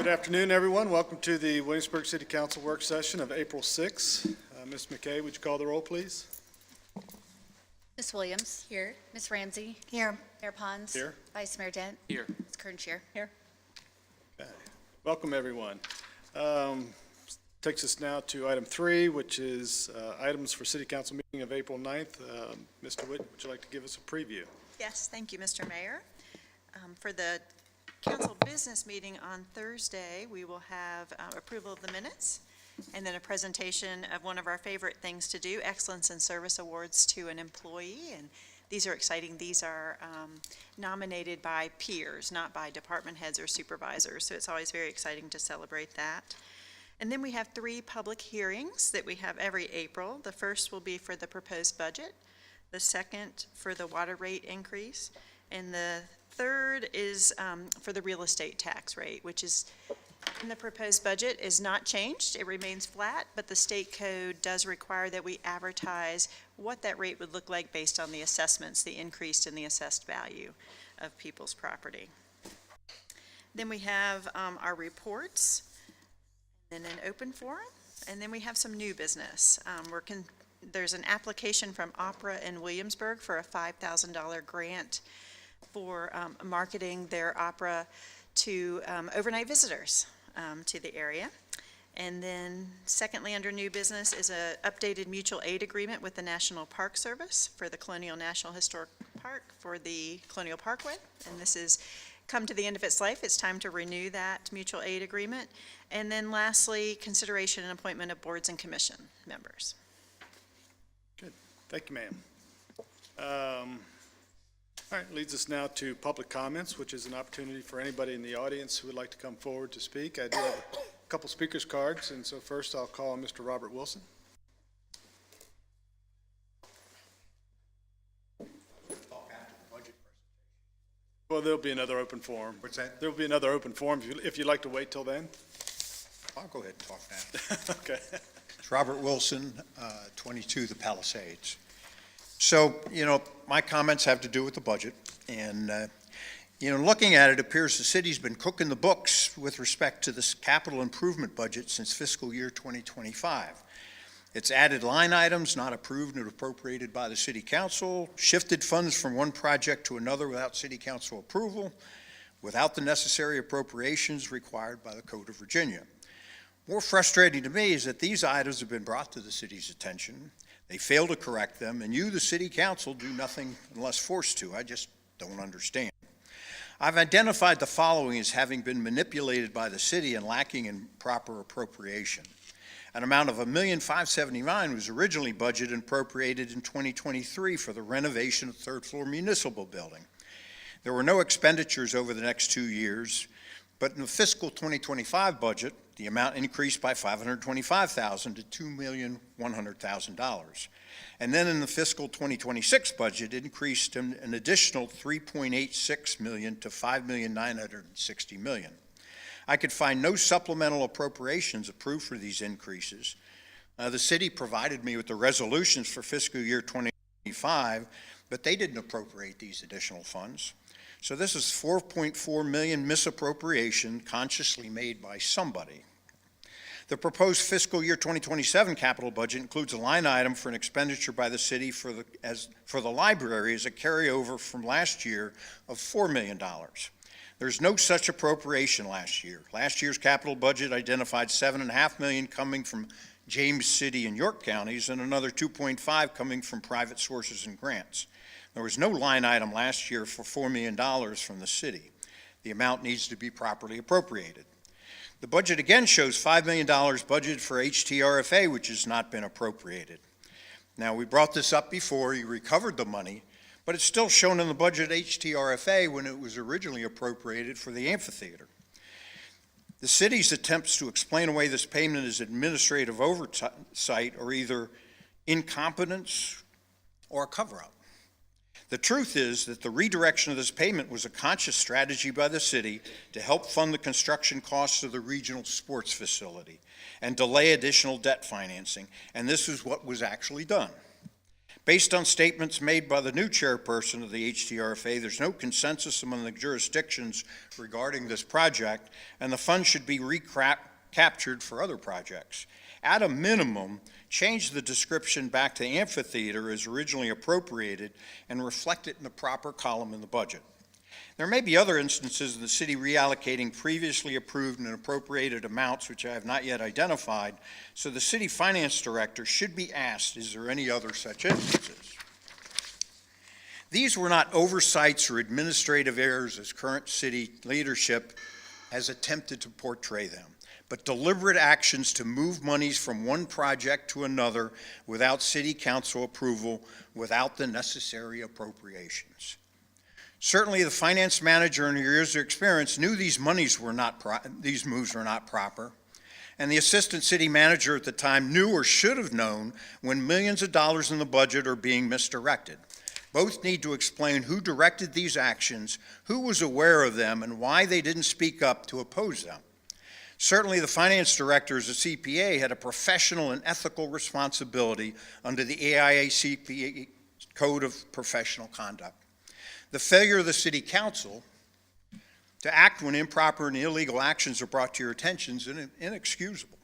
Good afternoon, everyone. Welcome to the Williamsburg City Council work session of April 6th. Ms. McKay, would you call the roll, please? Ms. Williams. Here. Ms. Ramsey. Here. Mayor Pons. Here. Vice Mayor Dent. Here. Ms. Kernshire. Here. Okay. Welcome, everyone. Takes us now to item 3, which is items for City Council meeting of April 9th. Mr. Witt, would you like to give us a preview? Yes, thank you, Mr. Mayor. For the council business meeting on Thursday, we will have approval of the minutes and then a presentation of one of our favorite things to do, Excellence in Service Awards to an employee. And these are exciting. These are nominated by peers, not by department heads or supervisors. So it's always very exciting to celebrate that. And then we have 3 public hearings that we have every April. The first will be for the proposed budget, the second for the water rate increase, and the third is for the real estate tax rate, which is in the proposed budget is not changed. It remains flat, but the state code does require that we advertise what that rate would look like based on the assessments, the increase in the assessed value of people's property. Then we have our reports, and an open forum, and then we have some new business. There's an application from Opera in Williamsburg for a $5,000 grant for marketing their opera to overnight visitors to the area. And then secondly, under new business is an updated mutual aid agreement with the National Park Service for the Colonial National Historic Park for the Colonial Parkway. And this is come to the end of its life. It's time to renew that mutual aid agreement. And then lastly, consideration and appointment of boards and commission members. Good. Thank you, ma'am. All right, leads us now to public comments, which is an opportunity for anybody in the audience who would like to come forward to speak. I do have a couple speakers cards, and so first I'll call on Mr. Robert Wilson. Well, there'll be another open forum. What's that? There'll be another open forum if you'd like to wait till then. I'll go ahead and talk now. Okay. It's Robert Wilson, 22 The Palisades. So, my comments have to do with the budget. And, looking at it, it appears the city's been cooking the books with respect to this capital improvement budget since fiscal year 2025. It's added line items not approved and appropriated by the city council, shifted funds from one project to another without city council approval, without the necessary appropriations required by the Code of Virginia. More frustrating to me is that these items have been brought to the city's attention. They fail to correct them, and you, the city council, do nothing unless forced to. I just don't understand. I've identified the following as having been manipulated by the city and lacking in proper appropriation. An amount of $1,579,000 was originally budgeted and appropriated in 2023 for the renovation of the third-floor municipal building. There were no expenditures over the next 2 years, but in the fiscal 2025 budget, the amount increased by $525,000 to $2,100,000. And then in the fiscal 2026 budget, it increased an additional $3.86 million to $5,960,000 million. I could find no supplemental appropriations approved for these increases. The city provided me with the resolutions for fiscal year 2025, but they didn't appropriate these additional funds. So this is $4.4 million misappropriation consciously made by somebody. The proposed fiscal year 2027 capital budget includes a line item for an expenditure by the city for the library as a carryover from last year of $4 million. There's no such appropriation last year. Last year's capital budget identified $7.5 million coming from James City and York counties and another $2.5 coming from private sources and grants. There was no line item last year for $4 million from the city. The amount needs to be properly appropriated. The budget again shows $5 million budgeted for HTRFA, which has not been appropriated. Now, we brought this up before. You recovered the money, but it's still shown in the budget HTRFA when it was originally appropriated for the amphitheater. The city's attempts to explain away this payment as administrative oversight are either incompetence or a cover-up. The truth is that the redirection of this payment was a conscious strategy by the city to help fund the construction costs of the regional sports facility and delay additional debt financing, and this is what was actually done. Based on statements made by the new chairperson of the HDRFA, there's no consensus among the jurisdictions regarding this project, and the funds should be recaptured for other projects. At a minimum, change the description back to amphitheater as originally appropriated and reflect it in the proper column in the budget. There may be other instances of the city reallocating previously approved and appropriated amounts which I have not yet identified, so the city finance director should be asked, is there any other such instances? These were not oversights or administrative errors as current city leadership has attempted to portray them, but deliberate actions to move monies from one project to another without city council approval, without the necessary appropriations. Certainly, the finance manager in years of experience knew these moves were not proper, and the assistant city manager at the time knew or should have known when millions of dollars in the budget are being misdirected. Both need to explain who directed these actions, who was aware of them, and why they didn't speak up to oppose them. Certainly, the finance director as a CPA had a professional and ethical responsibility under the AIA-CPA Code of Professional Conduct. The failure of the city council to act when improper and illegal actions are brought to your attention is inexcusable.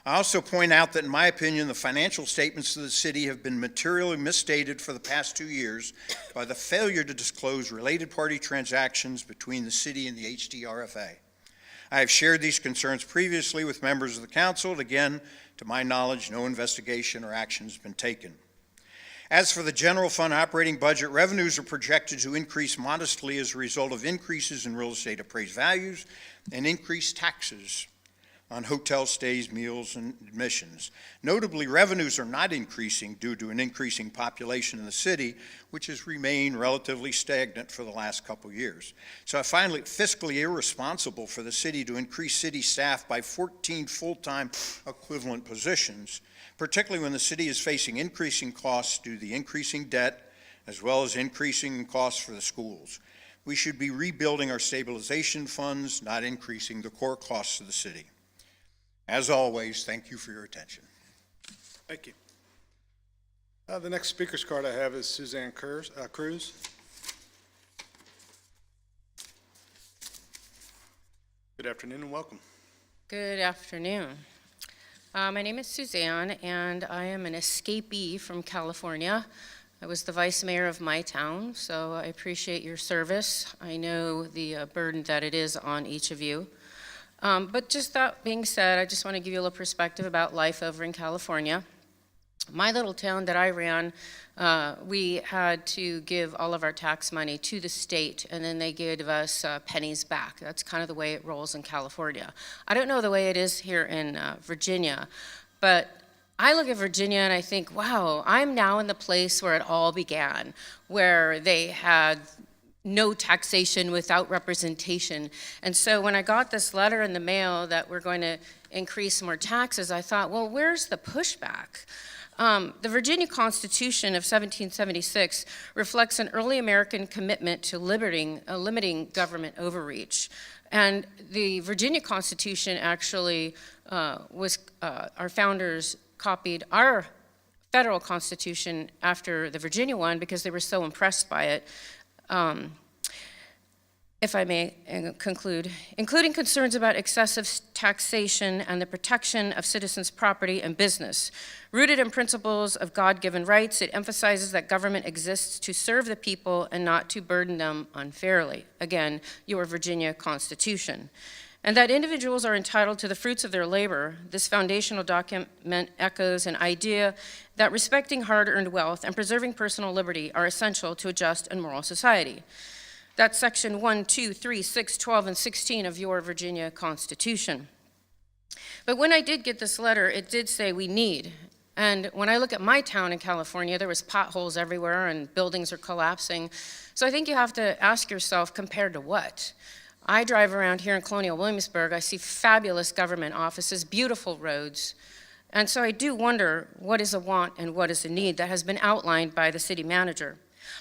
I also point out that, in my opinion, the financial statements of the city have been materially misstated for the past 2 years by the failure to disclose related party transactions between the city and the HDRFA. I have shared these concerns previously with members of the council, and again, to my knowledge, no investigation or action has been taken. As for the general fund operating budget, revenues are projected to increase modestly as a result of increases in real estate appraised values and increased taxes on hotel stays, meals, and admissions. Notably, revenues are not increasing due to an increasing population in the city, which has remained relatively stagnant for the last couple years. So I find it fiscally irresponsible for the city to increase city staff by 14 full-time equivalent positions, particularly when the city is facing increasing costs due to the increasing debt, as well as increasing costs for the schools. We should be rebuilding our stabilization funds, not increasing the core costs of the city. As always, thank you for your attention. Thank you. The next speaker's card I have is Suzanne Cruz. Good afternoon and welcome. Good afternoon. My name is Suzanne, and I am an escapee from California. I was the vice mayor of my town, so I appreciate your service. I know the burden that it is on each of you. But just that being said, I just want to give you a little perspective about life over in California. My little town that I ran, we had to give all of our tax money to the state, and then they gave us pennies back. That's kind of the way it rolls in California. I don't know the way it is here in Virginia, but I look at Virginia and I think, wow, I'm now in the place where it all began, where they had no taxation without representation. And so when I got this letter in the mail that we're going to increase more taxes, I thought, well, where's the pushback? The Virginia Constitution of 1776 reflects an early American commitment to limiting government overreach. And the Virginia Constitution actually our founders copied our federal Constitution after the Virginia one because they were so impressed by it. If I may conclude, including concerns about excessive taxation and the protection of citizens' property and business. Rooted in principles of God-given rights, it emphasizes that government exists to serve the people and not to burden them unfairly. Again, your Virginia Constitution. And that individuals are entitled to the fruits of their labor. This foundational document echoes an idea that respecting hard-earned wealth and preserving personal liberty are essential to a just and moral society. That's section 1, 2, 3, 6, 12, and 16 of your Virginia Constitution. But when I did get this letter, it did say we need. And when I look at my town in California, there was potholes everywhere and buildings are collapsing. So I think you have to ask yourself, compared to what? I drive around here in Colonial Williamsburg, I see fabulous government offices, beautiful roads. And so I do wonder what is a want and what is a need that has been outlined by the city manager.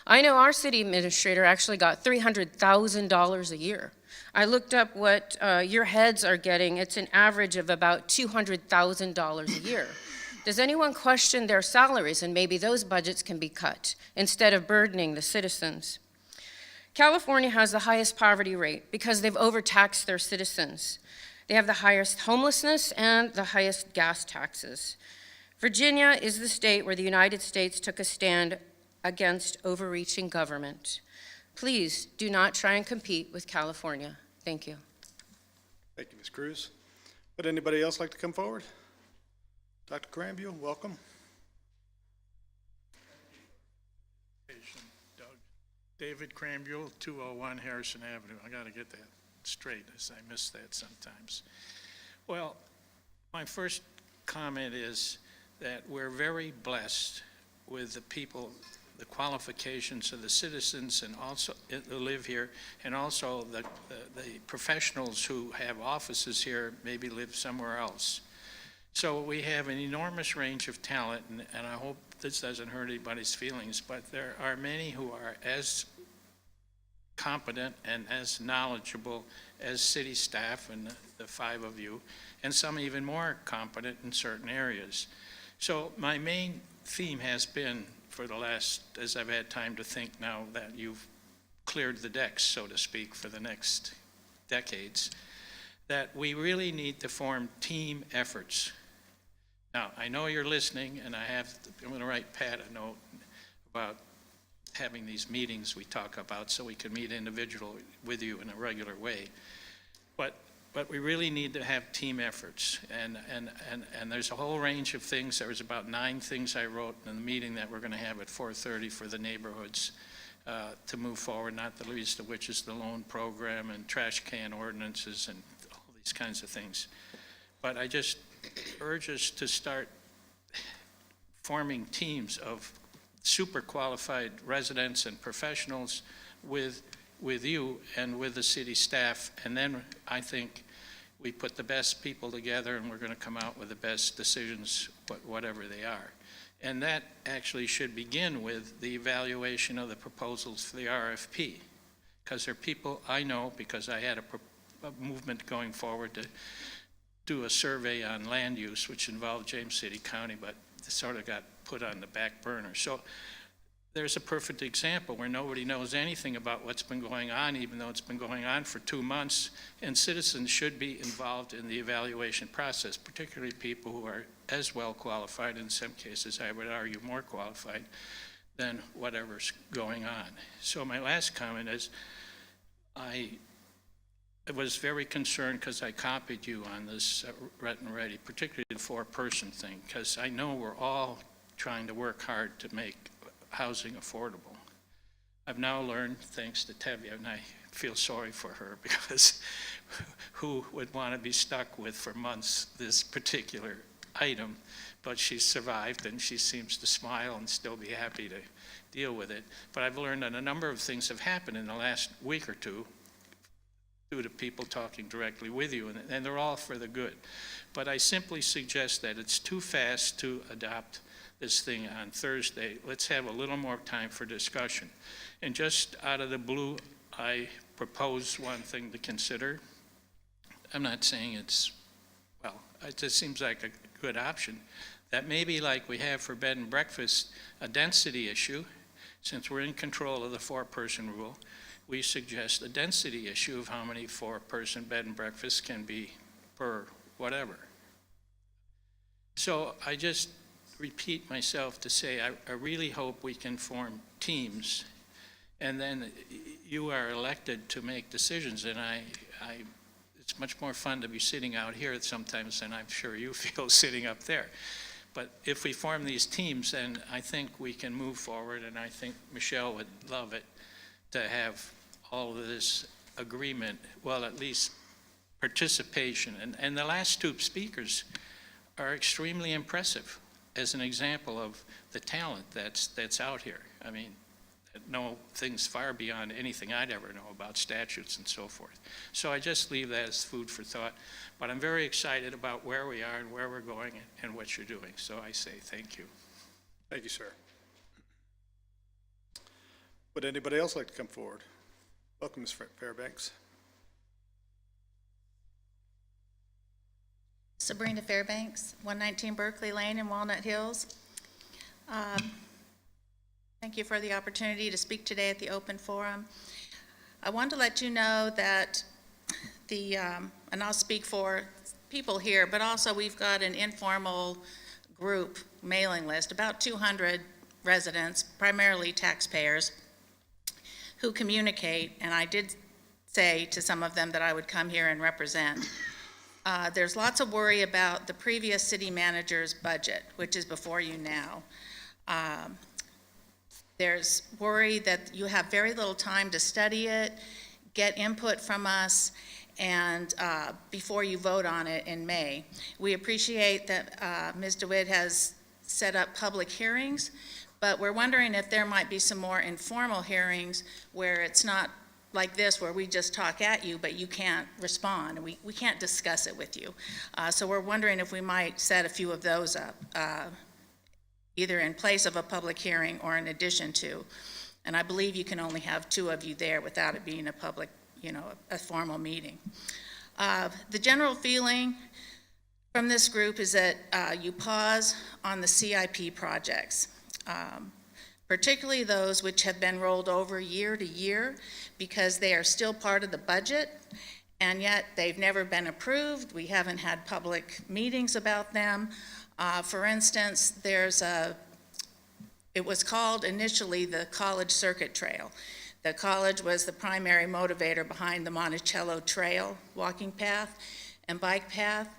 I know our city administrator actually got $300,000 a year. I looked up what your heads are getting. It's an average of about $200,000 a year. Does anyone question their salaries and maybe those budgets can be cut instead of burdening the citizens? California has the highest poverty rate because they've overtaxed their citizens. They have the highest homelessness and the highest gas taxes. Virginia is the state where the United States took a stand against overreaching government. Please do not try and compete with California. Thank you. Thank you, Ms. Cruz. Would anybody else like to come forward? Dr. Cranbule, welcome. Doug. David Cranbule, 201 Harrison Avenue. I got to get that straight, as I miss that sometimes. Well, my first comment is that we're very blessed with the people, the qualifications of the citizens and also who live here, and also the professionals who have offices here, maybe live somewhere else. So we have an enormous range of talent, and I hope this doesn't hurt anybody's feelings, but there are many who are as competent and as knowledgeable as city staff and the five of you, and some even more competent in certain areas. So my main theme has been, for the last, as I've had time to think now that you've cleared the decks, so to speak, for the next decades, that we really need to form team efforts. Now, I know you're listening, and I'm going to write Pat a note about having these meetings we talk about so we can meet individually with you in a regular way. But we really need to have team efforts, and there's a whole range of things. There was about 9 things I wrote in the meeting that we're going to have at 4:30 for the neighborhoods to move forward, not the least of which is the loan program and trash can ordinances and all these kinds of things. But I just urge us to start forming teams of super qualified residents and professionals with you and with the city staff, and then I think we put the best people together and we're going to come out with the best decisions, whatever they are. And that actually should begin with the evaluation of the proposals for the RFP, because there are people I know, because I had a movement going forward to do a survey on land use, which involved James City County, but it sort of got put on the back burner. So there's a perfect example where nobody knows anything about what's been going on, even though it's been going on for 2 months, and citizens should be involved in the evaluation process, particularly people who are as well qualified, in some cases I would argue more qualified, than whatever's going on. So my last comment is, I was very concerned because I copied you on this Rhett and Ready, particularly the 4-person thing, because I know we're all trying to work hard to make housing affordable. I've now learned, thanks to Tevye, and I feel sorry for her, because who would want to be stuck with for months this particular item, but she's survived and she seems to smile and still be happy to deal with it. But I've learned that a number of things have happened in the last week or two due to people talking directly with you, and they're all for the good. But I simply suggest that it's too fast to adopt this thing on Thursday. Let's have a little more time for discussion. And just out of the blue, I propose one thing to consider. I'm not saying it's, well, it just seems like a good option. That maybe like we have for bed and breakfast, a density issue, since we're in control of the 4-person rule, we suggest a density issue of how many 4-person bed and breakfasts can be per whatever. So I just repeat myself to say I really hope we can form teams, and then you are elected to make decisions, and it's much more fun to be sitting out here sometimes than I'm sure you feel sitting up there. But if we form these teams, then I think we can move forward, and I think Michelle would love it to have all of this agreement, well, at least participation. And the last 2 speakers are extremely impressive as an example of the talent that's out here. I mean, know things far beyond anything I'd ever know about statutes and so forth. So I just leave that as food for thought. But I'm very excited about where we are and where we're going and what you're doing. So I say thank you. Thank you, sir. Would anybody else like to come forward? Welcome, Ms. Fairbanks. Sabrina Fairbanks, 119 Berkeley Lane in Walnut Hills. Thank you for the opportunity to speak today at the open forum. I want to let you know that and I'll speak for people here, but also we've got an informal group mailing list, about 200 residents, primarily taxpayers, who communicate, and I did say to some of them that I would come here and represent. There's lots of worry about the previous city manager's budget, which is before you now. There's worry that you have very little time to study it, get input from us, and before you vote on it in May. We appreciate that Ms. DeWitt has set up public hearings, but we're wondering if there might be some more informal hearings where it's not like this, where we just talk at you, but you can't respond, and we can't discuss it with you. So we're wondering if we might set a few of those up, either in place of a public hearing or in addition to. And I believe you can only have 2 of you there without it being a public, a formal meeting. The general feeling from this group is that you pause on the CIP projects, particularly those which have been rolled over year to year because they are still part of the budget, and yet they've never been approved. We haven't had public meetings about them. For instance, it was called initially the College Circuit Trail. The college was the primary motivator behind the Monticello Trail walking path and bike path.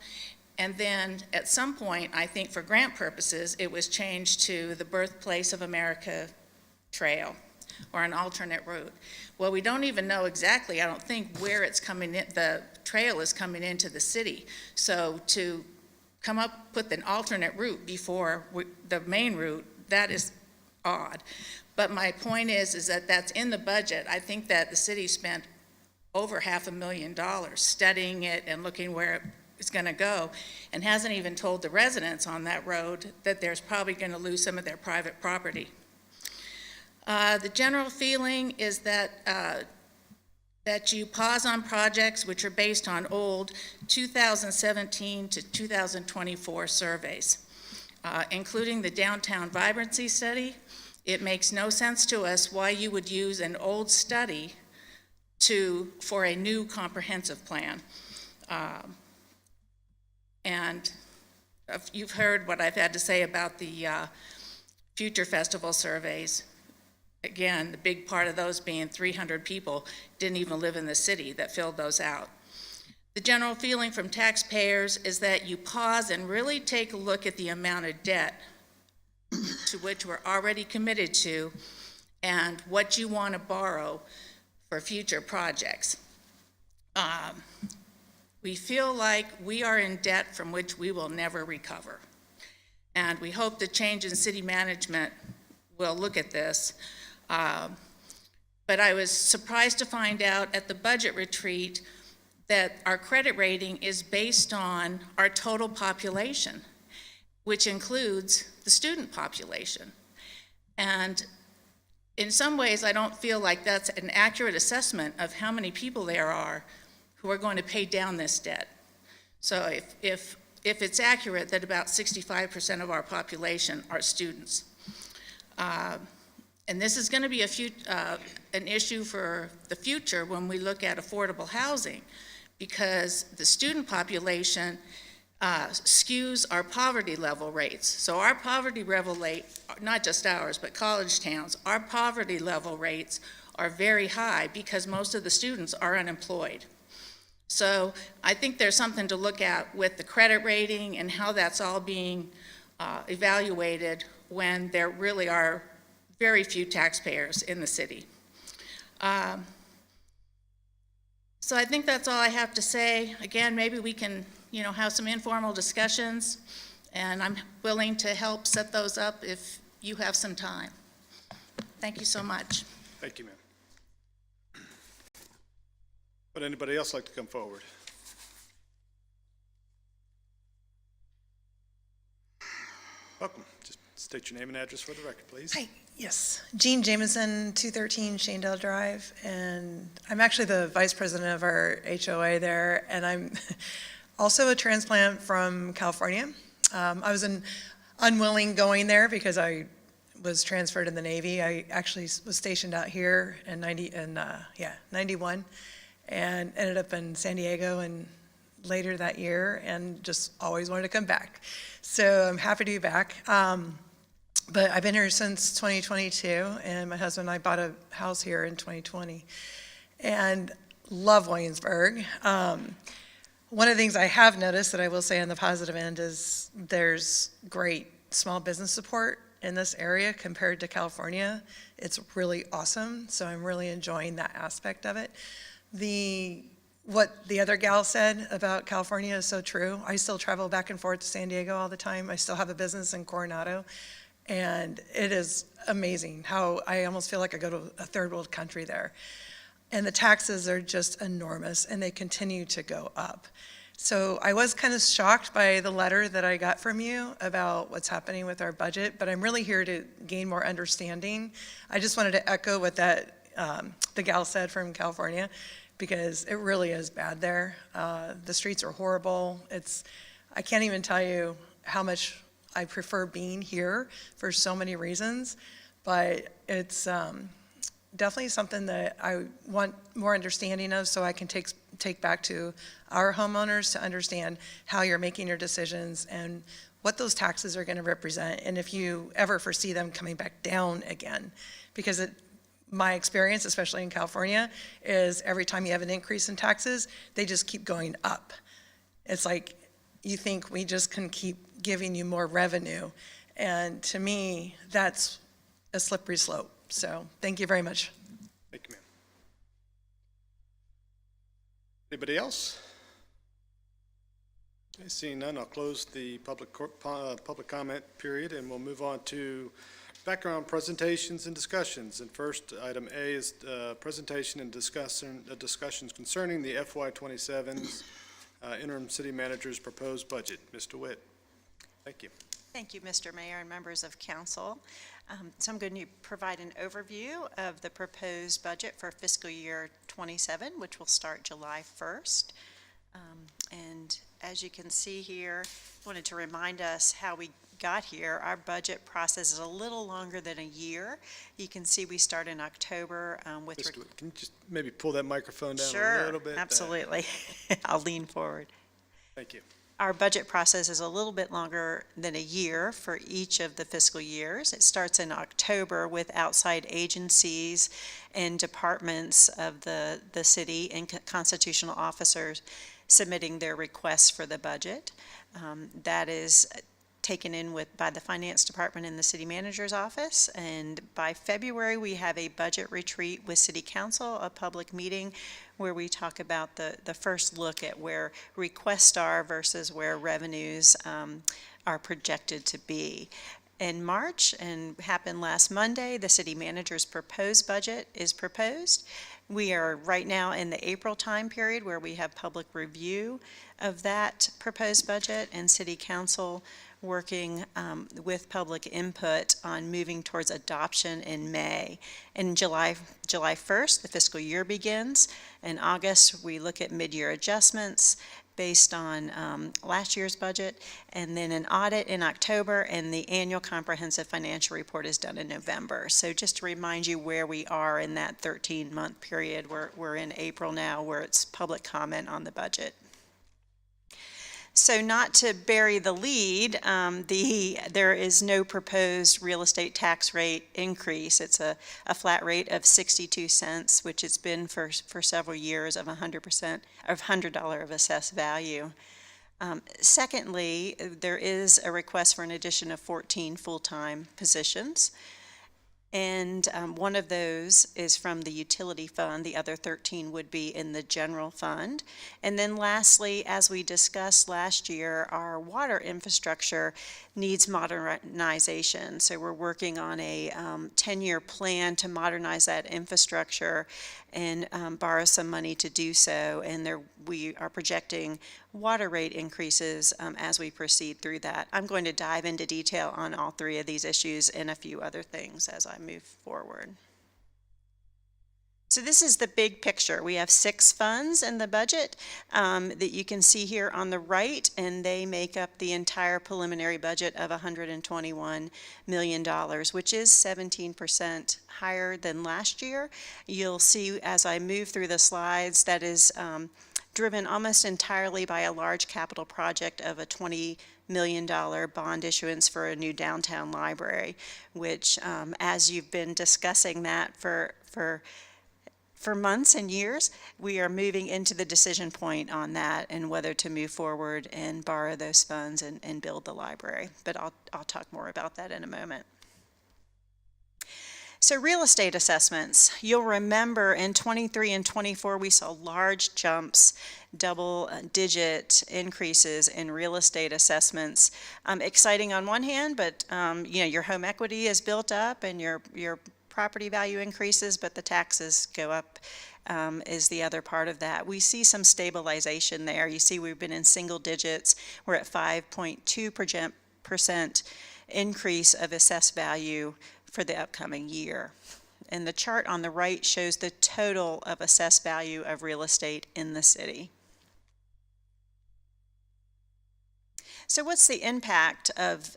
And then at some point, I think for grant purposes, it was changed to the Birthplace of America Trail, or an alternate route. Well, we don't even know exactly, I don't think, where it's coming in, the trail is coming into the city. So to come up with an alternate route before the main route, that is odd. But my point is that that's in the budget. I think that the city spent over $500,000 studying it and looking where it's going to go, and hasn't even told the residents on that road that there's probably going to lose some of their private property. The general feeling is that you pause on projects which are based on old 2017 to 2024 surveys, including the Downtown Vibrancy Study. It makes no sense to us why you would use an old study for a new comprehensive plan. And you've heard what I've had to say about the future festival surveys. Again, the big part of those being 300 people didn't even live in the city that filled those out. The general feeling from taxpayers is that you pause and really take a look at the amount of debt to which we're already committed to and what you want to borrow for future projects. We feel like we are in debt from which we will never recover. And we hope the change in city management will look at this. But I was surprised to find out at the budget retreat that our credit rating is based on our total population, which includes the student population. And in some ways, I don't feel like that's an accurate assessment of how many people there are who are going to pay down this debt. So if it's accurate that about 65% of our population are students, and this is going to be an issue for the future when we look at affordable housing, because the student population skews our poverty level rates. So our poverty level rate, not just ours, but college towns, our poverty level rates are very high because most of the students are unemployed. So I think there's something to look at with the credit rating and how that's all being evaluated when there really are very few taxpayers in the city. So I think that's all I have to say. Again, maybe we can, have some informal discussions, and I'm willing to help set those up if you have some time. Thank you so much. Thank you, ma'am. Would anybody else like to come forward? Welcome. Just state your name and address for the record, please. Hi, yes. Jean Jameson, 213 Shanedale Drive, and I'm actually the vice president of our HOA there, and also a transplant from California. I was unwilling going there because I was transferred in the Navy. I actually was stationed out here in 91, and ended up in San Diego and later that year, and just always wanted to come back. So I'm happy to be back. But I've been here since 2022, and my husband and I bought a house here in 2020, and love Williamsburg. One of the things I have noticed that I will say on the positive end is there's great small business support in this area compared to California. It's really awesome, so I'm really enjoying that aspect of it. What the other gal said about California is so true. I still travel back and forth to San Diego all the time. I still have a business in Coronado, and it is amazing how I almost feel like I go to a third world country there. And the taxes are just enormous, and they continue to go up. So I was kind of shocked by the letter that I got from you about what's happening with our budget, but I'm really here to gain more understanding. I just wanted to echo what the gal said from California, because it really is bad there. The streets are horrible. I can't even tell you how much I prefer being here for so many reasons, but it's definitely something that I want more understanding of, so I can take back to our homeowners to understand how you're making your decisions and what those taxes are going to represent, and if you ever foresee them coming back down again. Because my experience, especially in California, is every time you have an increase in taxes, they just keep going up. It's like you think we just can keep giving you more revenue, and to me, that's a slippery slope. So thank you very much. Thank you, ma'am. Anybody else? Okay, seeing none, I'll close the public comment period, and we'll move on to background presentations and discussions. And first, item A is presentation and discussions concerning the FY27 interim city manager's proposed budget. Mr. Witt. Thank you. Thank you, Mr. Mayor and members of council. So I'm going to provide an overview of the proposed budget for fiscal year 27, which will start July 1st. And as you can see here, I wanted to remind us how we got here. Our budget process is a little longer than a year. You can see we start in October with... Mr. Witt, can you just maybe pull that microphone down a little bit? Sure, absolutely. I'll lean forward. Thank you. Our budget process is a little bit longer than a year for each of the fiscal years. It starts in October with outside agencies and departments of the city and constitutional officers submitting their requests for the budget. That is taken in by the finance department in the city manager's office, and by February we have a budget retreat with city council, a public meeting where we talk about the first look at where requests are versus where revenues are projected to be. In March, and happened last Monday, the city manager's proposed budget is proposed. We are right now in the April time period where we have public review of that proposed budget, and city council working with public input on moving towards adoption in May. In July 1st, the fiscal year begins. In August, we look at mid-year adjustments based on last year's budget, and then an audit in October, and the annual comprehensive financial report is done in November. So just to remind you where we are in that 13-month period, we're in April now, where it's public comment on the budget. So not to bury the lead, there is no proposed real estate tax rate increase. It's a flat rate of 62 cents, which it's been for several years, of 100% of $100 of assessed value. Secondly, there is a request for an addition of 14 full-time positions. And one of those is from the utility fund. The other 13 would be in the general fund. And then lastly, as we discussed last year, our water infrastructure needs modernization. So we're working on a 10-year plan to modernize that infrastructure and borrow some money to do so. And we are projecting water rate increases as we proceed through that. I'm going to dive into detail on all three of these issues and a few other things as I move forward. So this is the big picture. We have 6 funds in the budget that you can see here on the right, and they make up the entire preliminary budget of $121 million, which is 17% higher than last year. You'll see as I move through the slides that is driven almost entirely by a large capital project of a $20 million bond issuance for a new downtown library, which as you've been discussing that for months and years, we are moving into the decision point on that and whether to move forward and borrow those funds and build the library. But I'll talk more about that in a moment. So real estate assessments, you'll remember in 23 and 24, we saw large jumps, double-digit increases in real estate assessments. Exciting on one hand, but your home equity is built up and your property value increases, but the taxes go up is the other part of that. We see some stabilization there. You see we've been in single digits. We're at 5.2% increase of assessed value for the upcoming year. And the chart on the right shows the total of assessed value of real estate in the city. So what's the impact of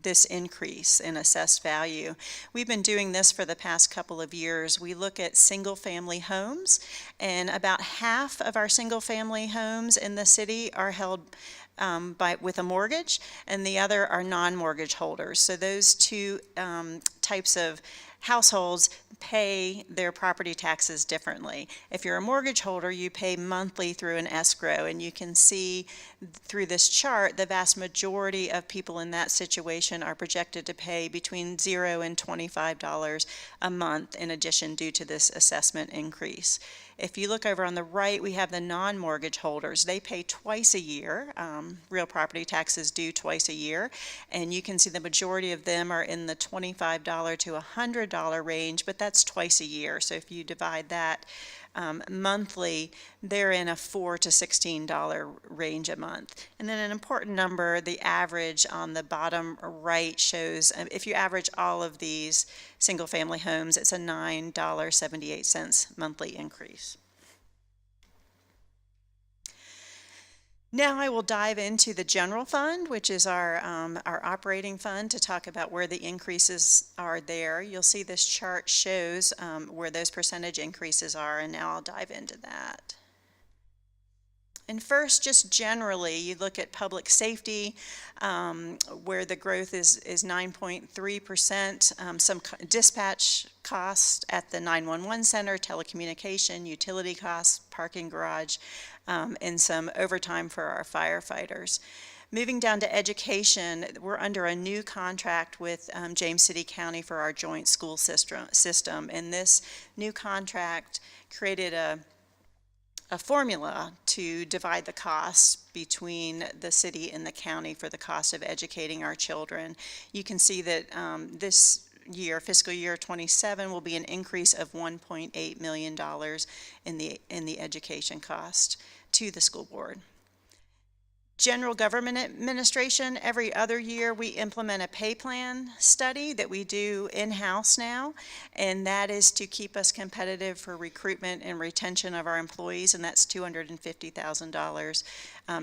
this increase in assessed value? We've been doing this for the past couple of years. We look at single-family homes, and about half of our single-family homes in the city are held with a mortgage, and the other are non-mortgage holders. So those two types of households pay their property taxes differently. If you're a mortgage holder, you pay monthly through an escrow, and you can see through this chart the vast majority of people in that situation are projected to pay between $0 and $25 a month in addition due to this assessment increase. If you look over on the right, we have the non-mortgage holders. They pay twice a year. Real property taxes due twice a year. And you can see the majority of them are in the $25 to $100 range, but that's twice a year. So if you divide that monthly, they're in a $4 to $16 range a month. And then an important number, the average on the bottom right shows, if you average all of these single-family homes, it's a $9.78 monthly increase. Now I will dive into the general fund, which is our operating fund, to talk about where the increases are there. You'll see this chart shows where those percentage increases are, and now I'll dive into that. And first, just generally, you look at public safety, where the growth is 9.3%. Some dispatch costs at the 911 center, telecommunication, utility costs, parking garage, and some overtime for our firefighters. Moving down to education, we're under a new contract with James City County for our joint school system. And this new contract created a formula to divide the costs between the city and the county for the cost of educating our children. You can see that this year, fiscal year 27, will be an increase of $1.8 million in the education cost to the school board. General government administration, every other year we implement a pay plan study that we do in-house now, and that is to keep us competitive for recruitment and retention of our employees, and that's $250,000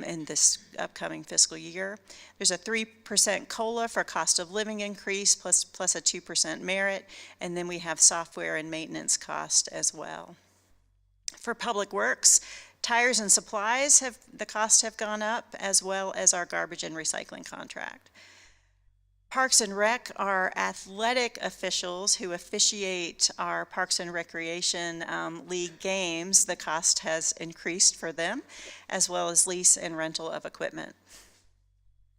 in this upcoming fiscal year. There's a 3% COLA for cost of living increase plus a 2% merit, and then we have software and maintenance cost as well. For public works, tires and supplies, the costs have gone up, as well as our garbage and recycling contract. Parks and Rec are athletic officials who officiate our Parks and Recreation League games. The cost has increased for them, as well as lease and rental of equipment.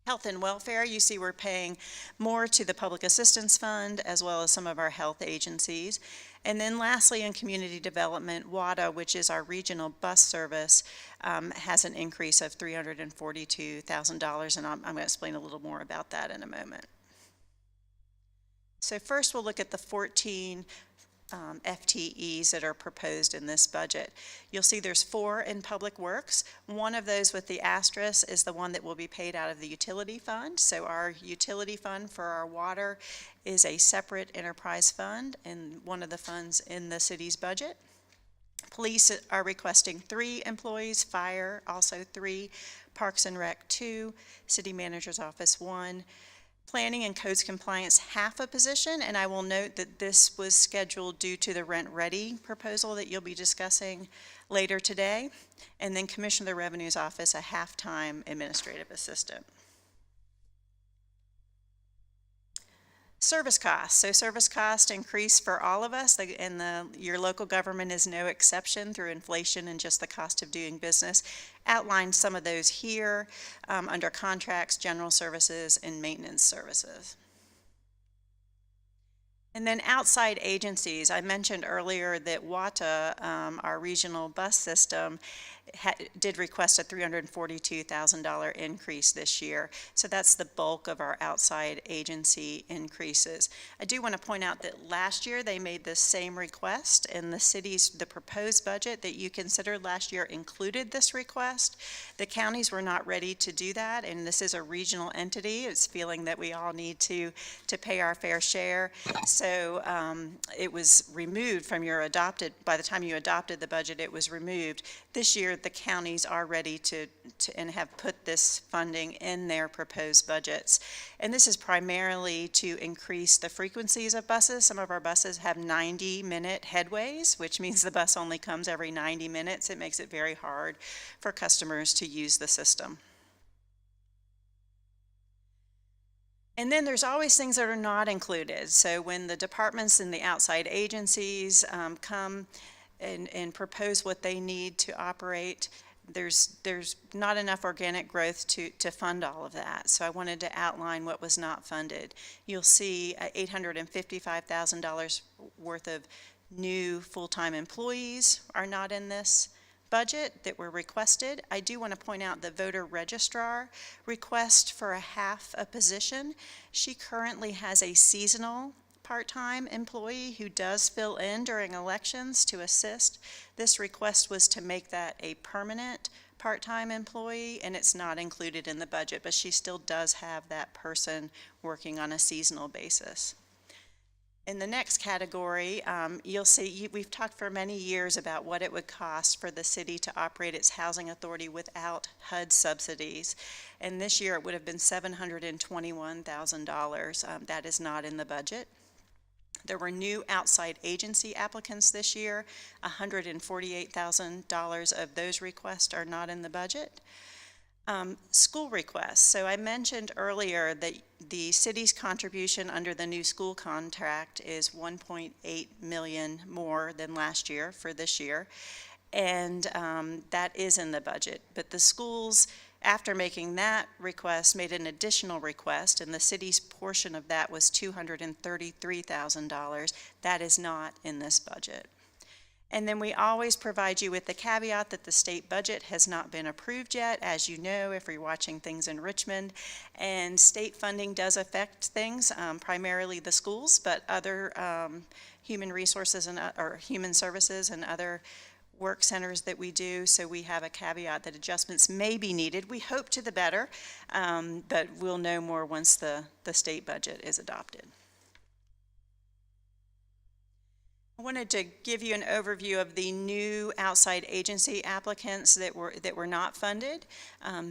Health and welfare, you see we're paying more to the Public Assistance Fund, as well as some of our health agencies. And then lastly, in community development, WADA, which is our regional bus service, has an increase of $342,000, and I'm going to explain a little more about that in a moment. So first we'll look at the 14 FTEs that are proposed in this budget. You'll see there's 4 in Public Works. One of those with the asterisk is the one that will be paid out of the utility fund. So our utility fund for our water is a separate enterprise fund and one of the funds in the city's budget. Police are requesting 3 employees, fire also 3, Parks and Rec 2, City Manager's Office 1, Planning and Codes Compliance half a position, and I will note that this was scheduled due to the Rent Ready proposal that you'll be discussing later today, and then Commissioner of the Revenue's Office, a half-time administrative assistant. Service costs. So service cost increase for all of us, and your local government is no exception through inflation and just the cost of doing business. Outlined some of those here under contracts, general services, and maintenance services. And then outside agencies, I mentioned earlier that WATA, our regional bus system, did request a $342,000 increase this year. So that's the bulk of our outside agency increases. I do want to point out that last year they made this same request, and the proposed budget that you considered last year included this request. The counties were not ready to do that, and this is a regional entity. It's feeling that we all need to pay our fair share. So it was removed from by the time you adopted the budget, it was removed. This year, the counties are ready to and have put this funding in their proposed budgets. And this is primarily to increase the frequencies of buses. Some of our buses have 90-minute headways, which means the bus only comes every 90 minutes. It makes it very hard for customers to use the system. And then there's always things that are not included. So when the departments and the outside agencies come and propose what they need to operate, there's not enough organic growth to fund all of that. So I wanted to outline what was not funded. You'll see $855,000 worth of new full-time employees are not in this budget that were requested. I do want to point out the voter registrar request for a half a position. She currently has a seasonal part-time employee who does fill in during elections to assist. This request was to make that a permanent part-time employee, and it's not included in the budget, but she still does have that person working on a seasonal basis. In the next category, you'll see we've talked for many years about what it would cost for the city to operate its housing authority without HUD subsidies. And this year it would have been $721,000. That is not in the budget. There were new outside agency applicants this year. $148,000 of those requests are not in the budget. School requests. So I mentioned earlier that the city's contribution under the new school contract is $1.8 million more than last year for this year, and that is in the budget. But the schools, after making that request, made an additional request, and the city's portion of that was $233,000. That is not in this budget. And then we always provide you with the caveat that the state budget has not been approved yet, as you know, if you're watching things in Richmond. And state funding does affect things, primarily the schools, but other human resources or human services and other work centers that we do. So we have a caveat that adjustments may be needed. We hope to the better, but we'll know more once the state budget is adopted. I wanted to give you an overview of the new outside agency applicants that were not funded,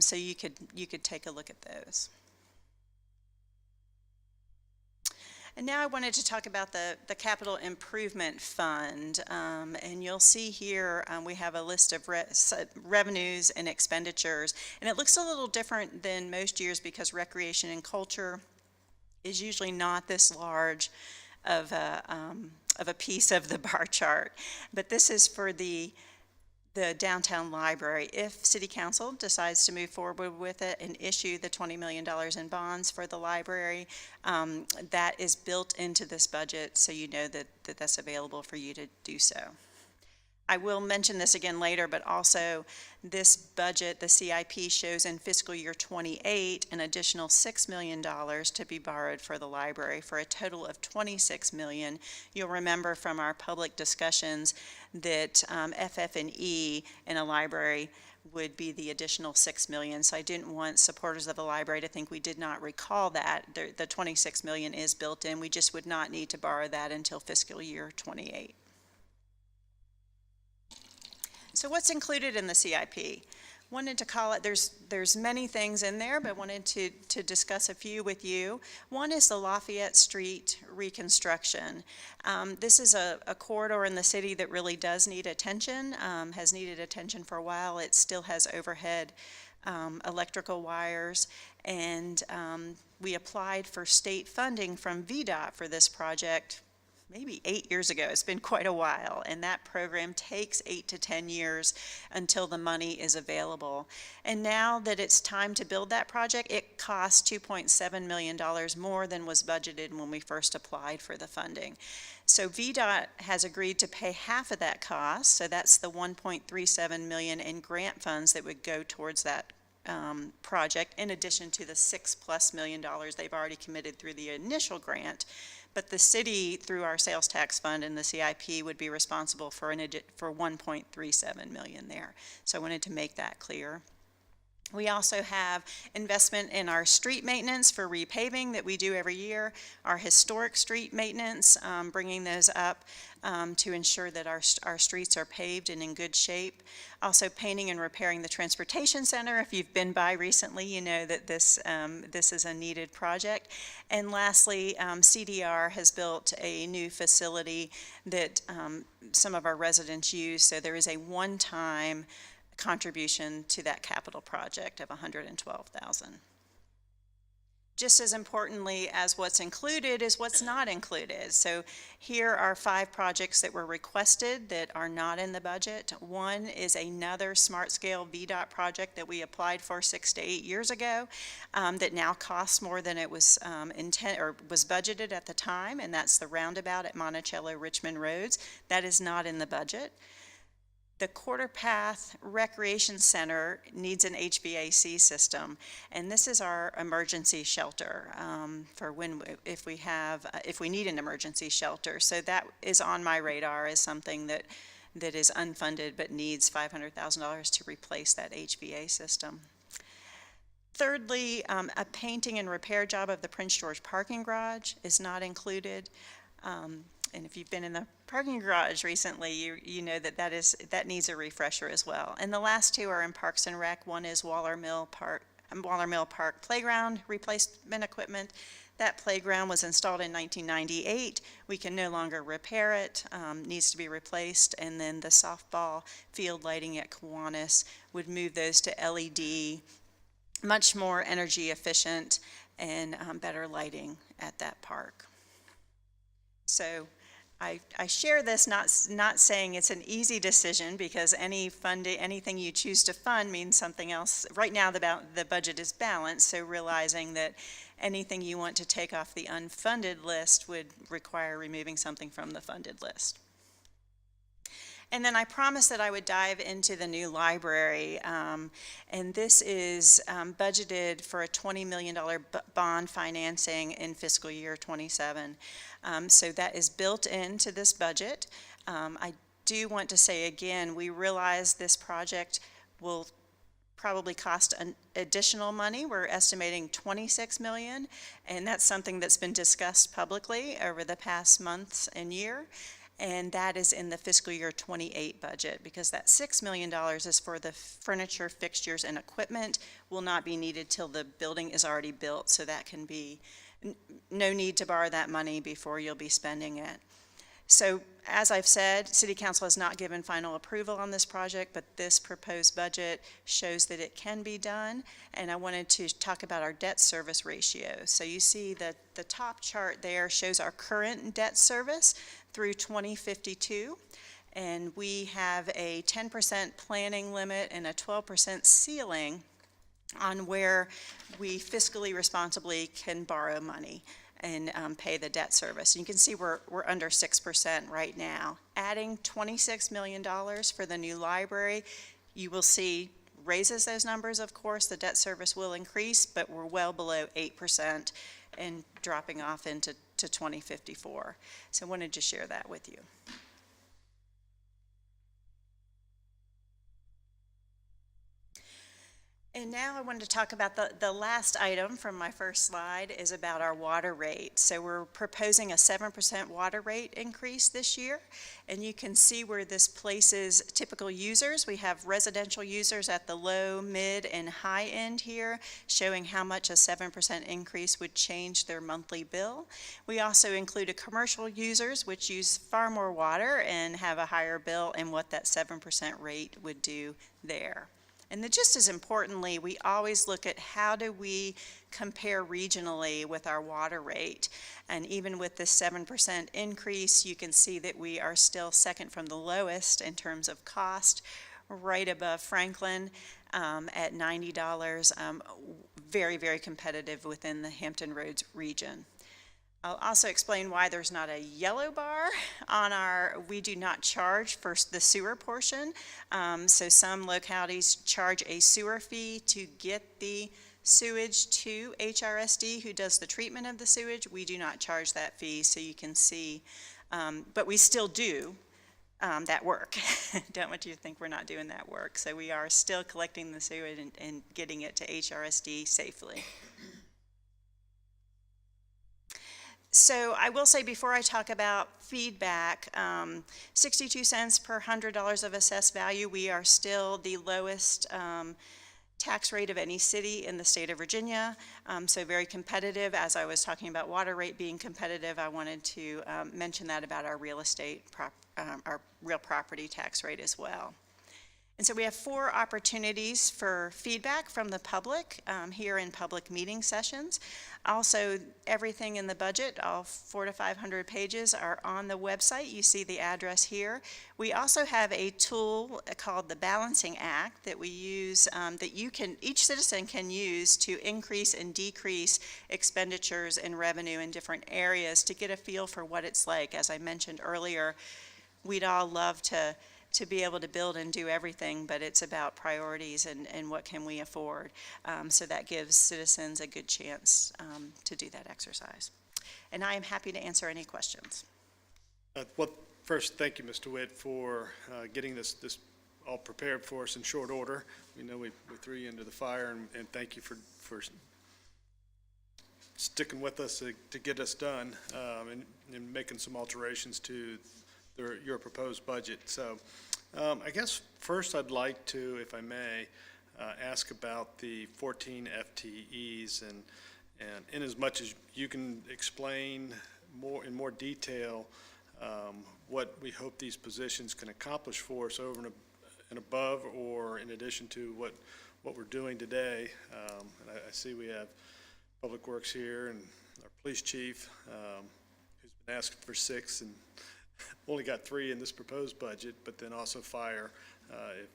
so you could take a look at those. And now I wanted to talk about the Capital Improvement Fund, and you'll see here we have a list of revenues and expenditures, and it looks a little different than most years because recreation and culture is usually not this large of a piece of the bar chart. But this is for the downtown library. If City Council decides to move forward with it and issue the $20 million in bonds for the library, that is built into this budget, so you know that that's available for you to do so. I will mention this again later, but also this budget, the CIP, shows in fiscal year '28 an additional $6 million to be borrowed for the library for a total of $26 million. You'll remember from our public discussions that FF&E in a library would be the additional $6 million. So I didn't want supporters of the library to think we did not recall that. The $26 million is built in. We just would not need to borrow that until fiscal year '28. So what's included in the CIP? Wanted to call it, there's many things in there, but wanted to discuss a few with you. One is the Lafayette Street reconstruction. This is a corridor in the city that really does need attention, has needed attention for a while. It still has overhead electrical wires, and we applied for state funding from VDOT for this project maybe 8 years ago. It's been quite a while, and that program takes 8 to 10 years until the money is available. And now that it's time to build that project, it costs $2.7 million more than was budgeted when we first applied for the funding. So VDOT has agreed to pay half of that cost, so that's the $1.37 million in grant funds that would go towards that project, in addition to the $6+ million they've already committed through the initial grant. But the city, through our sales tax fund and the CIP, would be responsible for $1.37 million there. So I wanted to make that clear. We also have investment in our street maintenance for repaving that we do every year, our historic street maintenance, bringing those up to ensure that our streets are paved and in good shape. Also painting and repairing the transportation center. If you've been by recently, you know that this is a needed project. And lastly, CDR has built a new facility that some of our residents use, so there is a one-time contribution to that capital project of $112,000. Just as importantly as what's included is what's not included. So here are 5 projects that were requested that are not in the budget. One is another Smart Scale VDOT project that we applied for 6 to 8 years ago that now costs more than it was was budgeted at the time, and that's the roundabout at Monticello Richmond Roads. That is not in the budget. The Quarter Path Recreation Center needs an HVAC system, and this is our emergency shelter for if we need an emergency shelter. So that is on my radar as something that is unfunded but needs $500,000 to replace that HVAC system. Thirdly, a painting and repair job of the Prince George parking garage is not included. And if you've been in the parking garage recently, you know that needs a refresher as well. And the last 2 are in Parks and Rec. One is Waller Mill Park playground replacement equipment. That playground was installed in 1998. We can no longer repair it, needs to be replaced. And then the softball field lighting at Kiwanis would move those to LED, much more energy efficient and better lighting at that park. So I share this not saying it's an easy decision, because anything you choose to fund means something else. Right now the budget is balanced, so realizing that anything you want to take off the unfunded list would require removing something from the funded list. And then I promised that I would dive into the new library, and this is budgeted for a $20 million bond financing in fiscal year '27. So that is built into this budget. I do want to say again, we realize this project will probably cost an additional money. We're estimating $26 million, and that's something that's been discussed publicly over the past months and year. And that is in the fiscal year '28 budget, because that $6 million is for the furniture, fixtures, and equipment, will not be needed till the building is already built, so that can be no need to borrow that money before you'll be spending it. So as I've said, City Council has not given final approval on this project, but this proposed budget shows that it can be done. And I wanted to talk about our debt service ratio. So you see that the top chart there shows our current debt service through 2052. And we have a 10% planning limit and a 12% ceiling on where we fiscally responsibly can borrow money. and pay the debt service. You can see we're under 6% right now. Adding $26 million for the new library, you will see raises those numbers, of course. The debt service will increase, but we're well below 8% and dropping off into 2054. So I wanted to share that with you. And now I wanted to talk about the last item from my first slide is about our water rate. So we're proposing a 7% water rate increase this year. And you can see where this places typical users. We have residential users at the low, mid, and high end here, showing how much a 7% increase would change their monthly bill. We also included commercial users, which use far more water and have a higher bill, and what that 7% rate would do there. And then just as importantly, we always look at how do we compare regionally with our water rate. And even with this 7% increase, you can see that we are still second from the lowest in terms of cost, right above Franklin at $90, very, very competitive within the Hampton Roads region. I'll also explain why there's not a yellow bar on we do not charge for the sewer portion. So some localities charge a sewer fee to get the sewage to HRSD, who does the treatment of the sewage. We do not charge that fee, so you can see, but we still do that work. Don't want you to think we're not doing that work. So we are still collecting the sewage and getting it to HRSD safely. So I will say, before I talk about feedback, 62 cents per $100 of assessed value, we are still the lowest tax rate of any city in the state of Virginia, so very competitive. As I was talking about water rate being competitive, I wanted to mention that about our real estate, our real property tax rate as well. And so we have 4 opportunities for feedback from the public here in public meeting sessions. Also, everything in the budget, all 400 to 500 pages, are on the website. You see the address here. We also have a tool called the Balancing Act that we use, that each citizen can use to increase and decrease expenditures and revenue in different areas to get a feel for what it's like. As I mentioned earlier, we'd all love to be able to build and do everything, but it's about priorities and what can we afford. So that gives citizens a good chance to do that exercise. And I am happy to answer any questions. Well, first, thank you, Mr. Witt, for getting this all prepared for us in short order. We know we threw you into the fire, and thank you for sticking with us to get us done and making some alterations to your proposed budget. So I guess first I'd like to, if I may, ask about the 14 FTEs, and in as much as you can explain in more detail what we hope these positions can accomplish for us over and above or in addition to what we're doing today. And I see we have Public Works here and our police chief, who's been asked for 6 and only got 3 in this proposed budget, but then also fire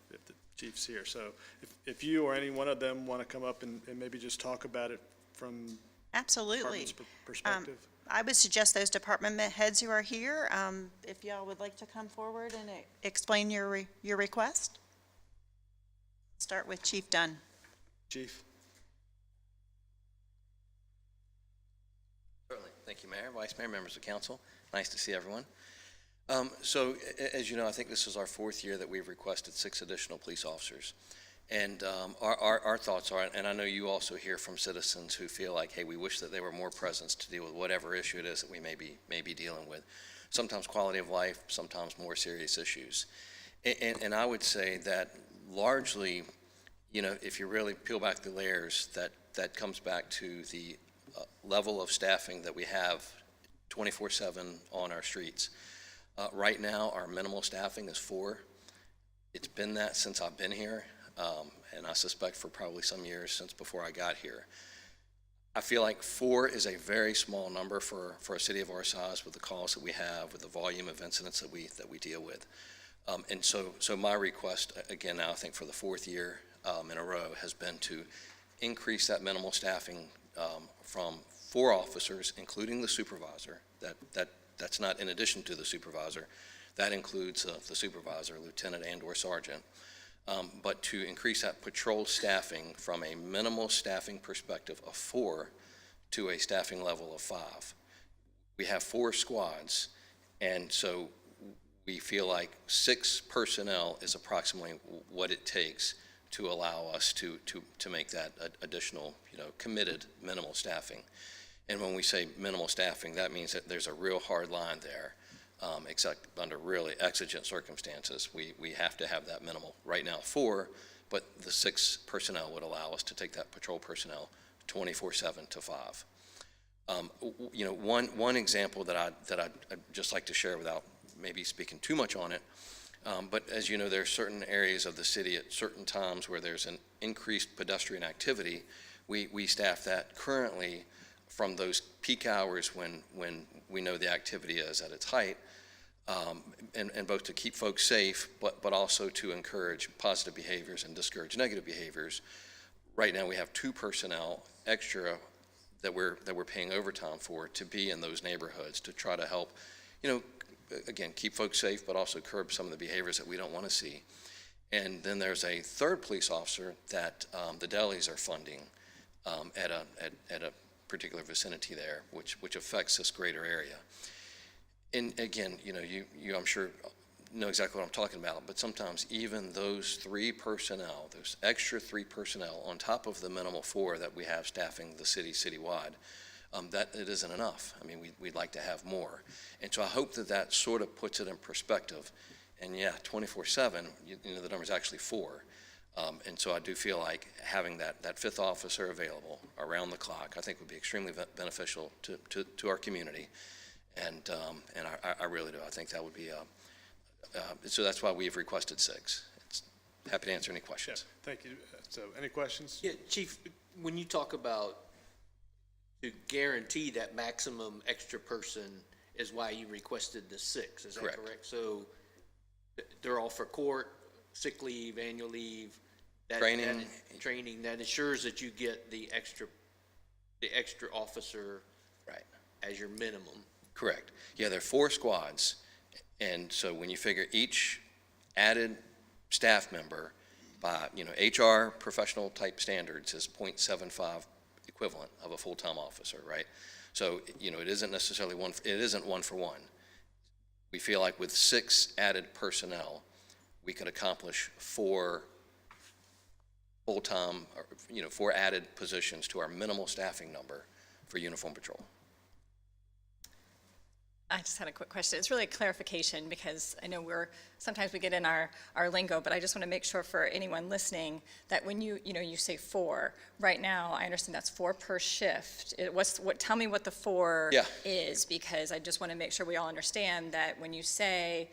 if the chief's here. So if you or any one of them want to come up and maybe just talk about it from Absolutely. department's perspective. I would suggest those department heads who are here, if y'all would like to come forward and explain your request. Start with Chief Dunn. Chief? Certainly. Thank you, Mayor, Vice Mayor, members of council. Nice to see everyone. So, as you know, I think this is our 4th year that we've requested 6 additional police officers. And our thoughts are, and I know you also hear from citizens who feel like, hey, we wish that there were more presence to deal with whatever issue it is that we may be dealing with. Sometimes quality of life, sometimes more serious issues. And I would say that largely, you know, if you really peel back the layers, that comes back to the level of staffing that we have 24/7 on our streets. Right now, our minimal staffing is 4. It's been that since I've been here, and I suspect for probably some years since before I got here. I feel like 4 is a very small number for a city of our size with the calls that we have, with the volume of incidents that we deal with. And so my request, again, now I think for the 4th year in a row, has been to increase that minimal staffing from 4 officers, including the supervisor. That's not in addition to the supervisor. That includes the supervisor, lieutenant and/or sergeant. But to increase that patrol staffing from a minimal staffing perspective of 4 to a staffing level of 5. We have 4 squads, and so we feel like 6 personnel is approximately what it takes to allow us to make that additional, committed minimal staffing. And when we say minimal staffing, that means that there's a real hard line there, except under really exigent circumstances. We have to have that minimal. Right now, 4, but the 6 personnel would allow us to take that patrol personnel 24/7 to 5. One example that I'd just like to share without maybe speaking too much on it, but as you know, there are certain areas of the city at certain times where there's an increased pedestrian activity. We staff that currently from those peak hours when we know the activity is at its height, and both to keep folks safe, but also to encourage positive behaviors and discourage negative behaviors. Right now, we have 2 personnel extra that we're paying overtime for to be in those neighborhoods to try to help, again, keep folks safe, but also curb some of the behaviors that we don't want to see. And then there's a 3rd police officer that the delis are funding at a particular vicinity there, which affects this greater area. And again, you I'm sure know exactly what I'm talking about, but sometimes even those 3 personnel, those extra 3 personnel on top of the minimal 4 that we have staffing the citywide, that it isn't enough. I mean, we'd like to have more. And so I hope that sort of puts it in perspective. And yeah, 24/7, the number is actually 4. And so I do feel like having that 5th officer available around the clock, I think would be extremely beneficial to our community. And I really do. I think that would be, so that's why we've requested 6. Happy to answer any questions. Yeah, thank you. So any questions? Yeah, Chief, when you talk about to guarantee that maximum extra person is why you requested the 6, is that correct? So they're all for court, sick leave, annual leave? Training, that ensures that you get the extra officer Right. as your minimum. Correct. Yeah, there are 4 squads, and so when you figure each added staff member by, HR professional type standards is 0.75 equivalent of a full-time officer, right? So, it isn't necessarily it isn't 1 for 1. We feel like with 6 added personnel, we could accomplish 4 full-time, 4 added positions to our minimal staffing number for uniform patrol. I just had a quick question. It's really a clarification because I know sometimes we get in our lingo, but I just want to make sure for anyone listening that when you say 4, right now, I understand that's 4 per shift. Tell me what the 4 is, because I just want to make sure we all understand that when you say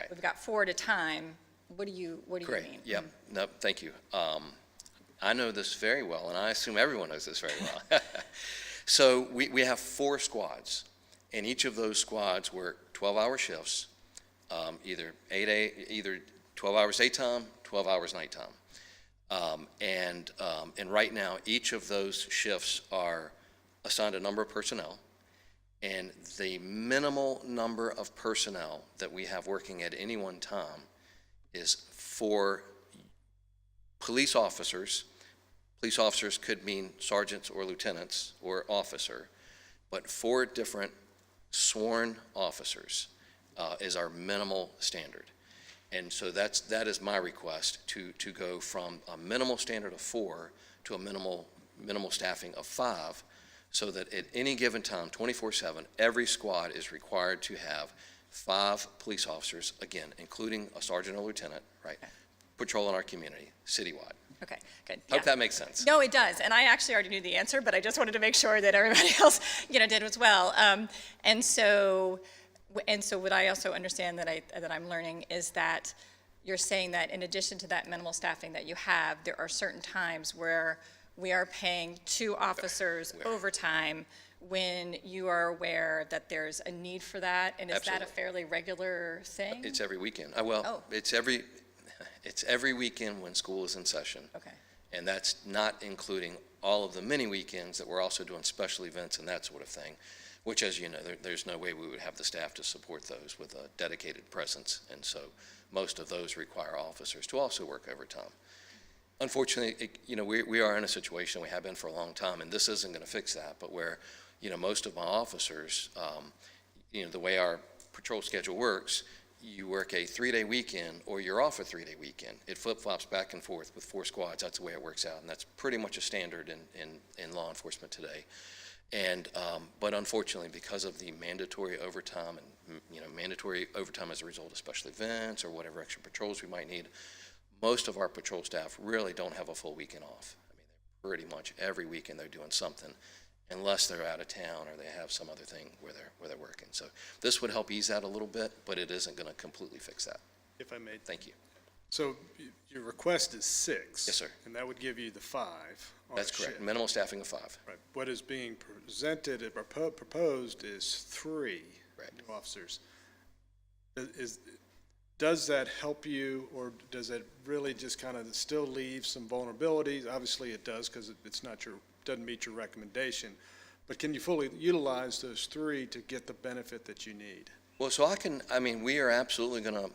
we've got 4 at a time, what do you mean? Yep. No, thank you. I know this very well, and I assume everyone knows this very well. So we have 4 squads. And each of those squads work 12-hour shifts, either 12 hours daytime, 12 hours nighttime. And right now, each of those shifts are assigned a number of personnel, and the minimal number of personnel that we have working at any one time is 4 police officers. Police officers could mean sergeants or lieutenants or officer, but 4 different sworn officers is our minimal standard. And so that is my request, to go from a minimal standard of 4 to a minimal staffing of 5, so that at any given time, 24/7, every squad is required to have 5 police officers, again, including a sergeant or lieutenant, right, patrolling our community citywide. Okay, good. Hope that makes sense. No, it does, and I actually already knew the answer, but I just wanted to make sure that everybody else, did as well. And so what I also understand that I'm learning is that you're saying that in addition to that minimal staffing that you have, there are certain times where we are paying 2 officers overtime when you are aware that there's a need for that, and is that a fairly regular thing? It's every weekend. It's every weekend when school is in session. Okay. And that's not including all of the mini weekends, that we're also doing special events and that sort of thing, which, as you know, there's no way we would have the staff to support those with a dedicated presence. And so most of those require officers to also work overtime. Unfortunately, we are in a situation, we have been for a long time, and this isn't going to fix that, but where, most of my officers, the way our patrol schedule works, you work a 3-day weekend or you're off a 3-day weekend. It flip-flops back and forth with 4 squads. That's the way it works out, and that's pretty much a standard in law enforcement today. And, but unfortunately, because of the mandatory overtime and, mandatory overtime as a result of special events or whatever extra patrols we might need, most of our patrol staff really don't have a full weekend off. I mean, they're pretty much every weekend they're doing something, unless they're out of town or they have some other thing where they're working. So this would help ease that a little bit, but it isn't going to completely fix that. If I may. Thank you. So your request is 6? Yes, sir. And that would give you the 5 on That's a correct. shift. Minimal staffing of 5. Right. What is being presented or proposed is 3 Correct. new officers. Does that help you, or does it really just kind of still leave some vulnerabilities? Obviously, it does, because doesn't meet your recommendation. But can you fully utilize those 3 to get the benefit that you need? Well, so we are absolutely going to,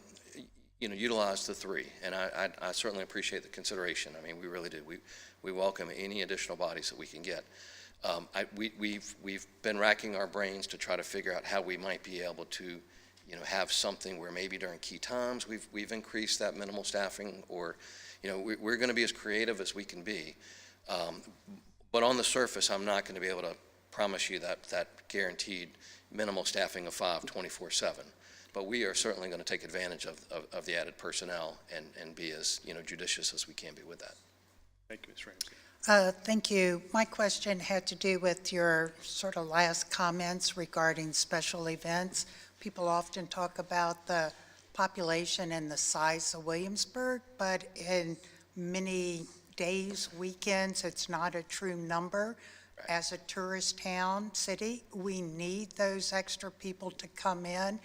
utilize the 3, and I certainly appreciate the consideration. I mean, we really do. We welcome any additional bodies that we can get. We've been racking our brains to try to figure out how we might be able to, have something where maybe during key times we've increased that minimal staffing, or, we're going to be as creative as we can be. But on the surface, I'm not going to be able to promise you that guaranteed minimal staffing of 5 24/7. But we are certainly going to take advantage of the added personnel and be as, judicious as we can be with that. Thank you, Ms. Ramsey. Thank you. My question had to do with your sort of last comments regarding special events. People often talk about the population and the size of Williamsburg, but in many days, weekends, it's not a true number. Right. As a tourist town, city, we need those extra people to come in.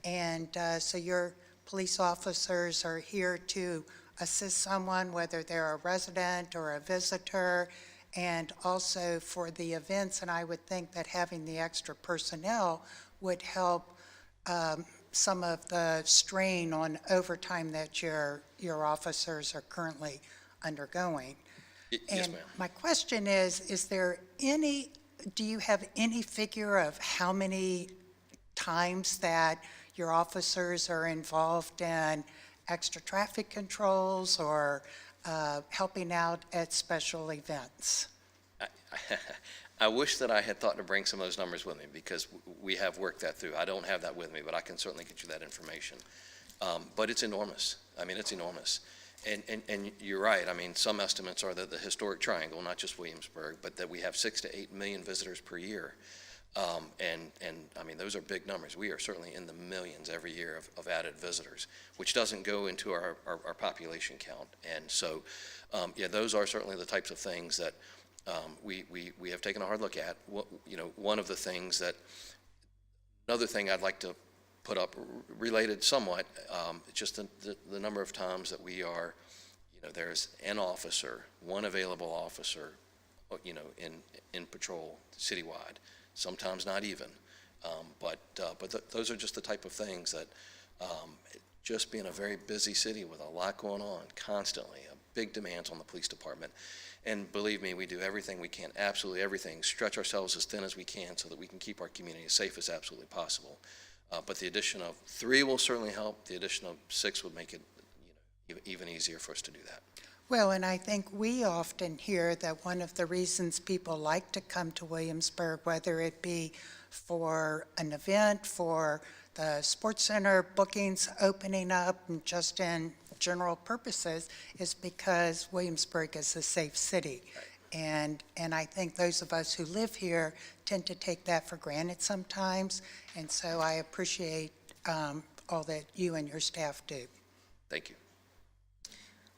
And so your police officers are here to assist someone, whether they're a resident or a visitor, and also for the events. And I would think that having the extra personnel would help some of the strain on overtime that your officers are currently undergoing. Yes, And ma'am. my question is do you have any figure of how many times that your officers are involved in extra traffic controls or helping out at special events? I wish that I had thought to bring some of those numbers with me, because we have worked that through. I don't have that with me, but I can certainly get you that information. But it's enormous. I mean, it's enormous. And you're right. I mean, some estimates are that the historic triangle, not just Williamsburg, but that we have 6 to 8 million visitors per year. And I mean, those are big numbers. We are certainly in the millions every year of added visitors, which doesn't go into our population count. And so, those are certainly the types of things that we have taken a hard look at. One of the things another thing I'd like to put up, related somewhat, just the number of times that we are, there's an officer, one available officer, in patrol citywide. Sometimes not even, but those are just the type of things that, just being a very busy city with a lot going on constantly, big demands on the police department. And believe me, we do everything we can, absolutely everything, stretch ourselves as thin as we can so that we can keep our community as safe as absolutely possible. But the addition of 3 will certainly help. The addition of 6 would make it, even easier for us to do that. Well, and I think we often hear that one of the reasons people like to come to Williamsburg, whether it be for an event, for the sports center bookings opening up, and just in general purposes, is because Williamsburg is a safe city. Right. And I think those of us who live here tend to take that for granted sometimes. And so I appreciate all that you and your staff do. Thank you.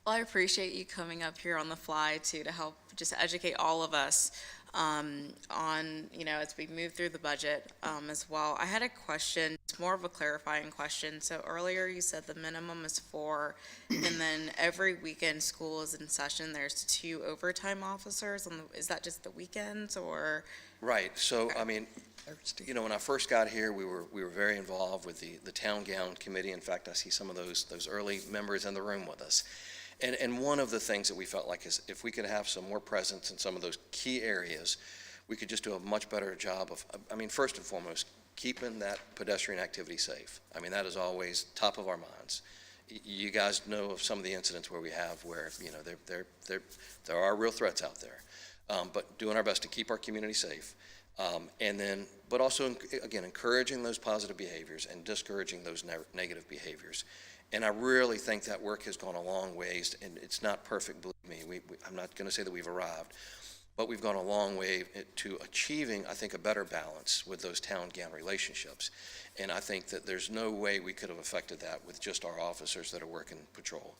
Well, I appreciate you coming up here on the fly too, to help just educate all of us on, as we move through the budget as well. I had a question, it's more of a clarifying question. So earlier you said the minimum is 4, and then every weekend school is in session, there's 2 overtime officers. Is that just the weekends or? Right, so, I mean, when I first got here, we were very involved with the Town Gown Committee. In fact, I see some of those early members in the room with us. And one of the things that we felt like is if we could have some more presence in some of those key areas, we could just do a much better job of, first and foremost, keeping that pedestrian activity safe. That is always top of our minds. You guys know of some of the incidents where there are real threats out there. But doing our best to keep our community safe. But also, again, encouraging those positive behaviors and discouraging those negative behaviors. And I really think that work has gone a long ways, and it's not perfect, believe me. I'm not going to say that we've arrived, but we've gone a long way to achieving, I think, a better balance with those town-gown relationships. And I think that there's no way we could have affected that with just our officers that are working patrol.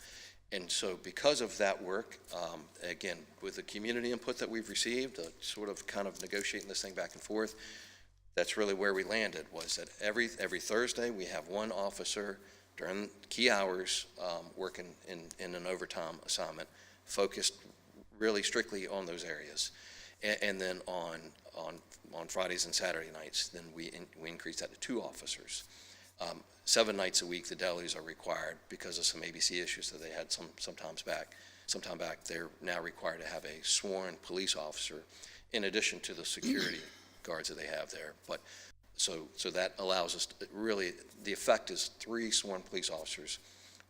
And so because of that work, again, with the community input that we've received, sort of kind of negotiating this thing back and forth, that's really where we landed, was that every Thursday we have one officer during key hours working in an overtime assignment, focused really strictly on those areas. And then on Fridays and Saturday nights, then we increase that to 2 officers. 7 nights a week, the delis are required because of some ABC issues that they had some time back. They're now required to have a sworn police officer in addition to the security guards that they have there. But so that allows us to really, the effect is 3 sworn police officers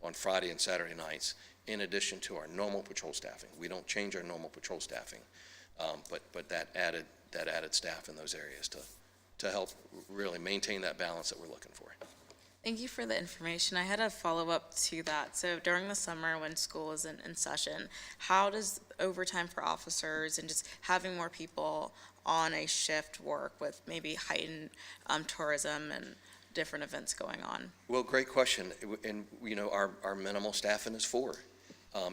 on Friday and Saturday nights, in addition to our normal patrol staffing. We don't change our normal patrol staffing, but that added staff in those areas to help really maintain that balance that we're looking for. Thank you for the information. I had a follow-up to that. So during the summer when school is in session, how does overtime for officers and just having more people on a shift work with maybe heightened tourism and different events going on? Well, great question. And, our minimal staffing is 4.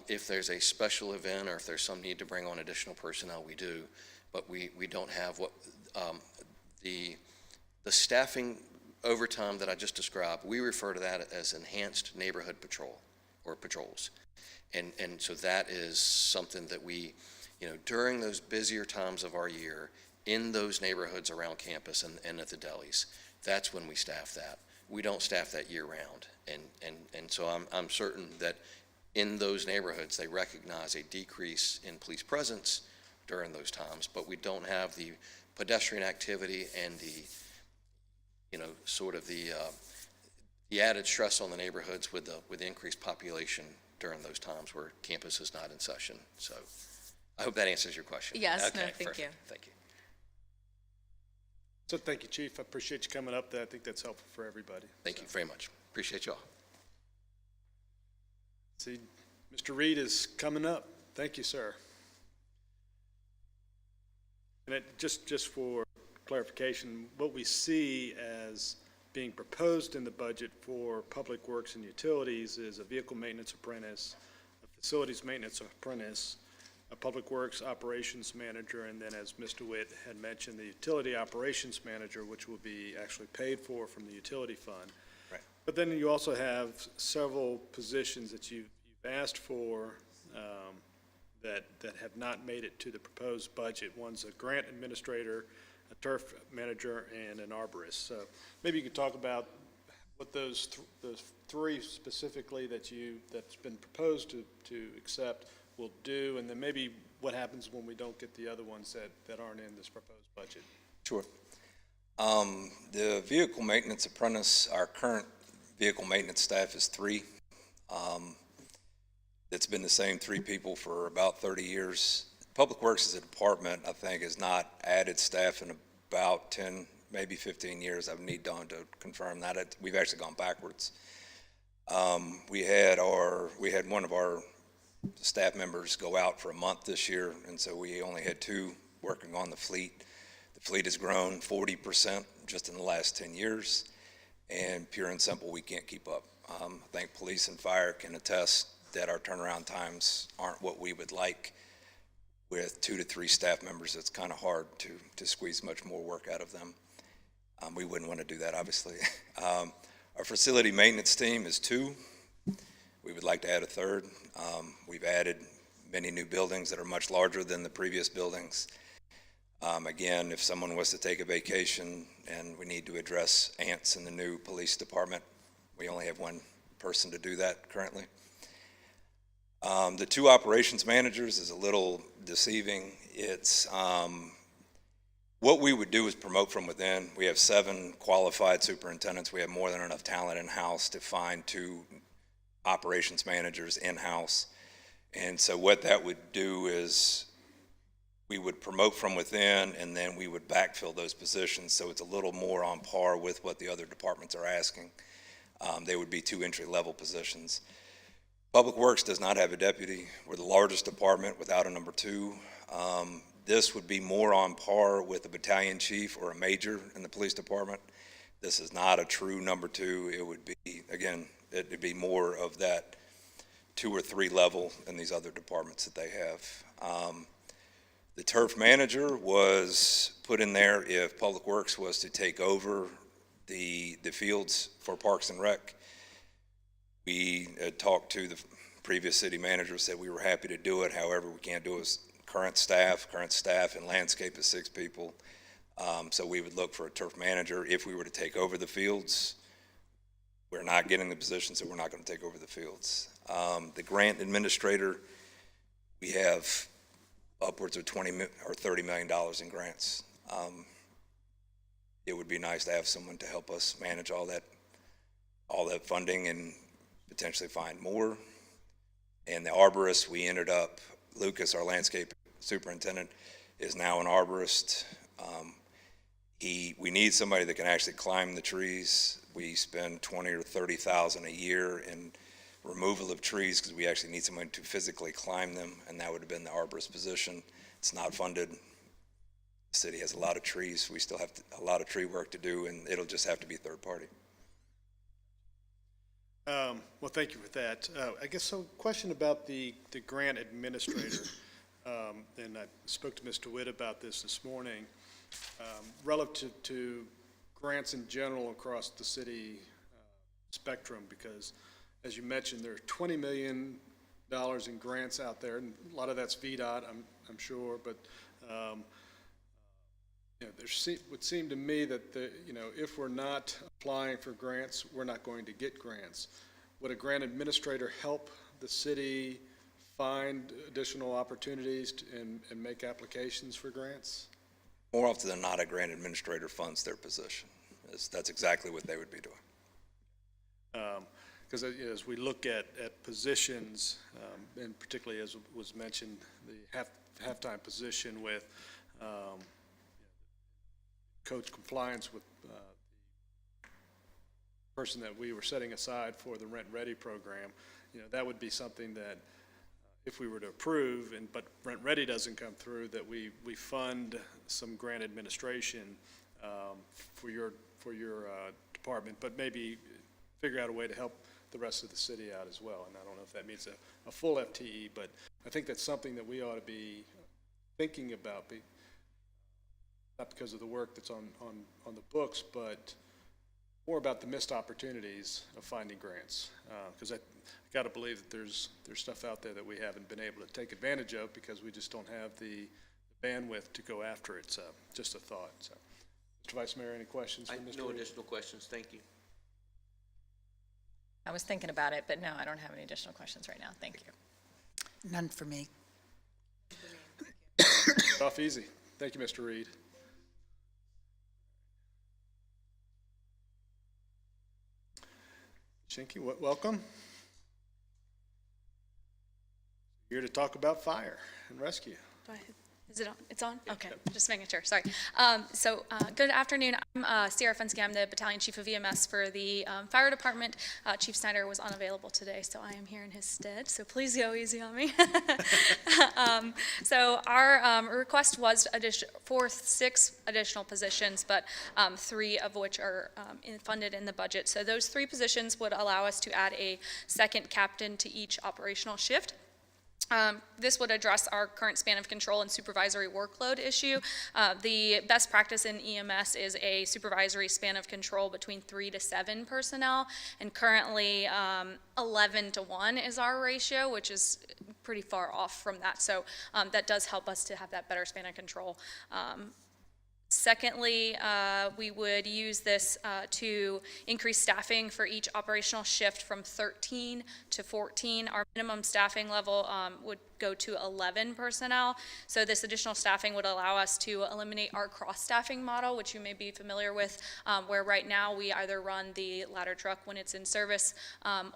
If there's a special event or if there's some need to bring on additional personnel, we do. But we don't have what the staffing overtime that I just described. We refer to that as enhanced neighborhood patrol or patrols. And so that is something that we, during those busier times of our year, in those neighborhoods around campus and at the delis, that's when we staff that. We don't staff that year round. And so I'm certain that in those neighborhoods, they recognize a decrease in police presence during those times, but we don't have the pedestrian activity and the the added stress on the neighborhoods with the increased population during those times where campus is not in session. So I hope that answers your question. Yes, Okay, no, thank perfect. you. Thank you. So thank you, Chief. I appreciate you coming up. I think that's helpful for everybody. Thank you very much. Appreciate y'all. See, Mr. Reed is coming up. Thank you, sir. And just for clarification, what we see as being proposed in the budget for Public Works and Utilities is a vehicle maintenance apprentice, a facilities maintenance apprentice, a Public Works operations manager, and then, as Mr. Witt had mentioned, the utility operations manager, which will be actually paid for from the utility fund. Right. But then you also have several positions that you've asked for that have not made it to the proposed budget. One's a grant administrator, a turf manager, and an arborist. So maybe you could talk about what those 3 specifically that's been proposed to accept will do, and then maybe what happens when we don't get the other ones that aren't in this proposed budget. Sure. The vehicle maintenance apprentice, our current vehicle maintenance staff is 3. It's been the same 3 people for about 30 years. Public Works as a department, I think, has not added staff in about 10, maybe 15 years. I would need Dawn to confirm that. We've actually gone backwards. We had one of our staff members go out for a month this year, and so we only had 2 working on the fleet. The fleet has grown 40% just in the last 10 years, and pure and simple, we can't keep up. I think police and fire can attest that our turnaround times aren't what we would like. With 2 to 3 staff members, it's kind of hard to squeeze much more work out of them. We wouldn't want to do that, obviously. Our facility maintenance team is 2. We would like to add a 3rd. We've added many new buildings that are much larger than the previous buildings. Again, if someone was to take a vacation and we need to address ants in the new police department, we only have 1 person to do that currently. The 2 operations managers is a little deceiving. It's what we would do is promote from within. We have 7 qualified superintendents. We have more than enough talent in-house to find 2 operations managers in-house. And so what that would do is we would promote from within, and then we would backfill those positions. So it's a little more on par with what the other departments are asking. They would be 2 entry-level positions. Public Works does not have a deputy. We're the largest department without a number 2. This would be more on par with a battalion chief or a major in the police department. This is not a true number 2. It would be, again, it'd be more of that 2 or 3 level in these other departments that they have. The turf manager was put in there if Public Works was to take over the fields for Parks and Rec. We had talked to the previous city manager, said we were happy to do it. However, we can't do it with current staff and landscape is 6 people. So we would look for a turf manager. If we were to take over the fields, we're not getting the position, so we're not going to take over the fields. The grant administrator, we have upwards of $20 or $30 million in grants. It would be nice to have someone to help us manage all that funding and potentially find more. And the arborist, we ended up, Lucas, our landscape superintendent, is now an arborist. We need somebody that can actually climb the trees. We spend $20,000 or $30,000 a year in removal of trees because we actually need someone to physically climb them, and that would have been the arborist position. It's not funded. The city has a lot of trees. We still have a lot of tree work to do, and it'll just have to be third party. Well, thank you for that. I guess so. Question about the grant administrator, and I spoke to Mr. Witt about this morning, relative to grants in general across the city spectrum, because as you mentioned, there are $20 million in grants out there, and a lot of that's VDOT, I'm sure, but there would seem to me that if we're not applying for grants, we're not going to get grants. Would a grant administrator help the city find additional opportunities and make applications for grants? More often than not, a grant administrator funds their position. That's exactly what they would be doing. Because as we look at positions, and particularly as was mentioned, the halftime position with coach compliance with the person that we were setting aside for the Rent Ready program, that would be something that if we were to approve, but Rent Ready doesn't come through, that we fund some grant administration for your department, but maybe figure out a way to help the rest of the city out as well. And I don't know if that means a full FTE, but I think that's something that we ought to be thinking about, not because of the work that's on the books, but more about the missed opportunities of finding grants. Because I got to believe that there's stuff out there that we haven't been able to take advantage of because we just don't have the bandwidth to go after it. So just a thought. So, Mr. Vice Mayor, any questions for Mr. No Reed? additional questions, thank you. I was thinking about it, but no, I don't have any additional questions right now. Thank you. None for me. Off easy. Thank you, Mr. Reed. Shinky, welcome. Here to talk about fire and rescue. Is it on? It's on? Okay, just making sure, sorry. Good afternoon, I'm Sierra Fensky, I'm the Battalion Chief of EMS for the Fire Department. Chief Snyder was unavailable today, so I am here in his stead, so please go easy on me. So our request was for 6 additional positions, but 3 of which are funded in the budget. So those 3 positions would allow us to add a second captain to each operational shift. This would address our current span of control and supervisory workload issue. The best practice in EMS is a supervisory span of control between 3 to 7 personnel, and currently 11 to 1 is our ratio, which is pretty far off from that. So that does help us to have that better span of control. Secondly, we would use this to increase staffing for each operational shift from 13 to 14. Our minimum staffing level would go to 11 personnel. So this additional staffing would allow us to eliminate our cross-staffing model, which you may be familiar with, where right now we either run the ladder truck when it's in service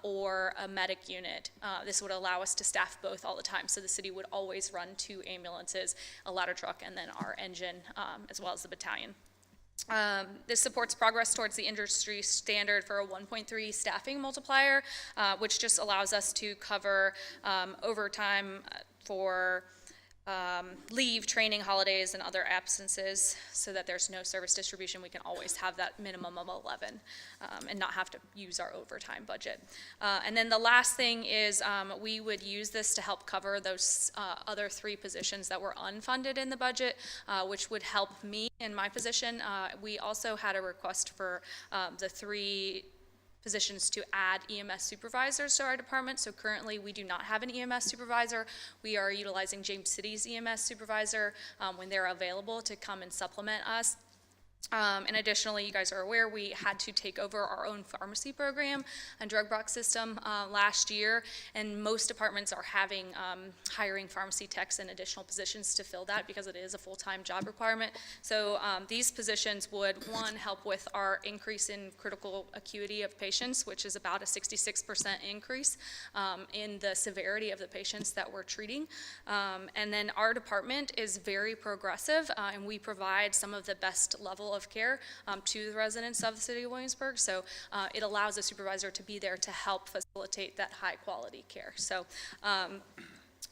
or a medic unit. This would allow us to staff both all the time. So the city would always run 2 ambulances, a ladder truck, and then our engine, as well as the battalion. This supports progress towards the industry standard for a 1.3 staffing multiplier, which just allows us to cover overtime for leave, training, holidays, and other absences, so that there's no service distribution. We can always have that minimum of 11 and not have to use our overtime budget. And then the last thing is we would use this to help cover those other 3 positions that were unfunded in the budget, which would help me in my position. We also had a request for the 3 positions to add EMS supervisors to our department. So currently we do not have an EMS supervisor. We are utilizing James City's EMS supervisor when they're available to come and supplement us. And additionally, you guys are aware, we had to take over our own pharmacy program and drug box system last year, and most departments are hiring pharmacy techs and additional positions to fill that because it is a full-time job requirement. So these positions would, 1, help with our increase in critical acuity of patients, which is about a 66% increase in the severity of the patients that we're treating. And then our department is very progressive, and we provide some of the best level of care to the residents of the city of Williamsburg. So it allows a supervisor to be there to help facilitate that high quality care. So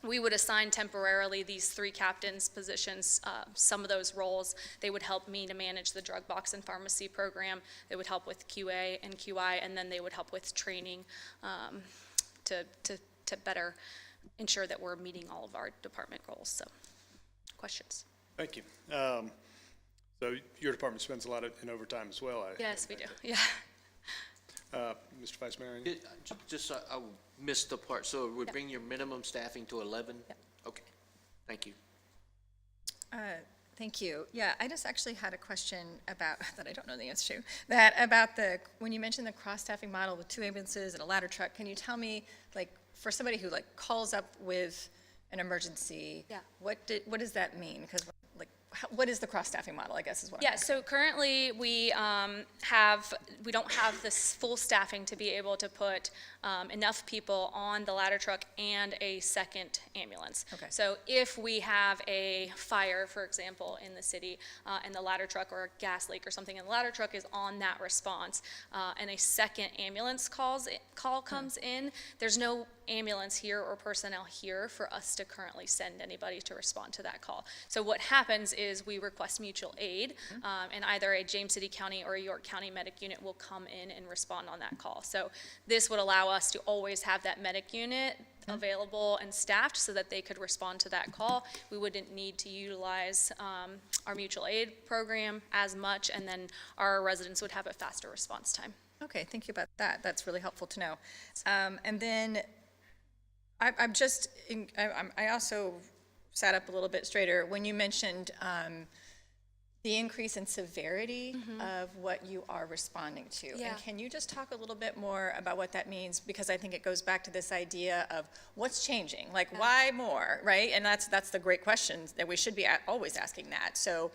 we would assign temporarily these 3 captains positions, some of those roles. They would help me to manage the drug box and pharmacy program. They would help with QA and QI, and then they would help with training to better ensure that we're meeting all of our department goals. So, questions? Thank you. So your department spends a lot in overtime as well. Yes, we do. Yeah. Mr. Vice Mayor? any- I missed the part, so it would bring your minimum staffing to 11? Yep. Okay, thank you. Thank you. Yeah, I just actually had a question about, that I don't know the answer to, that about when you mentioned the cross-staffing model with 2 ambulances and a ladder truck, can you tell me, like, for somebody who, like, calls up with an emergency, Yeah. what does that mean? Because, like, what is the cross-staffing model, I guess is what I'm Yeah, asking. so currently we don't have this full staffing to be able to put enough people on the ladder truck and a second ambulance. Okay. So if we have a fire, for example, in the city, and the ladder truck or a gas leak or something, and the ladder truck is on that response, and a second ambulance call comes in, there's no ambulance here or personnel here for us to currently send anybody to respond to that call. So what happens is we request mutual aid, and either a James City County or a York County medic unit will come in and respond on that call. So this would allow us to always have that medic unit available and staffed so that they could respond to that call. We wouldn't need to utilize our mutual aid program as much, and then our residents would have a faster response time. Okay, thank you about that. That's really helpful to know. And then I also sat up a little bit straighter when you mentioned the increase in severity of what you are responding to. Yeah. And can you just talk a little bit more about what that means? Because I think it goes back to this idea of what's changing, like why more, right? And that's the great question that we should be always asking that. So,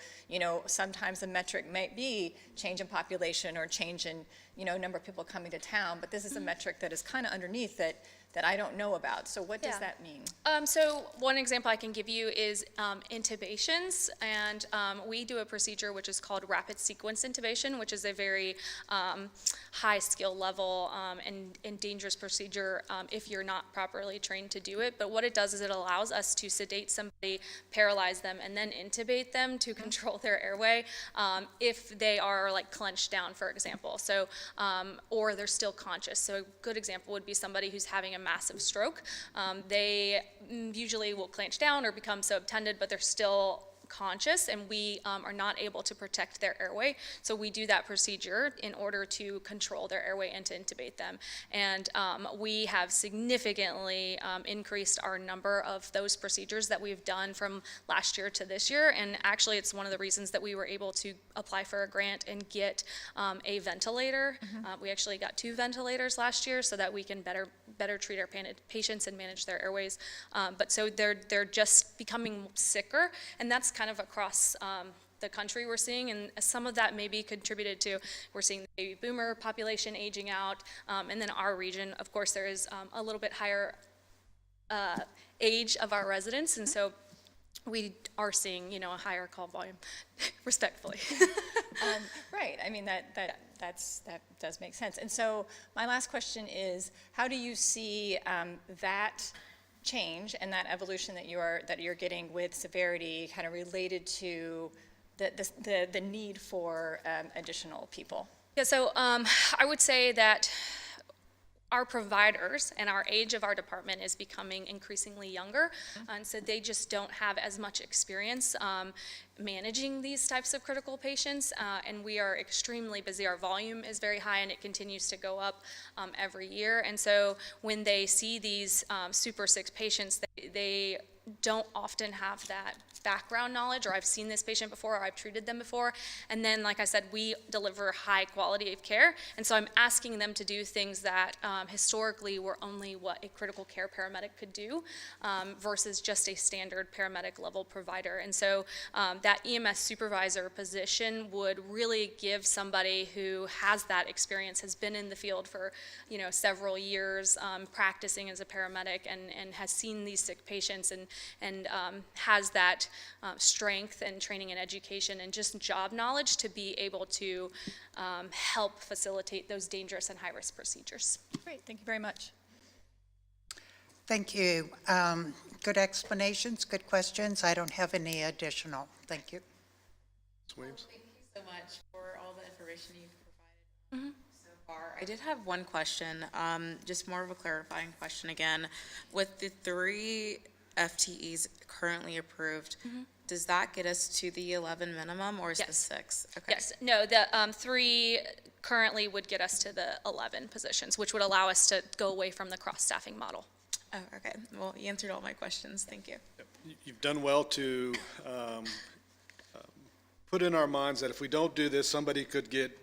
sometimes the metric might be change in population or change in number of people coming to town, but this is a metric that is kind of underneath that I don't know about. So what does Yeah. that mean? So one example I can give you is intubations, and we do a procedure which is called rapid sequence intubation, which is a very high skill level and dangerous procedure if you're not properly trained to do it. But what it does is it allows us to sedate somebody, paralyze them, and then intubate them to control their airway if they are like clenched down, for example. So, or they're still conscious. So a good example would be somebody who's having a massive stroke. They usually will clench down or become so obtended, but they're still conscious, and we are not able to protect their airway. So we do that procedure in order to control their airway and to intubate them. And we have significantly increased our number of those procedures that we've done from last year to this year. And actually, it's one of the reasons that we were able to apply for a grant and get a ventilator. We actually got 2 ventilators last year so that we can better treat our patients and manage their airways. But so they're just becoming sicker, and that's kind of across the country we're seeing, and some of that may be contributed to, we're seeing the baby boomer population aging out, and then our region, of course, there is a little bit higher age of our residents, and so we are seeing, a higher call volume, respectfully. Right, I mean, that does make sense. And so my last question is, how do you see that change and that evolution that you're getting with severity kind of related to the need for additional people? Yeah, so I would say that our providers and our age of our department is becoming increasingly younger, and so they just don't have as much experience managing these types of critical patients, and we are extremely busy. Our volume is very high, and it continues to go up every year, and so when they see these super sick patients, they don't often have that background knowledge, or I've seen this patient before, or I've treated them before. And then, like I said, we deliver high quality of care. And so I'm asking them to do things that historically were only what a critical care paramedic could do versus just a standard paramedic level provider. And so that EMS supervisor position would really give somebody who has that experience, has been in the field for, several years practicing as a paramedic and has seen these sick patients and has that strength and training and education and just job knowledge to be able to help facilitate those dangerous and high-risk procedures. Great, thank you very much. Thank you. Good explanations, good questions. I don't have any additional. Thank you. Ms. Williams? Thank you so much for all the information you've provided so far. I did have one question, just more of a clarifying question again. With the 3 FTEs currently approved, does that get us to the 11 minimum, or is the 6? Okay. Yes, no, the 3 currently would get us to the 11 positions, which would allow us to go away from the cross-staffing model. Oh, okay. Well, you answered all my questions. Thank you. You've done well to put in our minds that if we don't do this, somebody could get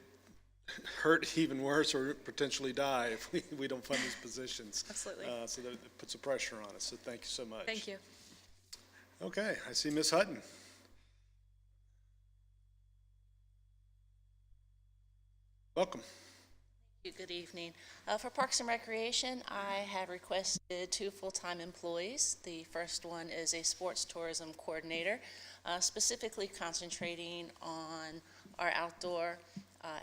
hurt even worse or potentially die if we don't fund these positions. Absolutely. So that it puts a pressure on us, so thank you so much. Thank you. Okay, I see Ms. Hutton. Welcome. Good evening. For Parks and Recreation, I have requested 2 full-time employees. The first one is a sports tourism coordinator, specifically concentrating on our outdoor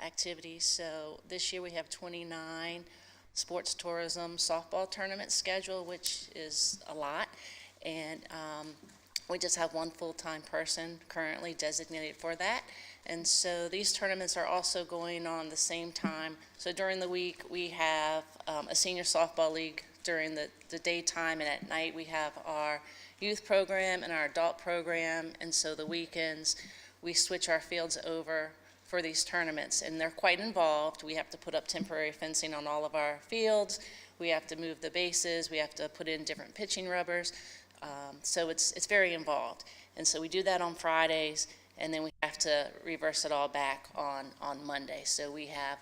activities. So this year we have 29 sports tourism softball tournaments scheduled, which is a lot. And we just have 1 full-time person currently designated for that. And so these tournaments are also going on the same time. So during the week, we have a senior softball league during the daytime, and at night we have our youth program and our adult program. And so the weekends, we switch our fields over for these tournaments, and they're quite involved. We have to put up temporary fencing on all of our fields. We have to move the bases. We have to put in different pitching rubbers. So it's very involved. And so we do that on Fridays, and then we have to reverse it all back on Monday. So we have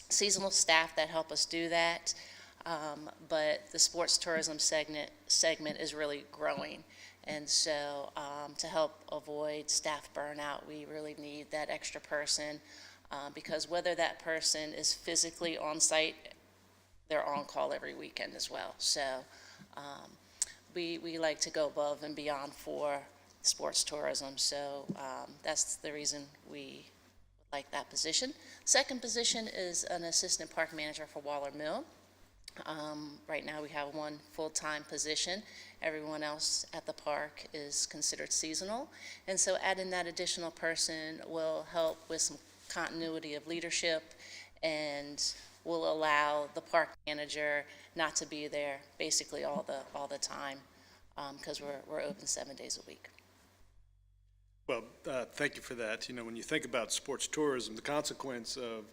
seasonal staff that help us do that, but the sports tourism segment is really growing. And so to help avoid staff burnout, we really need that extra person because whether that person is physically on site, they're on call every weekend as well. So we like to go above and beyond for sports tourism. So that's the reason we like that position. Second position is an assistant park manager for Waller Mill. Right now we have one full-time position. Everyone else at the park is considered seasonal. And so adding that additional person will help with some continuity of leadership and will allow the park manager not to be there basically all the time, because we're open 7 days a week. Well, thank you for that. You know, when you think about sports tourism, the consequence of,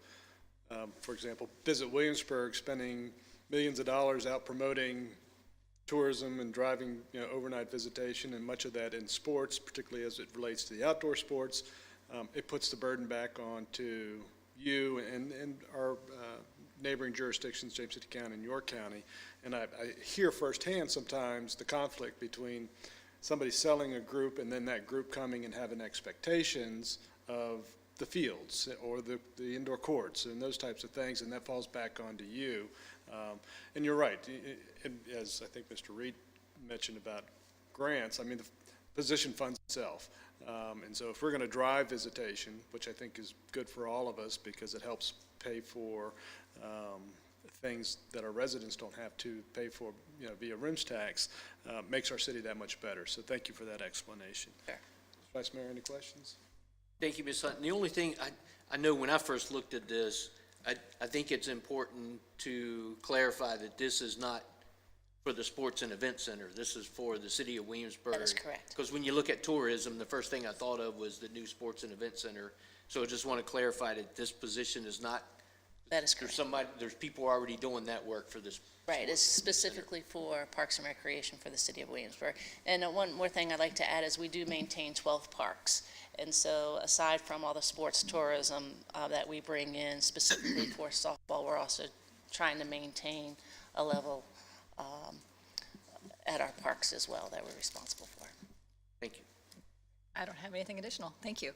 for example, Visit Williamsburg spending millions of dollars out promoting tourism and driving, you know, overnight visitation, and much of that in sports, particularly as it relates to the outdoor sports, it puts the burden back on to you and our neighboring jurisdictions, James City County and York County. And I hear firsthand sometimes the conflict between somebody selling a group and then that group coming and having expectations of the fields or the indoor courts and those types of things, and that falls back onto you. And you're right, as I think Mr. Reed mentioned about grants, I mean, the position funds itself. And so if we're going to drive visitation, which I think is good for all of us because it helps pay for things that our residents don't have to pay for, you know, via rooms tax, makes our city that much better. So thank you for that explanation. Sure. Vice Mayor, any questions? Thank you, Ms. Hutton. The only thing, I know when I first looked at this, I think it's important to clarify that this is not for the Sports and Event Center. This is for the city of Williamsburg. That is correct. Because when you look at tourism, the first thing I thought of was the new Sports and Event Center. So I just want to clarify that this position is not. That is correct. There's people already doing that work for this. Right, it's specifically for Parks and Recreation for the city of Williamsburg. And one more thing I'd like to add is we do maintain 12 parks. And so aside from all the sports tourism that we bring in specifically for softball, we're also trying to maintain a level at our parks as well that we're responsible for. Thank you. I don't have anything additional. Thank you.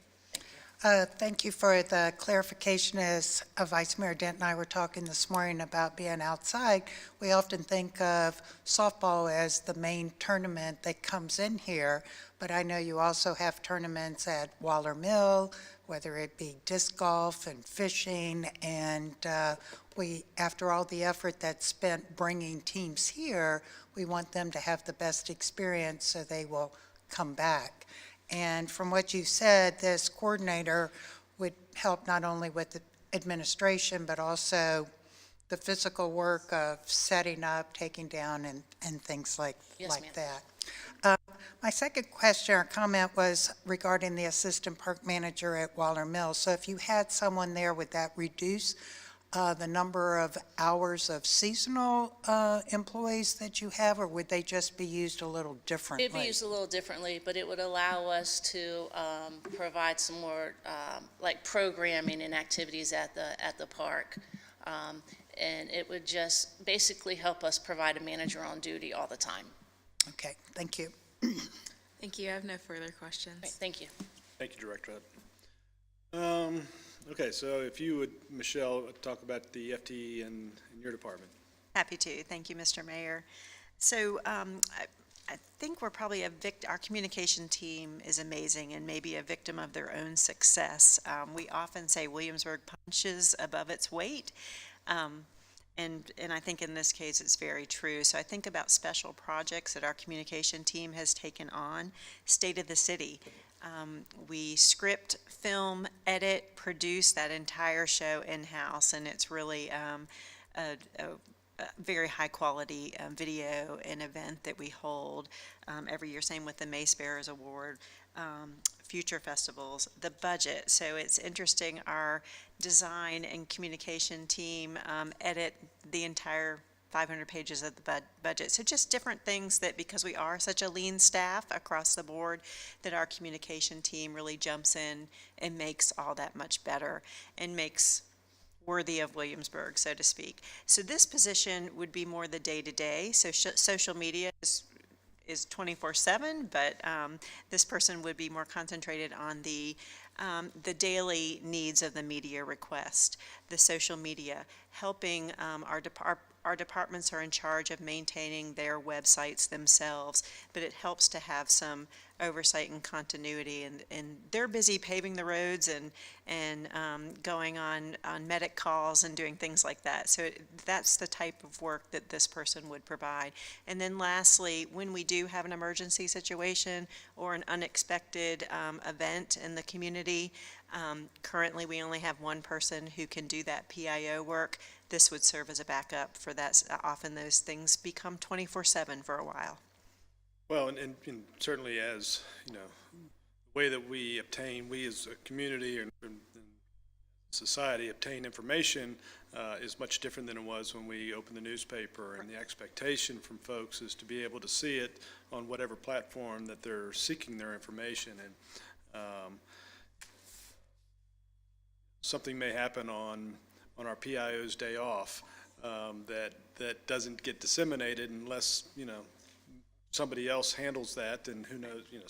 Thank you for the clarification. As Vice Mayor Dent and I were talking this morning about being outside, we often think of softball as the main tournament that comes in here, but I know you also have tournaments at Waller Mill, whether it be disc golf and fishing, and we, after all the effort that's spent bringing teams here, we want them to have the best experience so they will come back. And from what you said, this coordinator would help not only with the administration, but also the physical work of setting up, taking down, and things like that. My second question or comment was regarding the assistant park manager at Waller Mill. So if you had someone there, would that reduce the number of hours of seasonal employees that you have, or would they just be used a little differently? It'd be used a little differently, but it would allow us to provide some more like programming and activities at the park. And it would just basically help us provide a manager on duty all the time. Okay, thank you. Thank you. I have no further questions. Right, thank you. Thank you, Director Hutton. Okay, so if you would, Michelle, talk about the FTE in your department. Happy to. Thank you, Mr. Mayor. So I think we're probably our communication team is amazing and maybe a victim of their own success. We often say Williamsburg punches above its weight. And I think in this case, it's very true. So I think about special projects that our communication team has taken on. State of the City. We script, film, edit, produce that entire show in-house, and it's really a very high-quality video and event that we hold every year. Same with the Mace Bearers Award, future festivals, the budget. So it's interesting, our design and communication team edit the entire 500 pages of the budget. So just different things that, because we are such a lean staff across the board, that our communication team really jumps in and makes all that much better and makes worthy of Williamsburg, so to speak. So this position would be more the day-to-day. So social media is 24/7, but this person would be more concentrated on the the daily needs of the media request, the social media, helping our departments are in charge of maintaining their websites themselves, but it helps to have some oversight and continuity, and they're busy paving the roads and going on medic calls and doing things like that. So that's the type of work that this person would provide. And then lastly, when we do have an emergency situation or an unexpected event in the community, currently we only have one person who can do that PIO work. This would serve as a backup for that. Often those things become 24/7 for a while. Well, and certainly as, you know, the way that we as a community and society obtain information is much different than it was when we opened the newspaper, and the expectation from folks is to be able to see it on whatever platform that they're seeking their information. And something may happen on our PIO's day off that doesn't get disseminated unless, you know, somebody else handles that, and who knows, you know,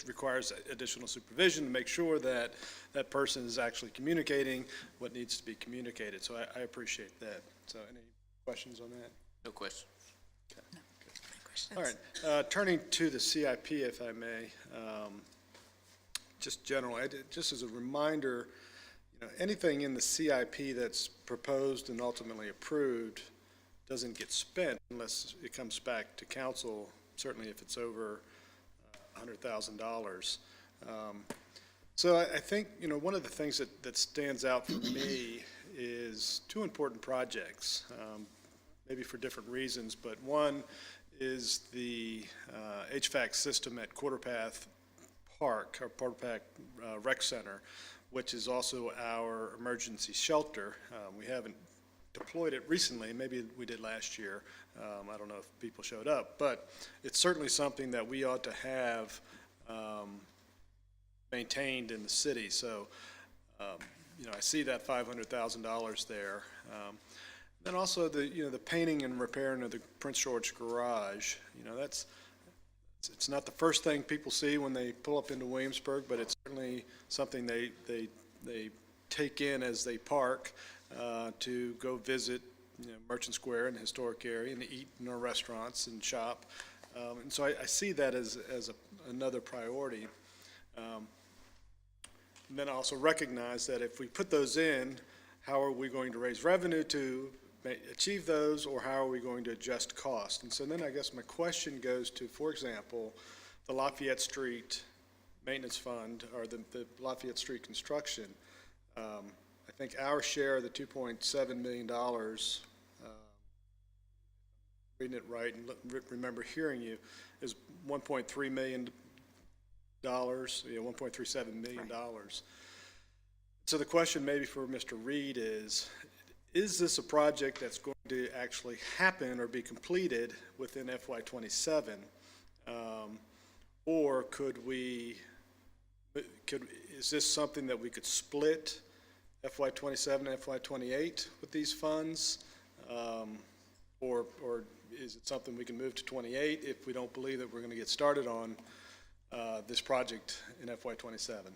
requires additional supervision to make sure that that person is actually communicating what needs to be communicated. So I appreciate that. So any questions on that? No questions. All right, turning to the CIP, if I may, just generally, just as a reminder, you know, anything in the CIP that's proposed and ultimately approved doesn't get spent unless it comes back to council, certainly if it's over $100,000. So I think, you know, one of the things that stands out for me is two important projects, maybe for different reasons, but one is the HVAC system at Quarterpath Park, or Quarterpath Rec Center, which is also our emergency shelter. We haven't deployed it recently, maybe we did last year. I don't know if people showed up, but it's certainly something that we ought to have maintained in the city. So, you know, I see that $500,000 there. Then also the painting and repairing of the Prince George garage. You know, it's not the first thing people see when they pull up into Williamsburg, but it's certainly something they take in as they park to go visit, you know, Merchant Square and the historic area, and eat in our restaurants and shop. And so I see that as another priority. And then I also recognize that if we put those in, how are we going to raise revenue to achieve those, or how are we going to adjust cost? And so then I guess my question goes to, for example, the Lafayette Street Maintenance Fund, or the Lafayette Street construction. I think our share of the $2.7 million, reading it right and remember hearing you, is $1.3 million, $1.37 million. Right. So the question maybe for Mr. Reed is this a project that's going to actually happen or be completed within FY27? Or is this something that we could split FY27 and FY28 with these funds? Or is it something we can move to 28 if we don't believe that we're going to get started on this project in FY27?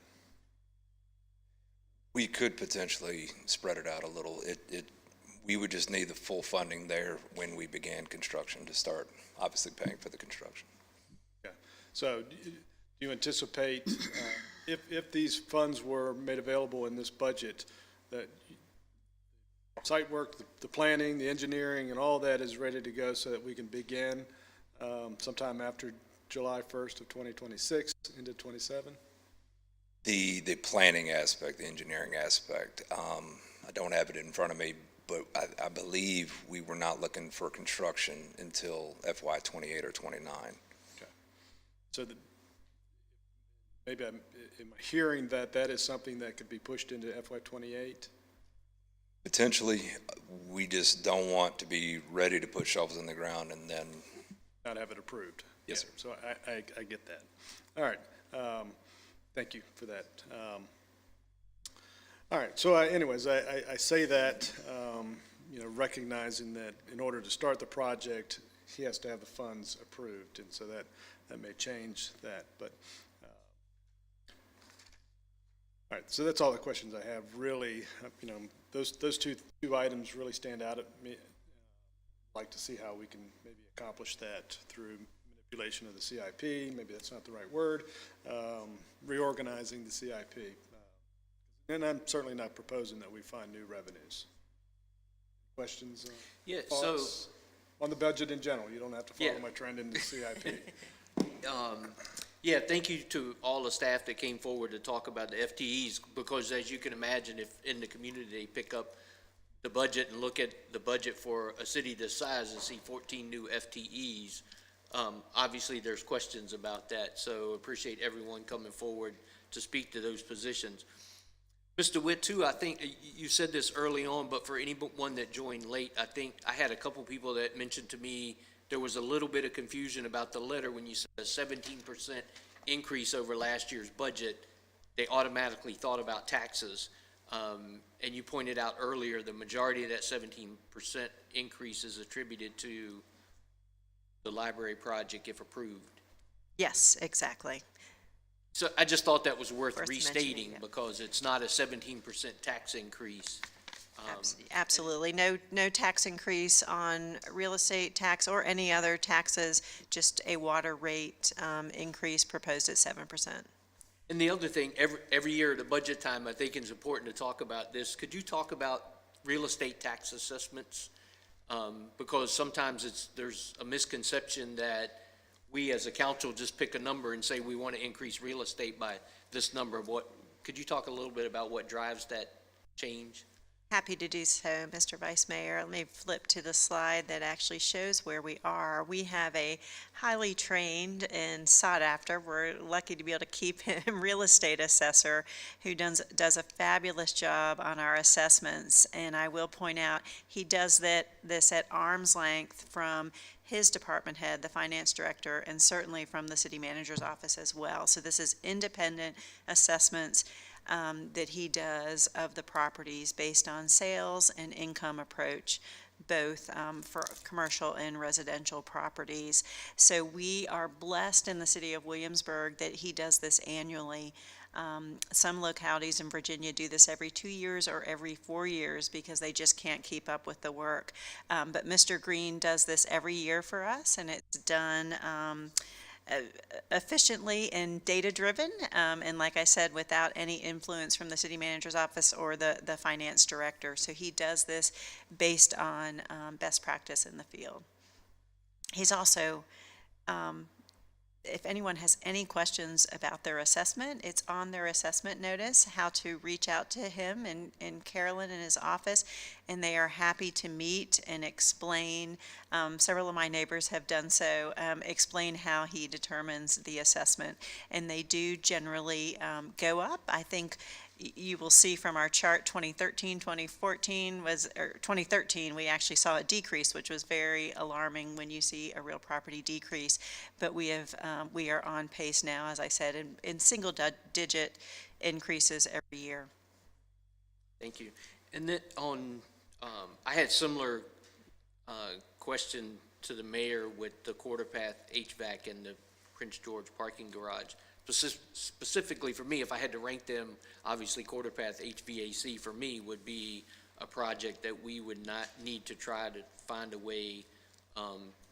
We could potentially spread it out a little. We would just need the full funding there when we began construction to start, obviously paying for the construction. Okay. So do you anticipate, if these funds were made available in this budget, that site work, the planning, the engineering, and all that is ready to go so that we can begin sometime after July 1st of 2026 into 27? The planning aspect, the engineering aspect, I don't have it in front of me, but I believe we were not looking for construction until FY 28 or 29. Okay. So maybe am I hearing that is something that could be pushed into FY 28? Potentially. We just don't want to be ready to put shovels in the ground and then not have it approved. Yes, sir. So I get that. All right. Thank you for that. All right. So anyways, I say that, recognizing that in order to start the project, he has to have the funds approved. And so that may change that. But All right, so that's all the questions I have, really. You know, those two items really stand out at me. I'd like to see how we can maybe accomplish that through manipulation of the CIP, maybe that's not the right word, reorganizing the CIP. And I'm certainly not proposing that we find new revenues. Questions? Yeah, thoughts on the budget in general? You don't have to follow Yeah. my trend in the CIP. Yeah, thank you to all the staff that came forward to talk about the FTEs, because as you can imagine, if in the community they pick up the budget and look at the budget for a city this size and see 14 new FTEs, obviously there's questions about that, so appreciate everyone coming forward to speak to those positions. Mr. Witt, too, I think you said this early on, but for anyone that joined late, I think I had a couple people that mentioned to me there was a little bit of confusion about the letter when you said a 17% increase over last year's budget. They automatically thought about taxes. And you pointed out earlier, the majority of that 17% increase is attributed to the library project if approved. Yes, exactly. So I just thought that was worth Worth restating mentioning, yeah. because it's not a 17% tax increase. Absolutely. No tax increase on real estate tax or any other taxes, just a water rate increase proposed at 7%. And the other thing, every year at the budget time, I think it's important to talk about this. Could you talk about real estate tax assessments? Because sometimes there's a misconception that we as a council just pick a number and say we want to increase real estate by this number. Could you talk a little bit about what drives that change? Happy to do so, Mr. Vice Mayor. Let me flip to the slide that actually shows where we are. We have a highly trained and sought after, we're lucky to be able to keep him, real estate assessor who does a fabulous job on our assessments. And I will point out, he does this at arm's length from his department head, the finance director, and certainly from the city manager's office as well. So this is independent assessments that he does of the properties based on sales and income approach, both for commercial and residential properties. So we are blessed in the city of Williamsburg that he does this annually. Some localities in Virginia do this every 2 years or every 4 years because they just can't keep up with the work. But Mr. Green does this every year for us, and it's done efficiently and data-driven, and like I said, without any influence from the city manager's office or the finance director. So he does this based on best practice in the field. He's also, if anyone has any questions about their assessment, it's on their assessment notice, how to reach out to him and Carolyn in his office, and they are happy to meet and explain. Several of my neighbors have done so, explain how he determines the assessment, and they do generally go up. I think you will see from our chart 2013, 2014 or 2013, we actually saw a decrease, which was very alarming when you see a real property decrease. But we are on pace now, as I said, in single digit increases every year. Thank you. And then I had similar question to the mayor with the Quarter Path HVAC and the Prince George parking garage. Specifically for me, if I had to rank them, obviously Quarter Path HVAC for me would be a project that we would not need to try to find a way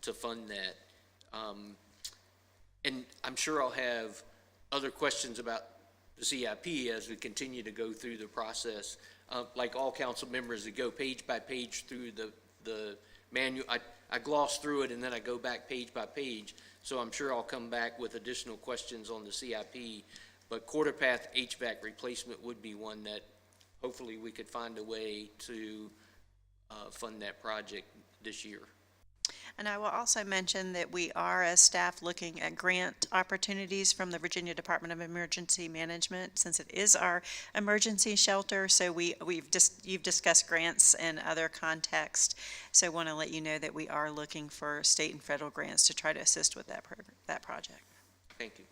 to fund that. And I'm sure I'll have other questions about the CIP as we continue to go through the process. Like all council members that go page by page through the manual, I gloss through it and then I go back page by page. So I'm sure I'll come back with additional questions on the CIP, but Quarter Path HVAC replacement would be one that hopefully we could find a way to fund that project this year. And I will also mention that we are, as staff, looking at grant opportunities from the Virginia Department of Emergency Management, since it is our emergency shelter. So you've discussed grants in other contexts. So I want to let you know that we are looking for state and federal grants to try to assist with that project. Thank you.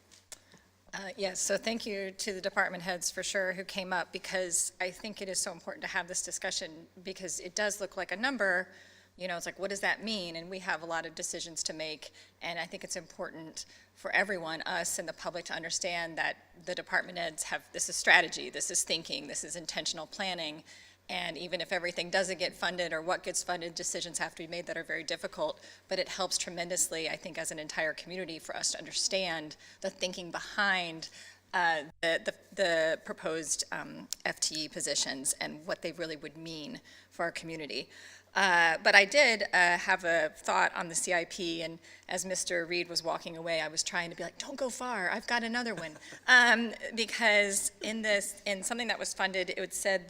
Yes, so thank you to the department heads for sure who came up, because I think it is so important to have this discussion, because it does look like a number, You know, it's like, what does that mean? And we have a lot of decisions to make, and I think it's important for everyone, us and the public, to understand that the department heads have, this is strategy, this is thinking, this is intentional planning, and even if everything doesn't get funded or what gets funded, decisions have to be made that are very difficult, but it helps tremendously, I think, as an entire community for us to understand the thinking behind the proposed FTE positions and what they really would mean for our community. But I did have a thought on the CIP, and as Mr. Reed was walking away, I was trying to be like, don't go far, I've got another one. Because in something that was funded, it said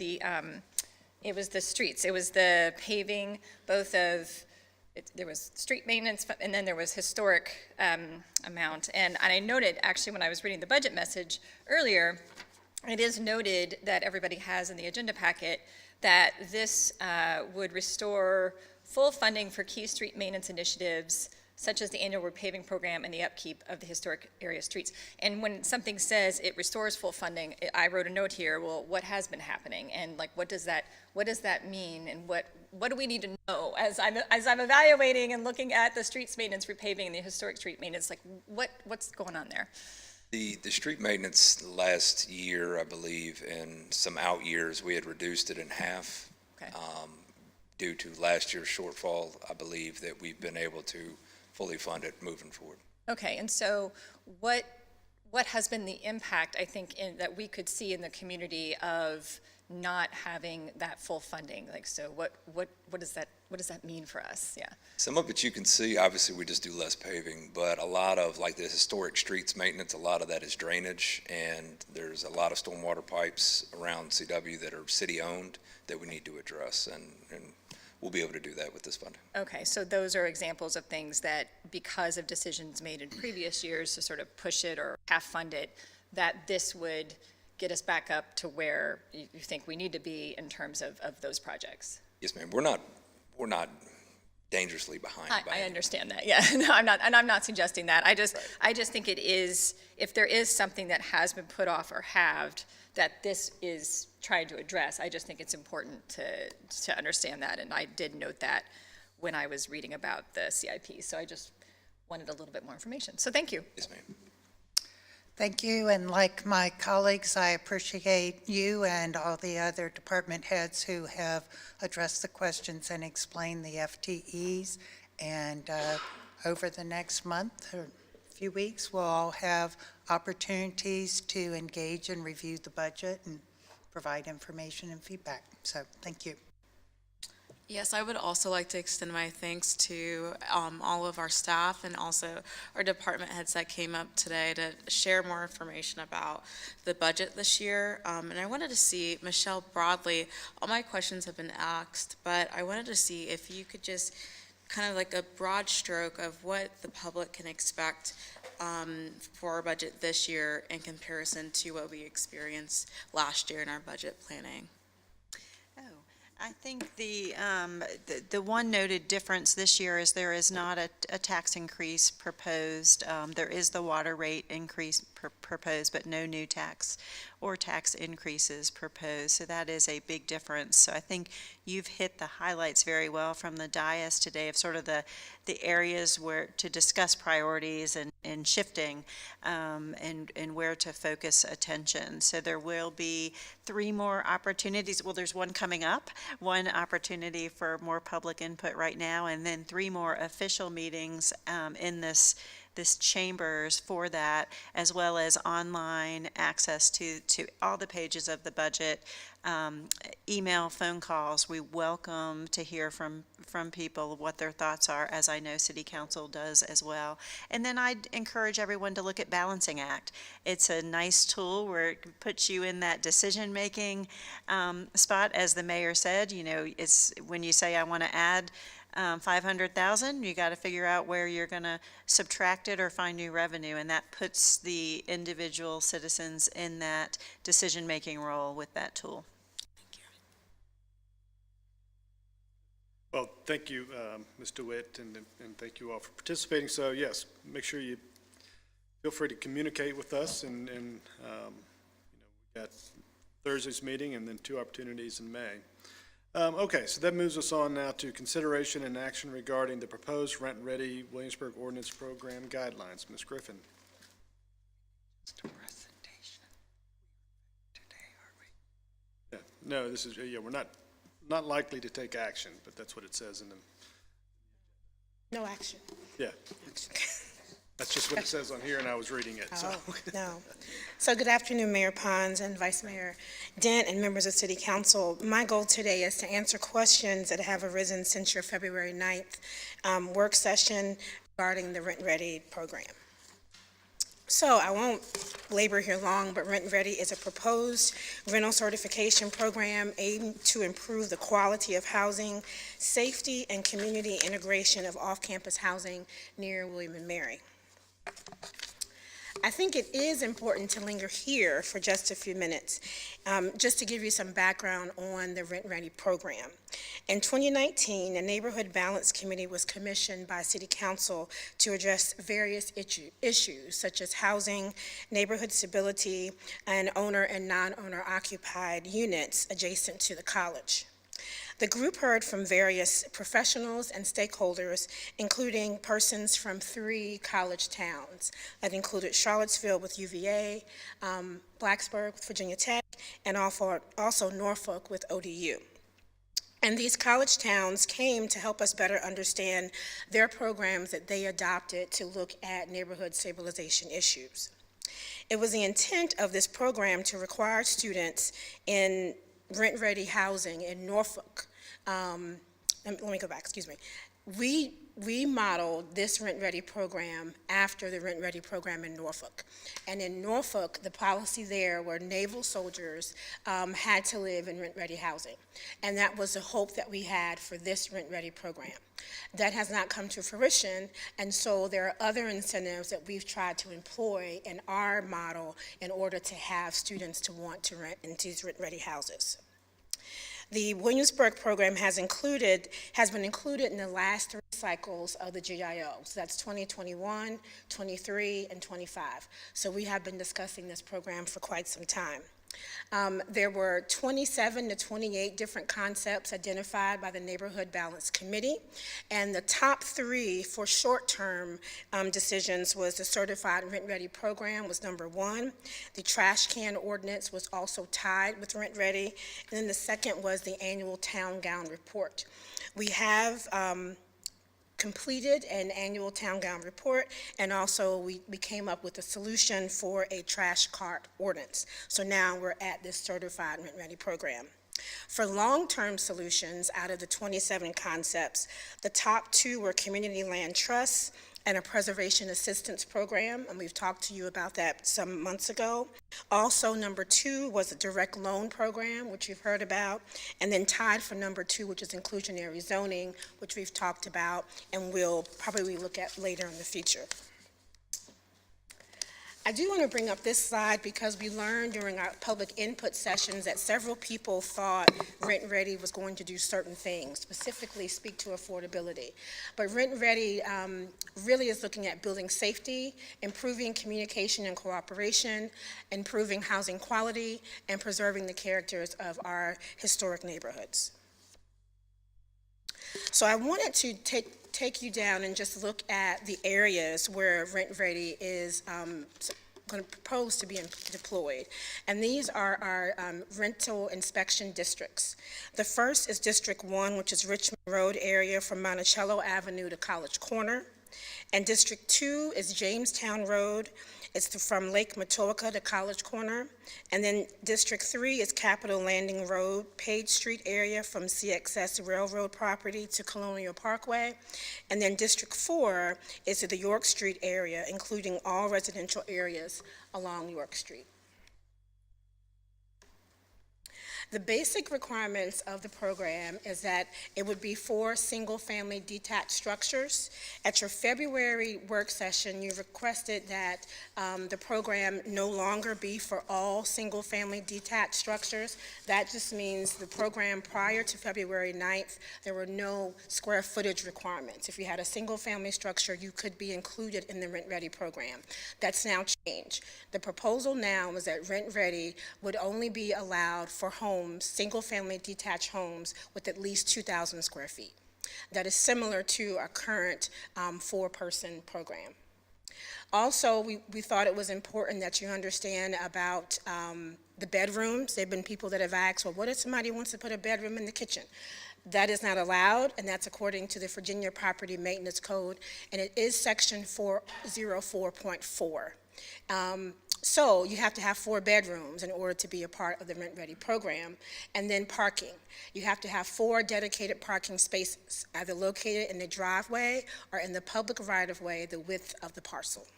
it was the streets, it was the paving, both of, there was street maintenance, and then there was historic amount. And I noted, actually, when I was reading the budget message earlier, it is noted that everybody has in the agenda packet that this would restore full funding for key street maintenance initiatives, such as the annual repaving program and the upkeep of the historic area streets. And when something says it restores full funding, I wrote a note here, well, what has been happening? And like, what does that mean? And what do we need to know? As I'm evaluating and looking at the streets maintenance, repaving, and the historic street maintenance, like, what's going on there? The street maintenance last year, I believe, in some out years, we had reduced it in half. Okay. Due to last year's shortfall, I believe that we've been able to fully fund it moving forward. Okay, and so what has been the impact, I think, that we could see in the community of not having that full funding? Like, so what does that mean for us? Yeah. Some of it you can see, obviously we just do less paving, but a lot of like the historic streets maintenance, a lot of that is drainage, and there's a lot of stormwater pipes around CW that are city owned that we need to address, and we'll be able to do that with this funding. Okay, so those are examples of things that, because of decisions made in previous years to sort of push it or half fund it, that this would get us back up to where you think we need to be in terms of those projects. Yes, ma'am. We're not dangerously behind. I understand that. Yeah, no, I'm not suggesting that. I just think it is, if there is something that has been put off or halved that this is trying to address, I just think it's important to understand that, and I did note that when I was reading about the CIP. So I just wanted a little bit more information. So thank you. Yes, ma'am. Thank you, and like my colleagues, I appreciate you and all the other department heads who have addressed the questions and explained the FTEs. And over the next month or few weeks, we'll all have opportunities to engage and review the budget and provide information and feedback. So thank you. Yes, I would also like to extend my thanks to all of our staff and also our department heads that came up today to share more information about the budget this year. And I wanted to see, Michelle, broadly, all my questions have been asked, but I wanted to see if you could just kind of like a broad stroke of what the public can expect for our budget this year in comparison to what we experienced last year in our budget planning. I think the one noted difference this year is there is not a tax increase proposed. There is the water rate increase proposed, but no new tax or tax increases proposed. So that is a big difference. So I think you've hit the highlights very well from the dais today of sort of the areas where to discuss priorities and shifting and where to focus attention. So there will be 3 more opportunities. Well, there's one coming up, one opportunity for more public input right now, and then 3 more official meetings in this chambers for that, as well as online access to all the pages of the budget, email, phone calls. We welcome to hear from people what their thoughts are, as I know City Council does as well. And then I'd encourage everyone to look at Balancing Act. It's a nice tool where it puts you in that decision-making spot. As the mayor said, you know, it's when you say I want to add 500,000, you got to figure out where you're going to subtract it or find new revenue, and that puts the individual citizens in that decision-making role with that tool. Well, thank you, Ms. DeWitt, and thank you all for participating. So yes, make sure you feel free to communicate with us, and you know, we got Thursday's meeting and then 2 opportunities in May. Okay, so that moves us on now to consideration and action regarding the proposed rent-ready Williamsburg Ordinance Program guidelines. Ms. Griffin. Yeah, no, this is, yeah, we're not likely to take action, but that's what it says in the, No action. yeah. That's just what it says on here, and I was reading it, so. Oh, no. So good afternoon, Mayor Pons and Vice Mayor Dent and members of City Council. My goal today is to answer questions that have arisen since your February 9th work session regarding the Rent Ready program. So I won't labor here long, but Rent Ready is a proposed rental certification program aimed to improve the quality of housing, safety, and community integration of off-campus housing near William and Mary. I think it is important to linger here for just a few minutes, just to give you some background on the Rent Ready program. In 2019, the Neighborhood Balance Committee was commissioned by City Council to address various issues such as housing, neighborhood stability, and owner and non-owner occupied units adjacent to the college. The group heard from various professionals and stakeholders, including persons from 3 college towns. That included Charlottesville with UVA, Blacksburg with Virginia Tech, and also Norfolk with ODU. And these college towns came to help us better understand their programs that they adopted to look at neighborhood stabilization issues. It was the intent of this program to require students in rent-ready housing in Norfolk. Let me go back, excuse me. We modeled this rent-ready program after the rent-ready program in Norfolk. And in Norfolk, the policy there were naval soldiers had to live in rent-ready housing. And that was the hope that we had for this rent-ready program. That has not come to fruition, and so there are other incentives that we've tried to employ in our model in order to have students to want to rent into these rent-ready houses. The Williamsburg program has been included in the last 3 cycles of the GIO. So that's 2021, 23, and 25. So we have been discussing this program for quite some time. There were 27 to 28 different concepts identified by the Neighborhood Balance Committee, and the top 3 for short-term decisions was the Certified Rent-Ready program was number 1. The trash can ordinance was also tied with Rent-Ready, and then the second was the annual town gown report. We have completed an annual town gown report, and also we came up with a solution for a trash cart ordinance. So now we're at this certified rent-ready program. For long-term solutions, out of the 27 concepts, the top 2 were community land trusts and a preservation assistance program, and we've talked to you about that some months ago. Also, number 2 was a direct loan program, which you've heard about, and then tied for number 2, which is inclusionary zoning, which we've talked about and will probably look at later in the future. I do want to bring up this slide because we learned during our public input sessions that several people thought Rent Ready was going to do certain things, specifically speak to affordability. But Rent Ready really is looking at building safety, improving communication and cooperation, improving housing quality, and preserving the characters of our historic neighborhoods. So I wanted to take you down and just look at the areas where Rent Ready is going to propose to be deployed. And these are our rental inspection districts. The first is District 1, which is Richmond Road area from Monticello Avenue to College Corner. And District 2 is Jamestown Road. It's from Lake Matoaka to College Corner. And then District 3 is Capitol Landing Road, Page Street area from CXS Railroad property to Colonial Parkway. And then District 4 is the York Street area, including all residential areas along York Street. The basic requirements of the program is that it would be 4 single-family detached structures. At your February work session, you requested that the program no longer be for all single-family detached structures. That just means the program prior to February 9th, there were no square footage requirements. If you had a single-family structure, you could be included in the Rent Ready program. That's now changed. The proposal now is that Rent Ready would only be allowed for homes homes, single-family detached homes with at least 2,000 square feet. That is similar to our current four-person program. Also, we thought it was important that you understand about the bedrooms. There have been people that have asked, well, what if somebody wants to put a bedroom in the kitchen? That is not allowed, and that's according to the Virginia Property Maintenance Code, and it is section 404.4. So you have to have 4 bedrooms in order to be a part of the Rent Ready program. And then parking. You have to have 4 dedicated parking spaces, either located in the driveway or in the public right-of-way, the width of the parcel.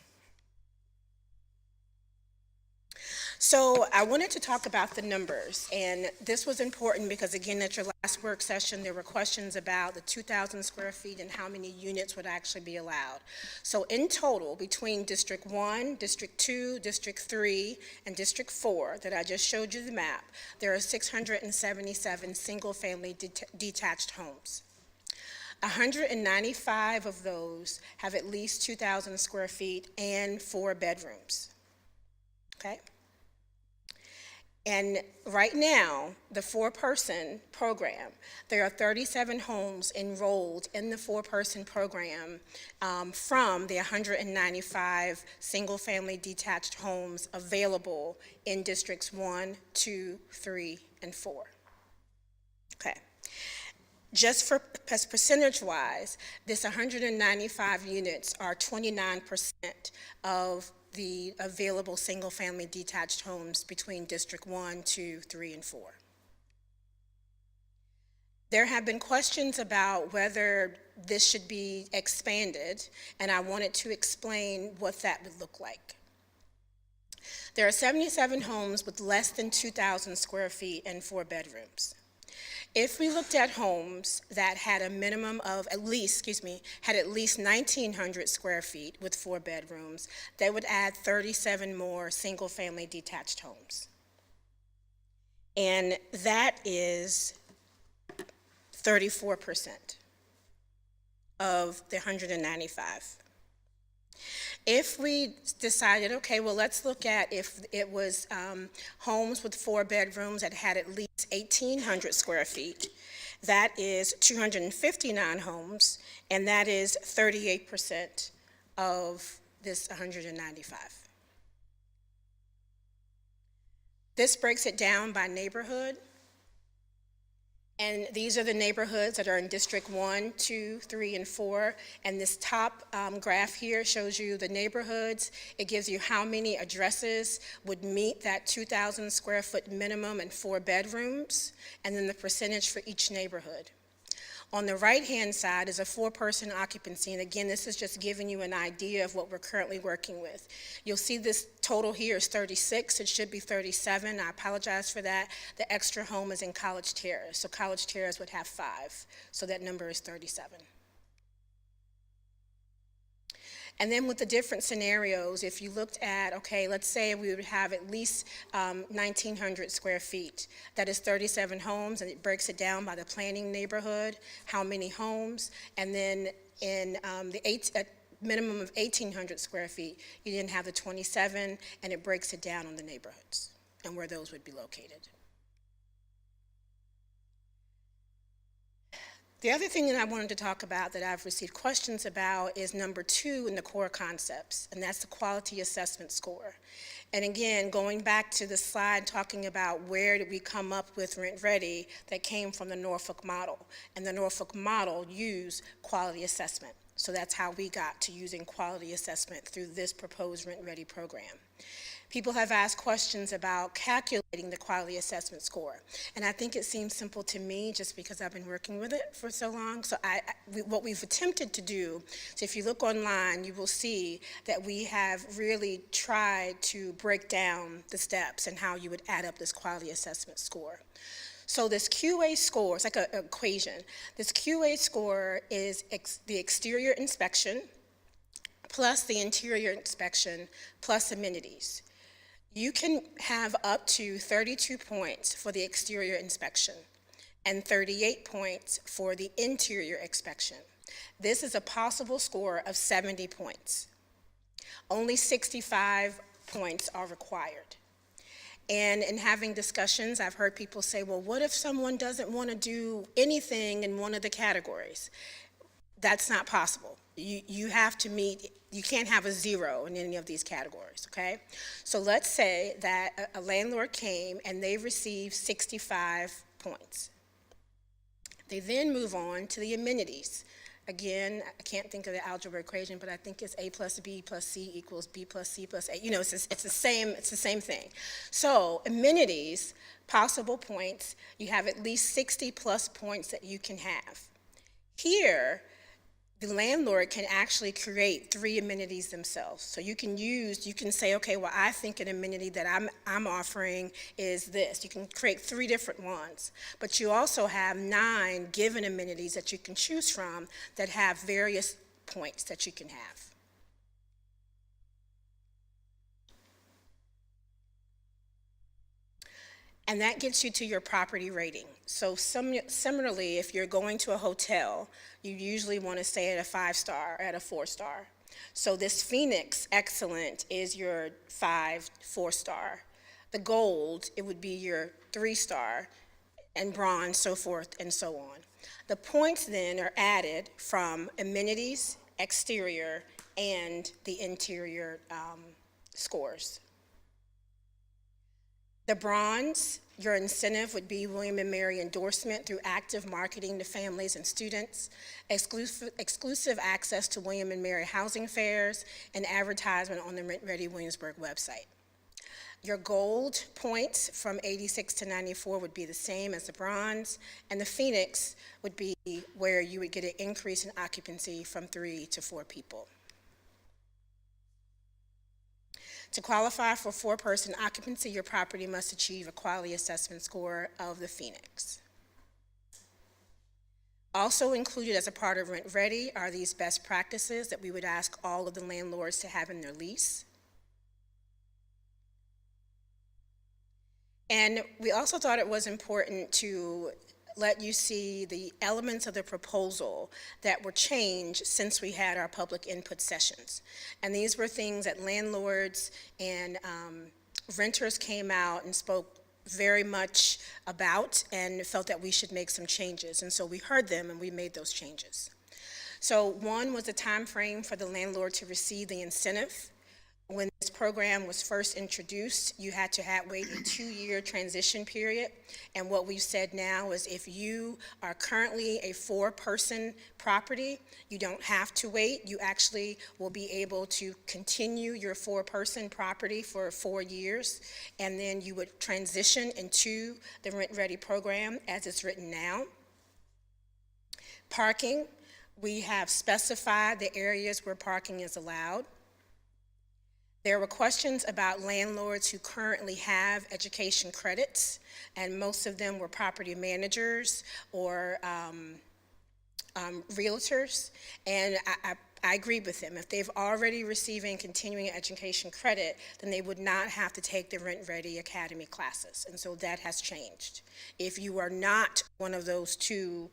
So I wanted to talk about the numbers, and this was important because, again, at your last work session, there were questions about the 2,000 square feet and how many units would actually be allowed. So in total, between District 1, District 2, District 3, and District 4, that I just showed you the map, there are 677 single-family detached homes. 195 of those have at least 2,000 square feet and 4 bedrooms. Okay? And right now, the 4-person program, there are 37 homes enrolled in the 4-person program from the 195 single-family detached homes available in Districts 1, 2, 3, and 4. Okay. Just for percentage-wise, this 195 units are 29% of the available single-family detached homes between District 1, 2, 3, and 4. There have been questions about whether this should be expanded, and I wanted to explain what that would look like. There are 77 homes with less than 2,000 square feet and 4 bedrooms. If we looked at homes that had a minimum of had at least 1,900 square feet with 4 bedrooms, they would add 37 more single-family detached homes. And that is 34% of the 195. If we decided, okay, well, let's look at if it was homes with 4 bedrooms that had at least 1,800 square feet, that is 259 homes, and that is 38% of this 195. This breaks it down by neighborhood. And these are the neighborhoods that are in District 1, 2, 3, and 4. And this top graph here shows you the neighborhoods. It gives you how many addresses would meet that 2,000 square foot minimum and 4 bedrooms, and then the percentage for each neighborhood. On the right-hand side is a 4-person occupancy, and again, this is just giving you an idea of what we're currently working with. You'll see this total here is 36. It should be 37. I apologize for that. The extra home is in College Terrace, so College Terrace would have 5, so that number is 37. And then with the different scenarios, if you looked at, okay, let's say we would have at least 1,900 square feet. That is 37 homes, and it breaks it down by the planning neighborhood, how many homes, and then in the minimum of 1,800 square feet, you didn't have the 27, and it breaks it down on the neighborhoods and where those would be located. The other thing that I wanted to talk about that I've received questions about is number 2 in the core concepts, and that's the quality assessment score. And again, going back to the slide talking about where did we come up with Rent Ready, that came from the Norfolk model. And the Norfolk model used quality assessment. So that's how we got to using quality assessment through this proposed Rent Ready program. People have asked questions about calculating the quality assessment score. And I think it seems simple to me just because I've been working with it for so long. So what we've attempted to do, so if you look online, you will see that we have really tried to break down the steps and how you would add up this quality assessment score. So this QA score, it's like an equation. This QA score is the exterior inspection plus the interior inspection plus amenities. You can have up to 32 points for the exterior inspection and 38 points for the interior inspection. This is a possible score of 70 points. Only 65 points are required. And in having discussions, I've heard people say, well, what if someone doesn't want to do anything in one of the categories? That's not possible. You have to meet, you can't have a 0 in any of these categories, okay? So let's say that a landlord came and they received 65 points. They then move on to the amenities. Again, I can't think of the algebra equation, but I think it's A plus B plus C equals B plus C plus A. You know, it's the same thing. So amenities, possible points, you have at least 60 plus points that you can have. Here, the landlord can actually create 3 amenities themselves. So you can say, okay, well, I think an amenity that I'm offering is this. You can create 3 different ones. But you also have 9 given amenities that you can choose from that have various points that you can have. And that gets you to your property rating. So similarly, if you're going to a hotel, you usually want to stay at a 5-star or at a 4-star. So this Phoenix Excellent is your 4-star. The Gold, it would be your 3-star, and Bronze, so forth and so on. The points then are added from amenities, exterior, and the interior scores. The Bronze, your incentive would be William & Mary endorsement through active marketing to families and students, exclusive access to William & Mary housing fairs, and advertisement on the Rent Ready Williamsburg website. Your Gold points from 86 to 94 would be the same as the Bronze, and the Phoenix would be where you would get an increase in occupancy from 3 to 4 people. To qualify for 4-person occupancy, your property must achieve a quality assessment score of the Phoenix. Also included as a part of Rent Ready are these best practices that we would ask all of the landlords to have in their lease. And we also thought it was important to let you see the elements of the proposal that were changed since we had our public input sessions. And these were things that landlords and renters came out and spoke very much about and felt that we should make some changes. And so we heard them and we made those changes. So one was the time frame for the landlord to receive the incentive. When this program was first introduced, you had to wait a 2-year transition period. And what we've said now is if you are currently a 4-person property, you don't have to wait. You actually will be able to continue your 4-person property for 4 years. And then you would transition into the Rent Ready program as it's written now. Parking, we have specified the areas where parking is allowed. There were questions about landlords who currently have education credits, and most of them were property managers or realtors, and I agree with them. If they've already receiving continuing education credit, then they would not have to take the Rent Ready Academy classes, and so that has changed. If you are not one of those 2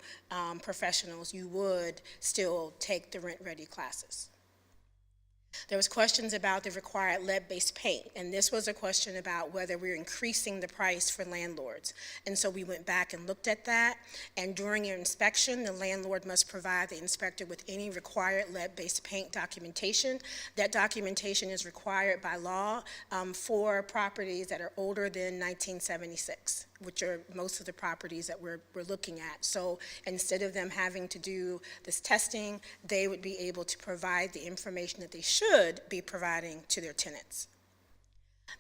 professionals, you would still take the Rent Ready classes. There was questions about the required lead-based paint, and this was a question about whether we're increasing the price for landlords. And so we went back and looked at that, and during your inspection, the landlord must provide the inspector with any required lead-based paint documentation. That documentation is required by law for properties that are older than 1976, which are most of the properties that we're looking at. So instead of them having to do this testing, they would be able to provide the information that they should be providing to their tenants.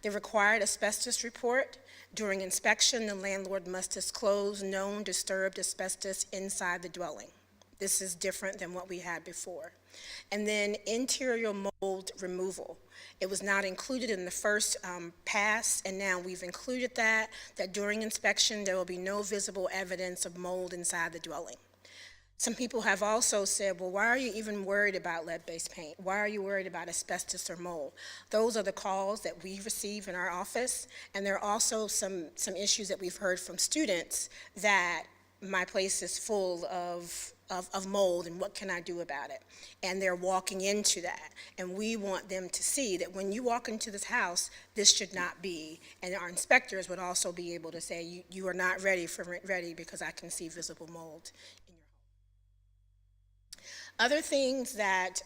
The required asbestos report. During inspection, the landlord must disclose known disturbed asbestos inside the dwelling. This is different than what we had before. And then interior mold removal. It was not included in the first pass, and now we've included that during inspection there will be no visible evidence of mold inside the dwelling. Some people have also said, well, why are you even worried about lead-based paint? Why are you worried about asbestos or mold? Those are the calls that we receive in our office, and there are also some issues that we've heard from students that my place is full of of mold and what can I do about it? And they're walking into that. And we want them to see that when you walk into this house, this should not be. And our inspectors would also be able to say, you are not ready for rent ready because I can see visible mold in your home. Other things that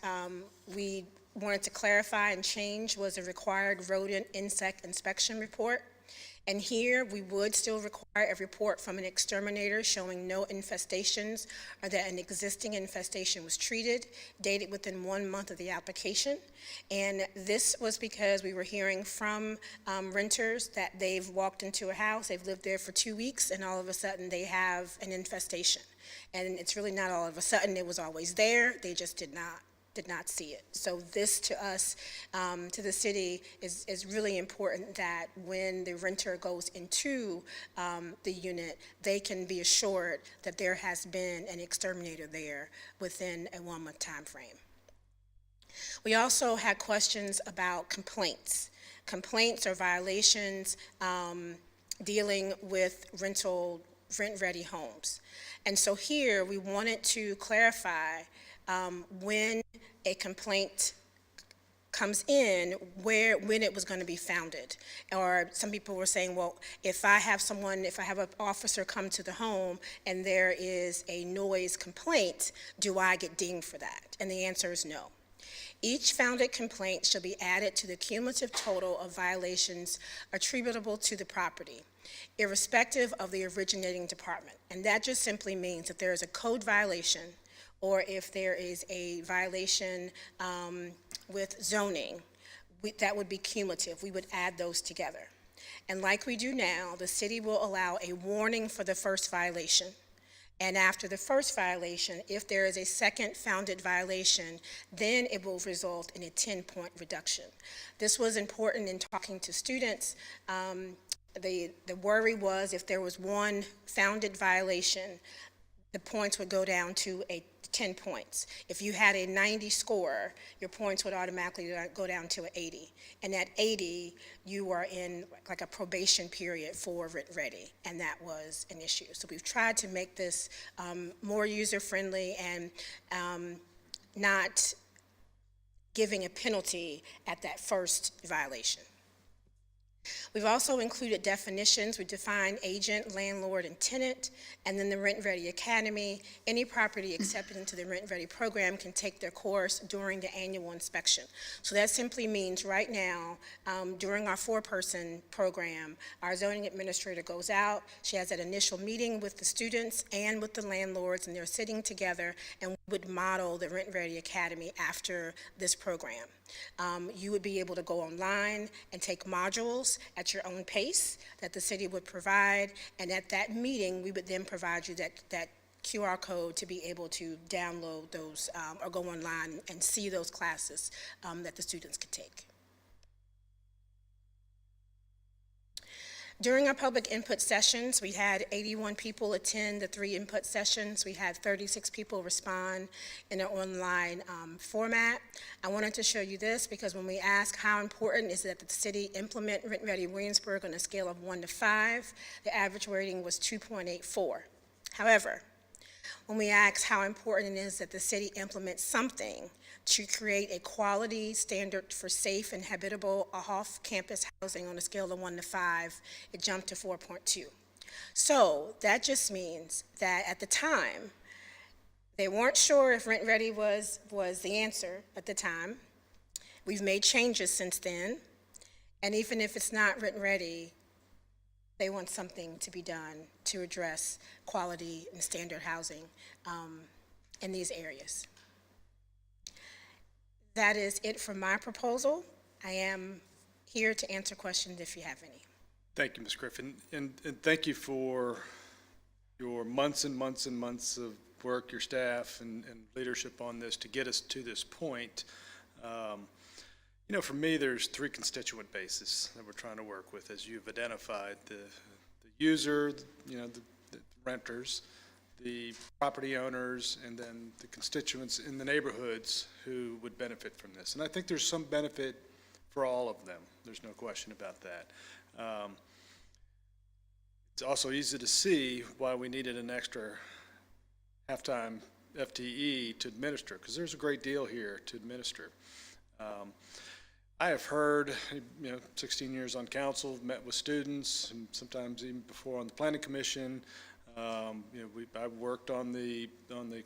we wanted to clarify and change was a required rodent insect inspection report. And here, we would still require a report from an exterminator showing no infestations or that an existing infestation was treated, dated within 1 month of the application. And this was because we were hearing from renters that they've walked into a house, they've lived there for 2 weeks, and all of a sudden they have an infestation. And it's really not all of a sudden, it was always there, they just did not see it. So this to us, to the city, is really important that when the renter goes into the unit, they can be assured that there has been an exterminator there within a 1 month time frame. We also had questions about complaints. Complaints or violations dealing with rent-ready homes. And so here, we wanted to clarify when a complaint comes in, when it was going to be founded. Or some people were saying, well, if I have an officer come to the home and there is a noise complaint, do I get dinged for that? And the answer is no. Each founded complaint shall be added to the cumulative total of violations attributable to the property, irrespective of the originating department. And that just simply means that there is a code violation, or if there is a violation with zoning, that would be cumulative. We would add those together. And like we do now, the city will allow a warning for the first violation. And after the first violation, if there is a second founded violation, then it will result in a 10-point reduction. This was important in talking to students. The worry was if there was one founded violation, the points would go down to 10 points. If you had a 90 score, your points would automatically go down to an 80. And at 80, you are in like a probation period for rent ready, and that was an issue. So we've tried to make this more user-friendly and not giving a penalty at that first violation. We've also included definitions. We define agent, landlord, and tenant, and then the Rent Ready Academy. Any property accepted into the Rent Ready program can take their course during the annual inspection. So that simply means right now, during our 4-person program, our zoning administrator goes out, she has that initial meeting with the students and with the landlords, and they're sitting together, and we would model the Rent Ready Academy after this program. You would be able to go online and take modules at your own pace that the city would provide, and at that meeting, we would then provide you that QR code to be able to download those or go online and see those classes that the students could take. During our public input sessions, we had 81 people attend the 3 input sessions. We had 36 people respond in an online format. I wanted to show you this because when we ask how important is it that the city implement Rent Ready Williamsburg on a scale of 1 to 5, the average rating was 2.84. However, when we ask how important it is that the city implement something to create a quality standard for safe and habitable off-campus housing on a scale of 1 to 5, it jumped to 4.2. So that just means that at the time, they weren't sure if Rent Ready was the answer at the time. We've made changes since then, and even if it's not Rent Ready, they want something to be done to address quality and standard housing in these areas. That is it for my proposal. I am here to answer questions if you have any. Thank you, Ms. Griffin, and thank you for your months and months and months of work, your staff and leadership on this to get us to this point. You know, for me, there's 3 constituent bases that we're trying to work with, as you've identified: the user, you know, the renters, the property owners, and then the constituents in the neighborhoods who would benefit from this. And I think there's some benefit for all of them. There's no question about that. It's also easy to see why we needed an extra halftime FTE to administer, because there's a great deal here to administer. I have heard, 16 years on council, met with students, and sometimes even before on the planning commission. I worked on the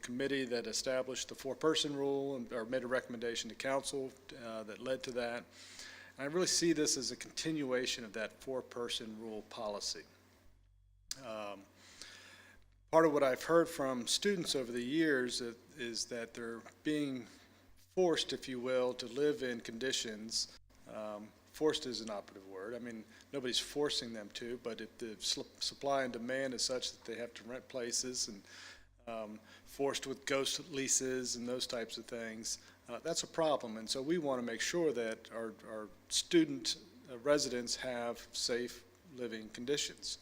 committee that established the four-person rule or made a recommendation to council that led to that. And I really see this as a continuation of that four-person rule policy. Part of what I've heard from students over the years is that they're being forced, if you will, to live in conditions. Forced is an operative word. I mean, nobody's forcing them to, but if the supply and demand is such that they have to rent places and forced with ghost leases and those types of things, that's a problem. And so we want to make sure that our student residents have safe living conditions.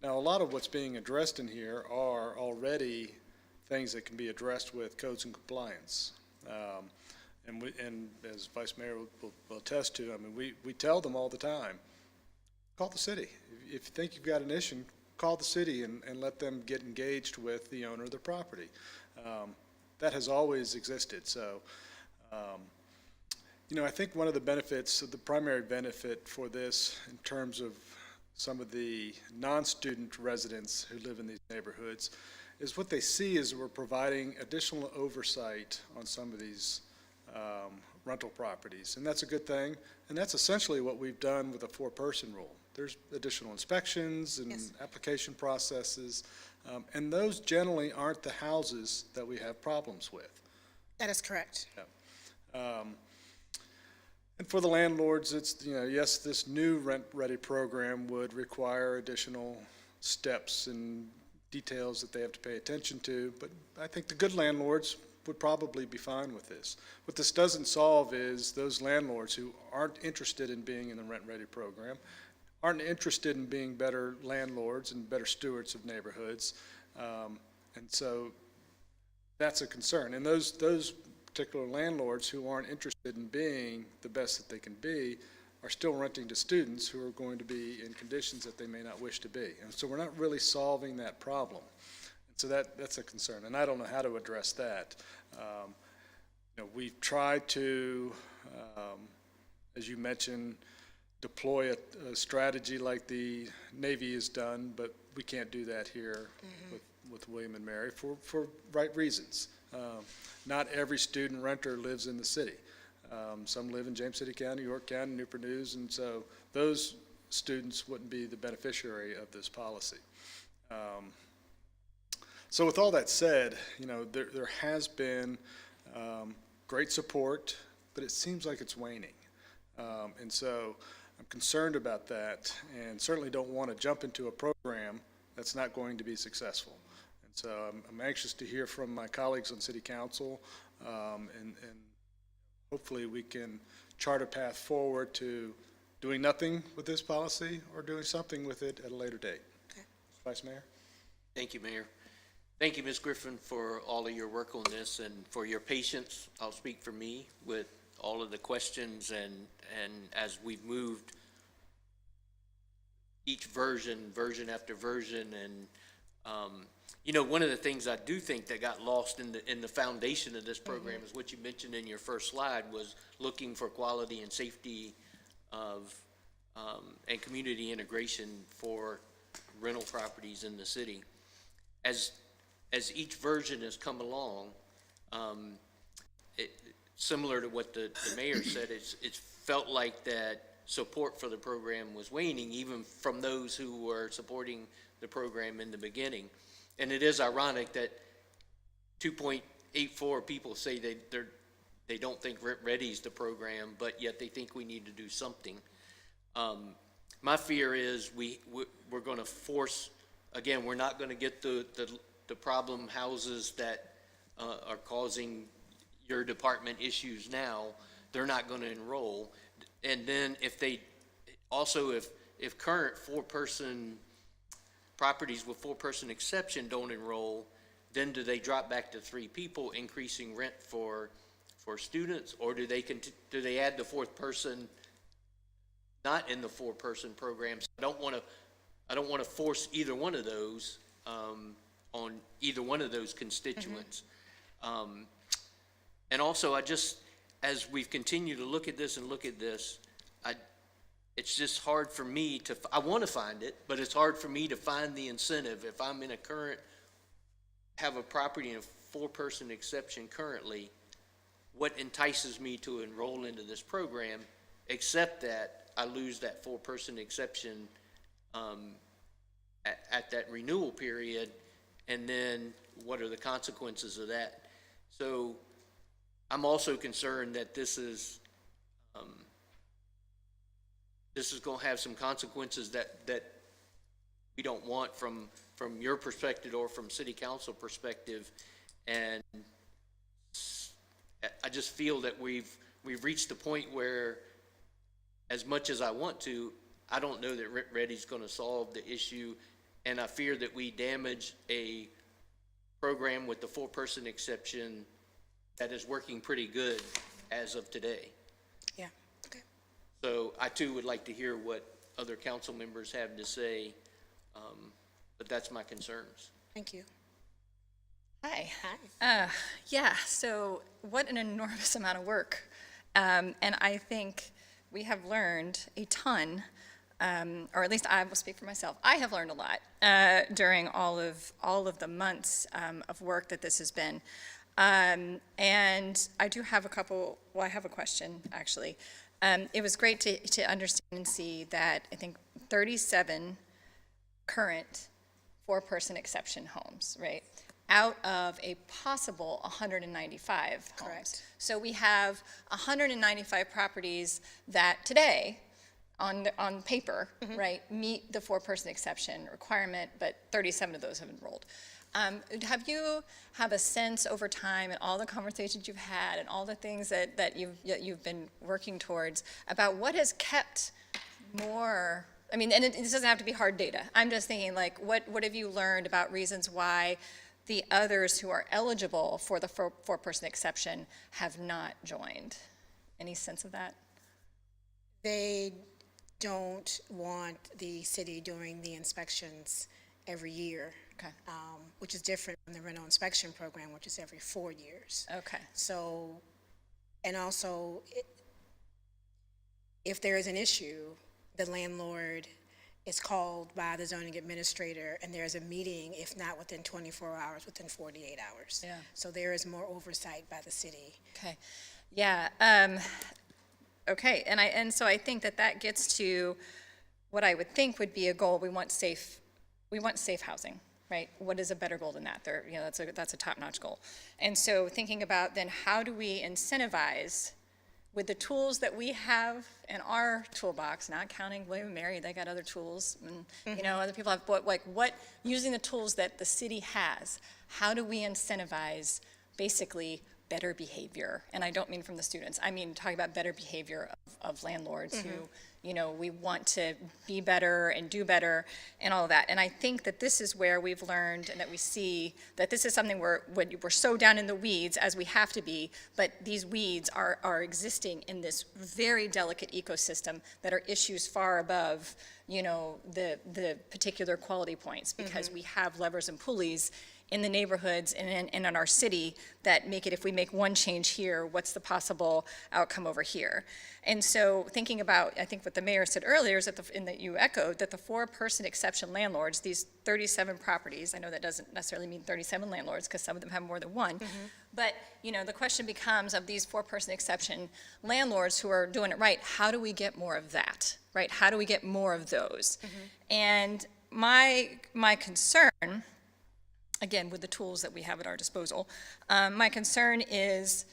Now, a lot of what's being addressed in here are already things that can be addressed with codes and compliance. And as Vice Mayor will attest to, I mean, we tell them all the time, call the city. If you think you've got an issue, call the city and let them get engaged with the owner of the property. That has always existed. So, I think one of the benefits, the primary benefit for this in terms of some of the non-student residents who live in these neighborhoods is what they see is we're providing additional oversight on some of these rental properties, and that's a good thing, and that's essentially what we've done with a four-person rule. There's additional inspections and application processes, and those generally aren't the houses that we have problems with. That is correct. Yeah. And for the landlords, it's, yes, this new rent-ready program would require additional steps and details that they have to pay attention to, but I think the good landlords would probably be fine with this. What this doesn't solve is those landlords who aren't interested in being in the rent-ready program, aren't interested in being better landlords and better stewards of neighborhoods, and so that's a concern. And those particular landlords who aren't interested in being the best that they can be are still renting to students who are going to be in conditions that they may not wish to be. And so we're not really solving that problem. So that's a concern, and I don't know how to address that. We've tried to, as you mentioned, deploy a strategy like the Navy has done, but we can't do that here with William and Mary for right reasons. Not every student renter lives in the city. Some live in James City County, York County, Newport News, and so those students wouldn't be the beneficiary of this policy. So with all that said, there has been great support, but it seems like it's waning. And so I'm concerned about that and certainly don't want to jump into a program that's not going to be successful. And so I'm anxious to hear from my colleagues on City Council, and hopefully we can chart a path forward to doing nothing with this policy or doing something with it at a later date. Okay. Vice Mayor? Thank you, Mayor. Thank you, Ms. Griffin, for all of your work on this and for your patience. I'll speak for me with all of the questions and as we've moved each version after version, and one of the things I do think that got lost in the foundation of this program is what you mentioned in your first slide was looking for quality and safety of and community integration for rental properties in the city. As each version has come along, similar to what the mayor said, it's felt like that support for the program was waning, even from those who were supporting the program in the beginning. And it is ironic that 2.84 people say they don't think Rent Ready is the program, but yet they think we need to do something. My fear is we're going to force, again, we're not going to get the problem houses that are causing your department issues now. They're not going to enroll. And then if current four-person properties with four-person exception don't enroll, then do they drop back to 3 people, increasing rent for students, or do they add the fourth person not in the four-person programs? I don't want to force either one of those on either one of those constituents. And also, as we've continued to look at this, it's just hard for me I want to find it, but it's hard for me to find the incentive. If I'm in have a property in a 4-person exception currently, what entices me to enroll into this program, except that I lose that 4-person exception at that renewal period, and then what are the consequences of that? So I'm also concerned that this is going to have some consequences that we don't want from your perspective or from city council perspective. And I just feel that we've reached the point where, as much as I want to, I don't know that Rent Ready's going to solve the issue, and I fear that we damage a program with the 4-person exception that is working pretty good as of today. Yeah, okay. So I too would like to hear what other council members have to say, but that's my concerns. Thank you. Hi. Hi. Yeah, so what an enormous amount of work. And I think we have learned a ton, or at least I will speak for myself. I have learned a lot during all of the months of work that this has been. And I do have I have a question, actually. It was great to understand and see that I think 37 current 4-person exception homes, right? Out of a possible 195 homes. Correct. So we have 195 properties that today, on paper, right, meet the 4-person exception requirement, but 37 of those have enrolled. Have you have a sense over time and all the conversations you've had and all the things that you've been working towards about what has kept more? I mean, and it doesn't have to be hard data. I'm just thinking, like, what have you learned about reasons why the others who are eligible for the 4-person exception have not joined? Any sense of that? They don't want the city doing the inspections every year. Okay. Which is different from the rental inspection program, which is every 4 years. Okay. So, and also, if there is an issue, the landlord is called by the zoning administrator, and there's a meeting, if not within 24 hours, within 48 hours. Yeah. So there is more oversight by the city. Okay. Yeah. Okay. And so I think that gets to what I would think would be a goal. We want safe housing, right? What is a better goal than that? That's a top-notch goal. And so thinking about then how do we incentivize with the tools that we have in our toolbox, not counting William and Mary, they got other tools, and other people have, but using the tools that the city has, how do we incentivize basically better behavior? And I don't mean from the students, I mean talking about better behavior of landlords who, we want to be better and do better and all of that. And I think that this is where we've learned and that we see that this is something where we're so down in the weeds as we have to be, but these weeds are existing in this very delicate ecosystem that are issues far above, the particular quality points, because we have levers and pulleys in the neighborhoods and in our city that make it, if we make one change here, what's the possible outcome over here? And so thinking about, I think what the mayor said earlier is that you echoed, that the 4-person exception landlords, these 37 properties, I know that doesn't necessarily mean 37 landlords because some of them have more than one, but the question becomes, of these 4-person exception landlords who are doing it right, how do we get more of that, right? How do we get more of those? And my concern, again, with the tools that we have at our disposal, my concern is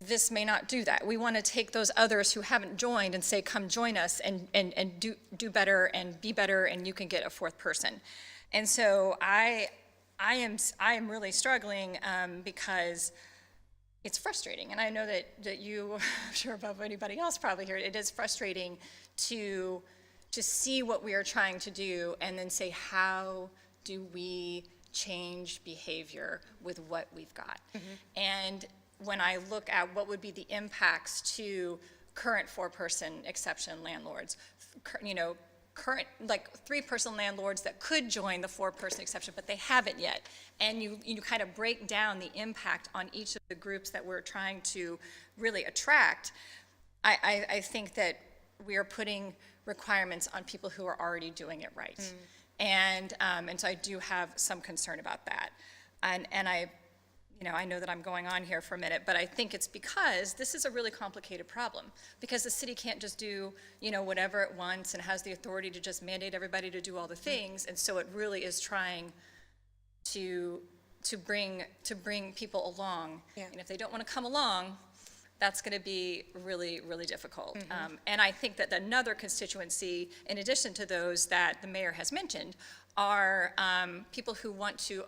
this may not do that. We want to take those others who haven't joined and say, come join us and do better and be better, and you can get a 4th person. And so I am really struggling because it's frustrating. And I know that you, I'm sure above anybody else probably here, it is frustrating to see what we are trying to do and then say, how do we change behavior with what we've got? And when I look at what would be the impacts to current 4-person exception landlords, current, like, three-person landlords that could join the four-person exception, but they haven't yet. And you kind of break down the impact on each of the groups that we're trying to really attract. I think that we are putting requirements on people who are already doing it right. And so I do have some concern about that. And I know that I'm going on here for a minute, but I think it's because this is a really complicated problem, because the city can't just do, whatever it wants and has the authority to just mandate everybody to do all the things. And so it really is trying to bring people along. Yeah. And if they don't want to come along, that's going to be really, really difficult. And I think that another constituency, in addition to those that the mayor has mentioned, are people who want to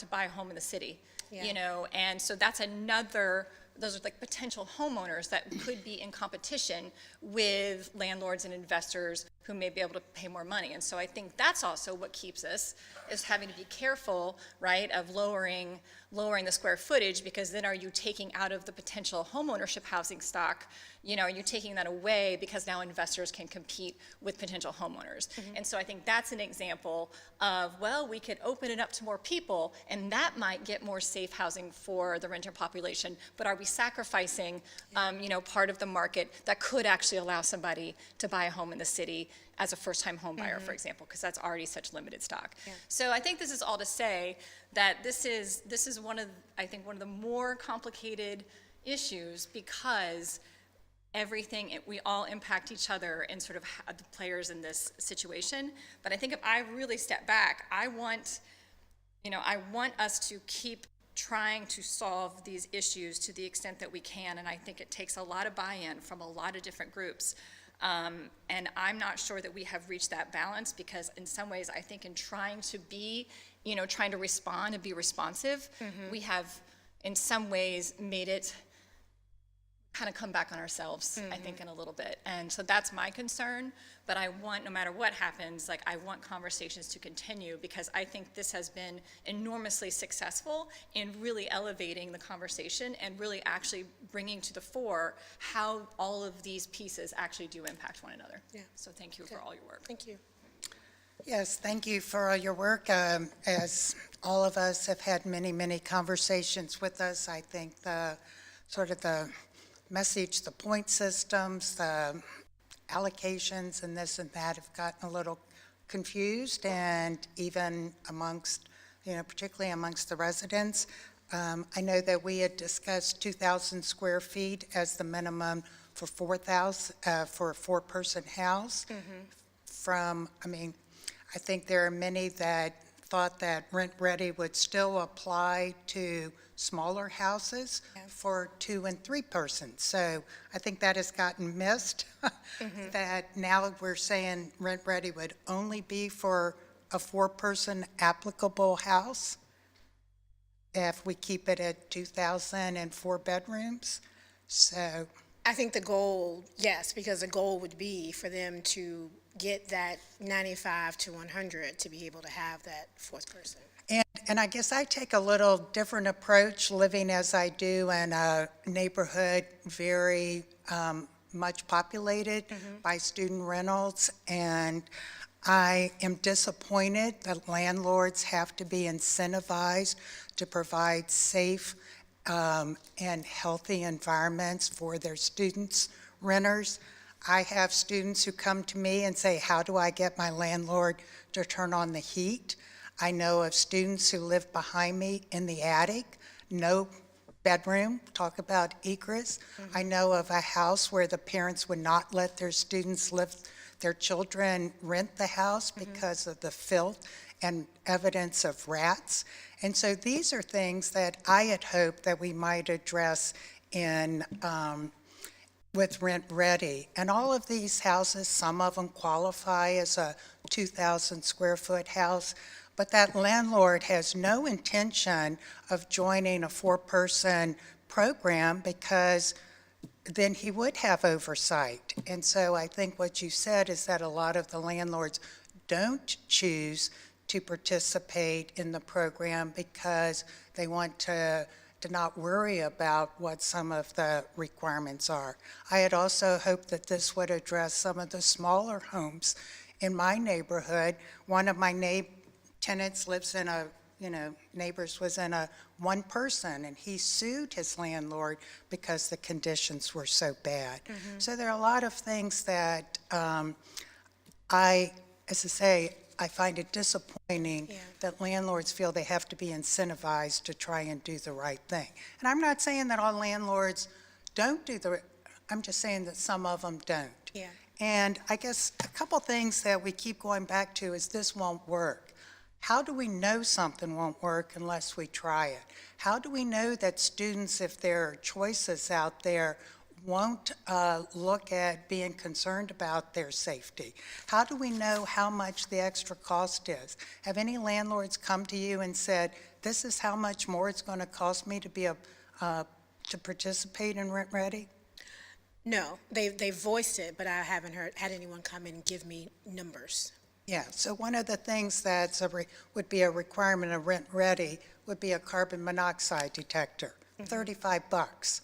buy a home in the city. Yeah. And so those are like potential homeowners that could be in competition with landlords and investors who may be able to pay more money. And so I think that's also what keeps us, is having to be careful, right, of lowering the square footage, because then are you taking out of the potential homeownership housing stock, are you taking that away because now investors can compete with potential homeowners? And so I think that's an example of, well, we could open it up to more people, and that might get more safe housing for the renter population, but are we sacrificing, part of the market that could actually allow somebody to buy a home in the city as a first-time home buyer, for example, because that's already such limited stock. So I think this is all to say that this is one of the more complicated issues, because we all impact each other and sort of the players in this situation. But I think if I really step back, I want us to keep trying to solve these issues to the extent that we can, and I think it takes a lot of buy-in from a lot of different groups. And I'm not sure that we have reached that balance, because in some ways, I think in trying to respond and be responsive, we have in some ways made it kind of come back on ourselves, I think, in a little bit. And so that's my concern, but I want, no matter what happens, I want conversations to continue, because I think this has been enormously successful in really elevating the conversation and really actually bringing to the fore how all of these pieces actually do impact one another. Yeah. So thank you for all your work. Thank you. Yes, thank you for all your work. As all of us have had many, many conversations with us, I think the message, the point systems, the allocations and this and that have gotten a little confused, and even amongst, particularly amongst the residents. I know that we had discussed 2,000 square feet as the minimum for 4,000, for a four-person house. I think there are many that thought that Rent Ready would still apply to smaller houses for 2 and 3 persons. So I think that has gotten missed, that now we're saying Rent Ready would only be for a 4-person applicable house if we keep it at 2,000 and 4 bedrooms. So I think the goal, yes, because the goal would be for them to get that 95 to 100 to be able to have that 4th person. And I guess I take a little different approach, living as I do in a neighborhood very much populated by student rentals, and I am disappointed that landlords have to be incentivized to provide safe and healthy environments for their students, renters. I have students who come to me and say, how do I get my landlord to turn on the heat? I know of students who live behind me in the attic, no bedroom, talk about egress. I know of a house where the parents would not let their students their children rent the house because of the filth and evidence of rats. And so these are things that I had hoped that we might address with Rent Ready. And all of these houses, some of them qualify as a 2,000 square foot house, but that landlord has no intention of joining a 4-person program, because then he would have oversight. And so I think what you said is that a lot of the landlords don't choose to participate in the program because they want to not worry about what some of the requirements are. I had also hoped that this would address some of the smaller homes In my neighborhood, one of my tenants lives in a, neighbors was in a one person, and he sued his landlord because the conditions were so bad. So there are a lot of things that as I say, I find it disappointing that landlords feel they have to be incentivized to try and do the right thing. And I'm not saying that all landlords don't do I'm just saying that some of them don't. Yeah. And I guess a couple things that we keep going back to is this won't work. How do we know something won't work unless we try it? How do we know that students, if there are choices out there, won't look at being concerned about their safety? How do we know how much the extra cost is? Have any landlords come to you and said, this is how much more it's going to cost me to participate in Rent Ready? No, they voiced it, but I haven't had anyone come in and give me numbers. Yeah, so one of the things that would be a requirement of Rent Ready would be a carbon monoxide detector, $35.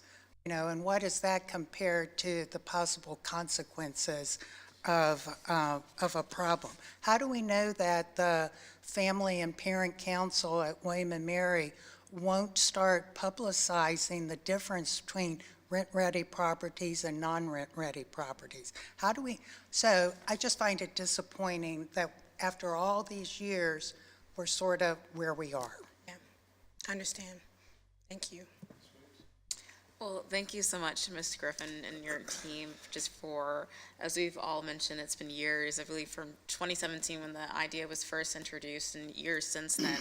And what is that compared to the possible consequences of a problem? How do we know that the Family and Parent Council at William & Mary won't start publicizing the difference between rent-ready properties and non-rent-ready properties? So I just find it disappointing that after all these years, we're sort of where we are. Yeah, I understand. Thank you. Well, thank you so much, Ms. Griffin and your team, just for, as we've all mentioned, it's been years, I believe from 2017 when the idea was first introduced, and years since then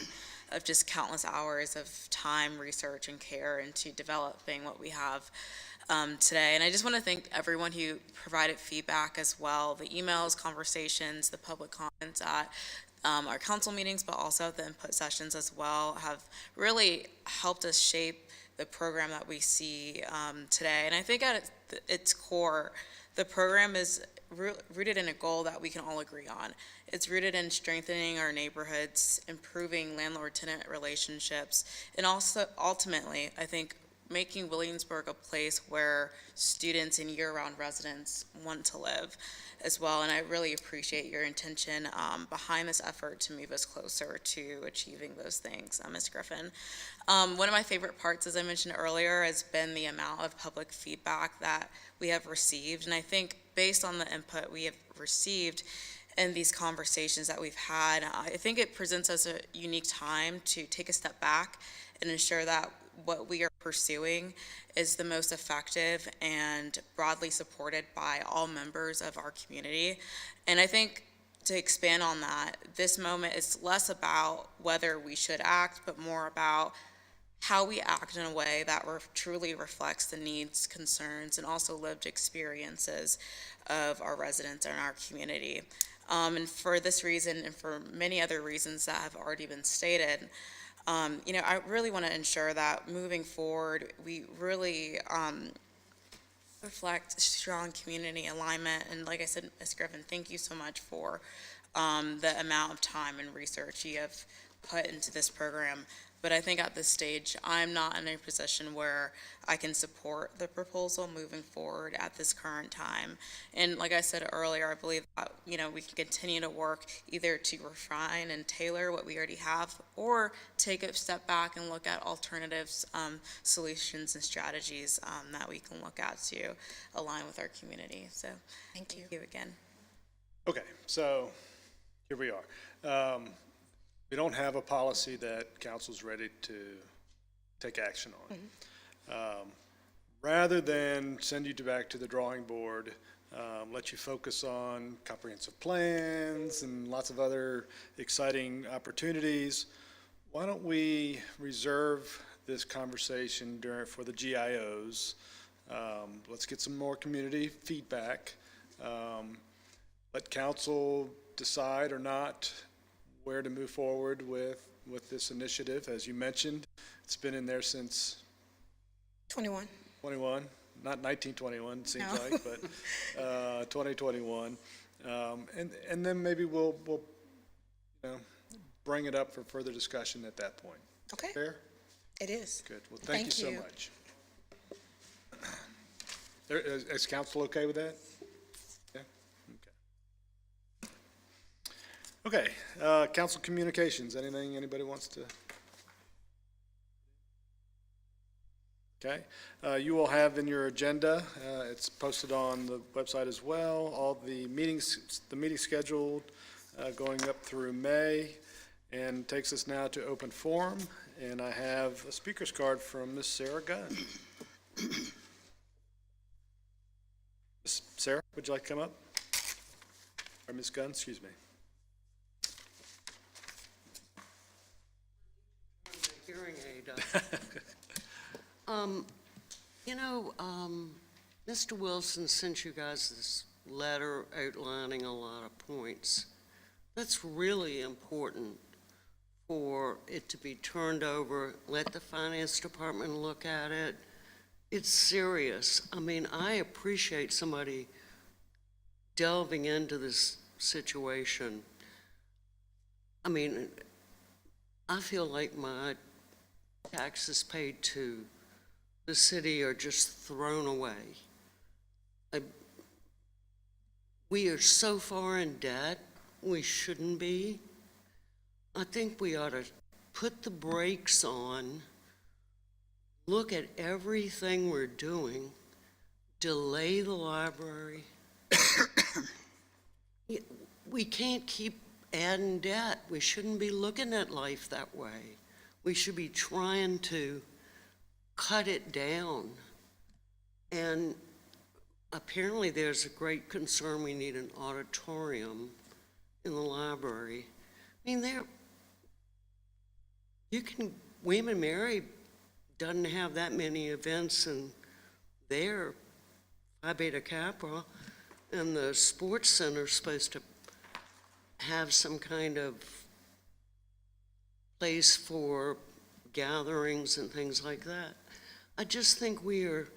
of just countless hours of time, research, and care into developing what we have today. And I just want to thank everyone who provided feedback as well, the emails, conversations, the public comments at our council meetings, but also the input sessions as well, have really helped us shape the program that we see today. And I think at its core, the program is rooted in a goal that we can all agree on. It's rooted in strengthening our neighborhoods, improving landlord-tenant relationships, and also ultimately, I think, making Williamsburg a place where students and year-round residents want to live as well. And I really appreciate your intention behind this effort to move us closer to achieving those things, Ms. Griffin. One of my favorite parts, as I mentioned earlier, has been the amount of public feedback that we have received. And I think based on the input we have received in these conversations that we've had, I think it presents us a unique time to take a step back and ensure that what we are pursuing is the most effective and broadly supported by all members of our community. And I think to expand on that, this moment is less about whether we should act, but more about how we act in a way that truly reflects the needs, concerns, and also lived experiences of our residents and our community. And for this reason, and for many other reasons that have already been stated, I really want to ensure that moving forward, we really reflect strong community alignment. And like I said, Ms. Griffin, thank you so much for the amount of time and research you have put into this program. But I think at this stage, I'm not in a position where I can support the proposal moving forward at this current time. And like I said earlier, I believe that, we can continue to work either to refine and tailor what we already have, or take a step back and look at alternatives, solutions and strategies that we can look at to align with our community. So thank you again. Okay, so here we are. We don't have a policy that council's ready to take action on. Rather than send you back to the drawing board, let you focus on comprehensive plans and lots of other exciting opportunities, why don't we reserve this conversation for the GIOs? Let's get some more community feedback. Let council decide or not where to move forward with this initiative. As you mentioned, it's been in there since 21. 21, not 1921, it seems No. like, but 2021. And then maybe we'll bring it up for further discussion at that point. Okay. Fair? It is. Good. Well, thank you so you. much. Is council okay with that? Yeah? Okay. Okay, council communications, anything anybody wants to? Okay, you will have in your agenda, it's posted on the website as well, all the meetings, the meeting scheduled going up through May, and takes us now to open forum, and I have a speaker's card from Miss Sarah Gunn. Miss Sarah, would you like to come up? Or Miss Gunn, excuse me. Hearing aid. Mr. Wilson sent you guys this letter outlining a lot of points. That's really important for it to be turned over, let the finance department look at it. It's serious. I mean, I appreciate somebody delving into this situation. I mean, I feel like my taxes paid to the city are just thrown away. We are so far in debt, we shouldn't be. I think we ought to put the brakes on, look at everything we're doing, delay the library. We can't keep adding debt. We shouldn't be looking at life that way. We should be trying to cut it down. And apparently there's a great concern we need an auditorium in the library. I mean, William & Mary doesn't have that many events in their Phi Beta Kappa, and the sports center's supposed to have some kind of place for gatherings and things like that. I just think we are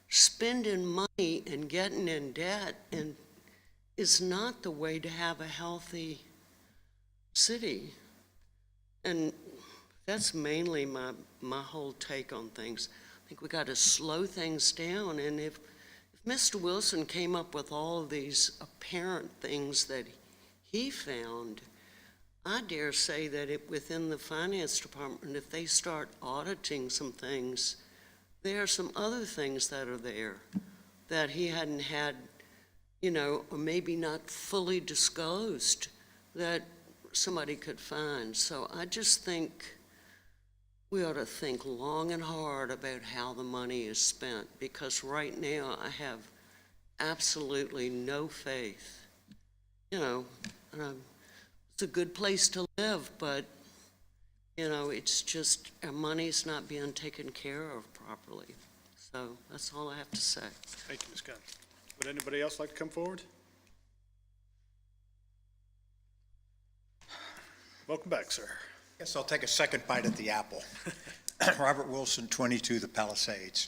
spending money and getting in debt, and is not the way to have a healthy city. And that's mainly my whole take on things. I think we got to slow things down, and if Mr. Wilson came up with all of these apparent things that he found, I dare say that within the finance department, if they start auditing some things, there are some other things that are there that he hadn't had, or maybe not fully disclosed, that somebody could find. So I just think we ought to think long and hard about how the money is spent, because right now I have absolutely no faith. It's a good place to live, but, it's just our money's not being taken care of properly. So that's all I have to say. Thank you, Ms. Gunn. Would anybody else like to come forward? Welcome back, sir. Guess I'll take a second bite at the apple. Robert Wilson, 22 The Palisades.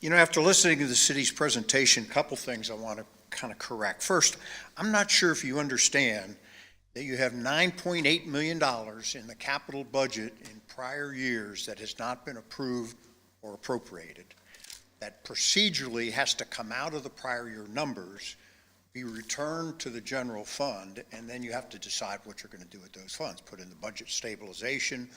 After listening to the city's presentation, a couple things I want to kind of correct. First, I'm not sure if you understand that you have $9.8 million in the capital budget in prior years that has not been approved or appropriated. That procedurally has to come out of the prior year numbers, be returned to the general fund, and then you have to decide what you're going to do with those funds. Put in the budget stabilization,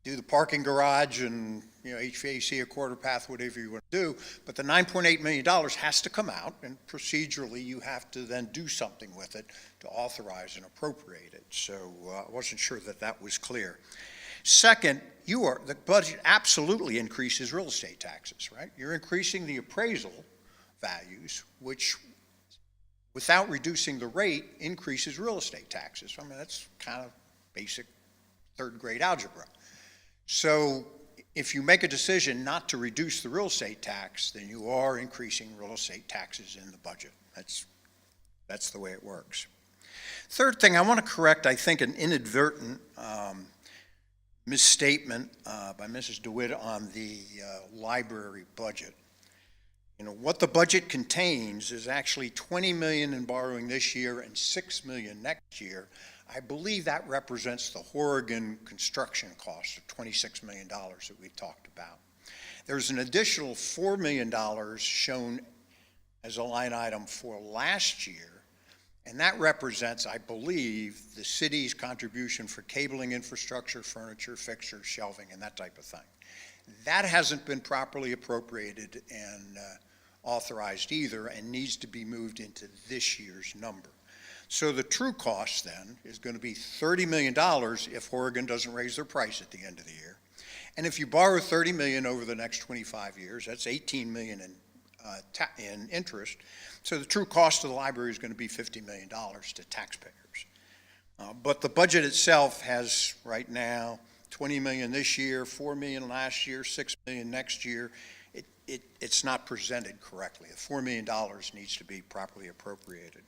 do the parking garage and, HVAC, a quarter path, whatever you want to do. But the $9.8 million has to come out, and procedurally you have to then do something with it to authorize and appropriate it. So I wasn't sure that was clear. Second, the budget absolutely increases real estate taxes, right? You're increasing the appraisal values, which, without reducing the rate, increases real estate taxes. I mean, that's kind of basic third grade algebra. So if you make a decision not to reduce the real estate tax, then you are increasing real estate taxes in the budget. That's the way it works. Third thing, I want to correct, I think, an inadvertent misstatement by Mrs. DeWitt on the library budget. What the budget contains is actually $20 million in borrowing this year and $6 million next year. I believe that represents the Horrigan construction cost of $26 million that we talked about. There's an additional $4 million shown as a line item for last year, And that represents, I believe, the city's contribution for cabling infrastructure, furniture, fixtures, shelving, and that type of thing. That hasn't been properly appropriated and authorized either, and needs to be moved into this year's number. So the true cost then is going to be $30 million if Oregon doesn't raise their price at the end of the year. And if you borrow $30 million over the next 25 years, that's $18 million in interest. So the true cost of the library is going to be $50 million to taxpayers. But the budget itself has right now $20 million this year, $4 million last year, $6 million next year. It's not presented correctly. The $4 million needs to be properly appropriated.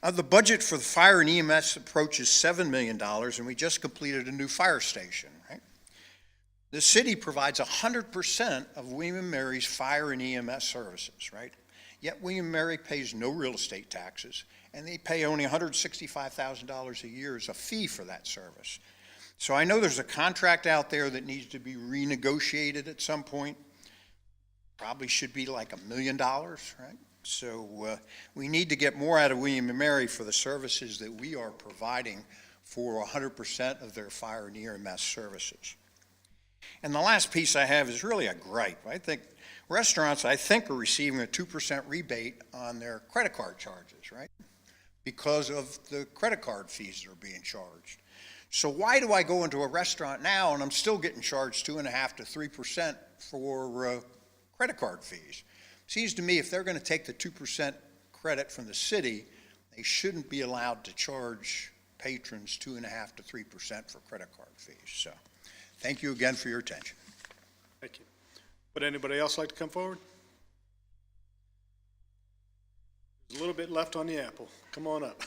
The budget for the fire and EMS approaches $7 million, and we just completed a new fire station, right? The city provides 100% of William & Mary's fire and EMS services, right? Yet William & Mary pays no real estate taxes, and they pay only $165,000 a year as a fee for that service. So I know there's a contract out there that needs to be renegotiated at some point. Probably should be like $1 million, right? So we need to get more out of William & Mary for the services that we are providing for 100% of their fire and EMS services. And the last piece I have is really a gripe. I think restaurants, are receiving a 2% rebate on their credit card charges, right? Because of the credit card fees that are being charged. So why do I go into a restaurant now and I'm still getting charged 2.5% to 3% for credit card fees? Seems to me if they're going to take the 2% credit from the city, they shouldn't be allowed to charge patrons 2.5% to 3% for credit card fees. So thank you again for your attention. Thank you. Would anybody else like to come forward? There's a little bit left on the apple. Come on up.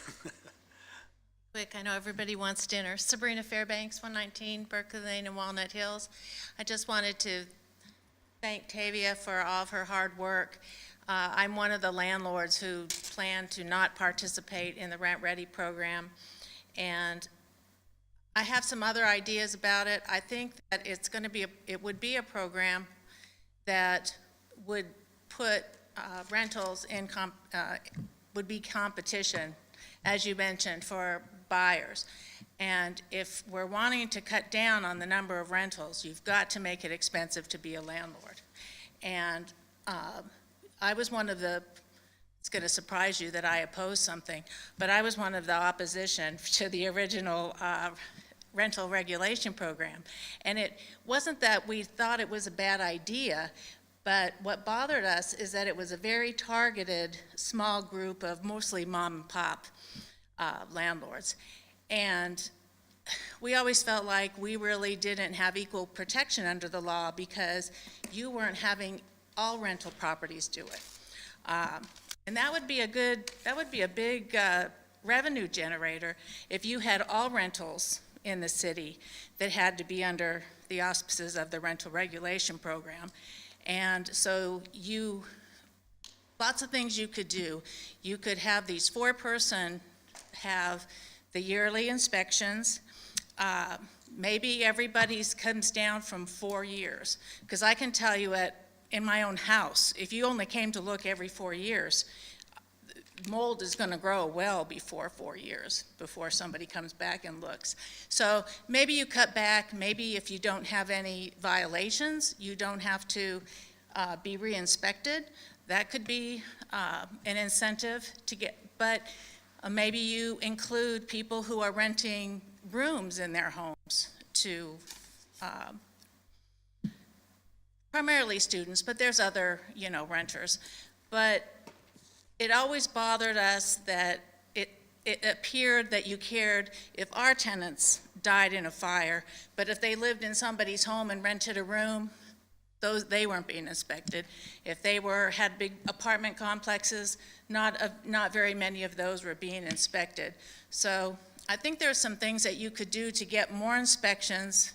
Quick, I know everybody wants dinner. Sabrina Fairbanks, 119 Berkeley Lane in Walnut Hills. I just wanted to thank Tavia for all of her hard work. I'm one of the landlords who plan to not participate in the Rent Ready program, and I have some other ideas about it. I think that it would be a program that would put rentals in would be competition, as you mentioned, for buyers. And if we're wanting to cut down on the number of rentals, you've got to make it expensive to be a landlord. And I was one of the, it's going to surprise you that I oppose something, but I was one of the opposition to the original rental regulation program. And it wasn't that we thought it was a bad idea, but what bothered us is that it was a very targeted small group of mostly mom and pop landlords. And we always felt like we really didn't have equal protection under the law because you weren't having all rental properties do it. And that would be a big revenue generator if you had all rentals in the city that had to be under the auspices of the rental regulation program. And so lots of things you could do. You could have these four-person have the yearly inspections. Maybe everybody's comes down from 4 years. Because I can tell you in my own house, if you only came to look every 4 years, mold is going to grow well before 4 years, before somebody comes back and looks. So maybe you cut back. Maybe if you don't have any violations, you don't have to be re-inspected. That could be an incentive to get, but maybe you include people who are renting rooms in their homes to, primarily students, but there's other, renters. But it always bothered us that it appeared that you cared if our tenants died in a fire, but if they lived in somebody's home and rented a room, they weren't being inspected. If they had big apartment complexes, not very many of those were being inspected. So I think there's some things that you could do to get more inspections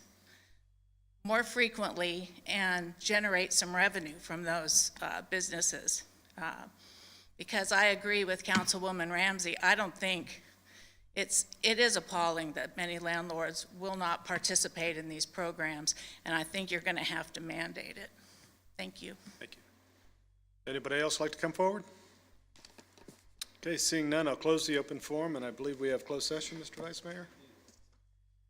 more frequently and generate some revenue from those businesses. Because I agree with Councilwoman Ramsey. I don't think it is appalling that many landlords will not participate in these programs, and I think you're going to have to mandate it. Thank you. Thank you. Anybody else like to come forward? Okay, seeing none, I'll close the open forum, and I believe we have closed session, Mr. Vice Mayor.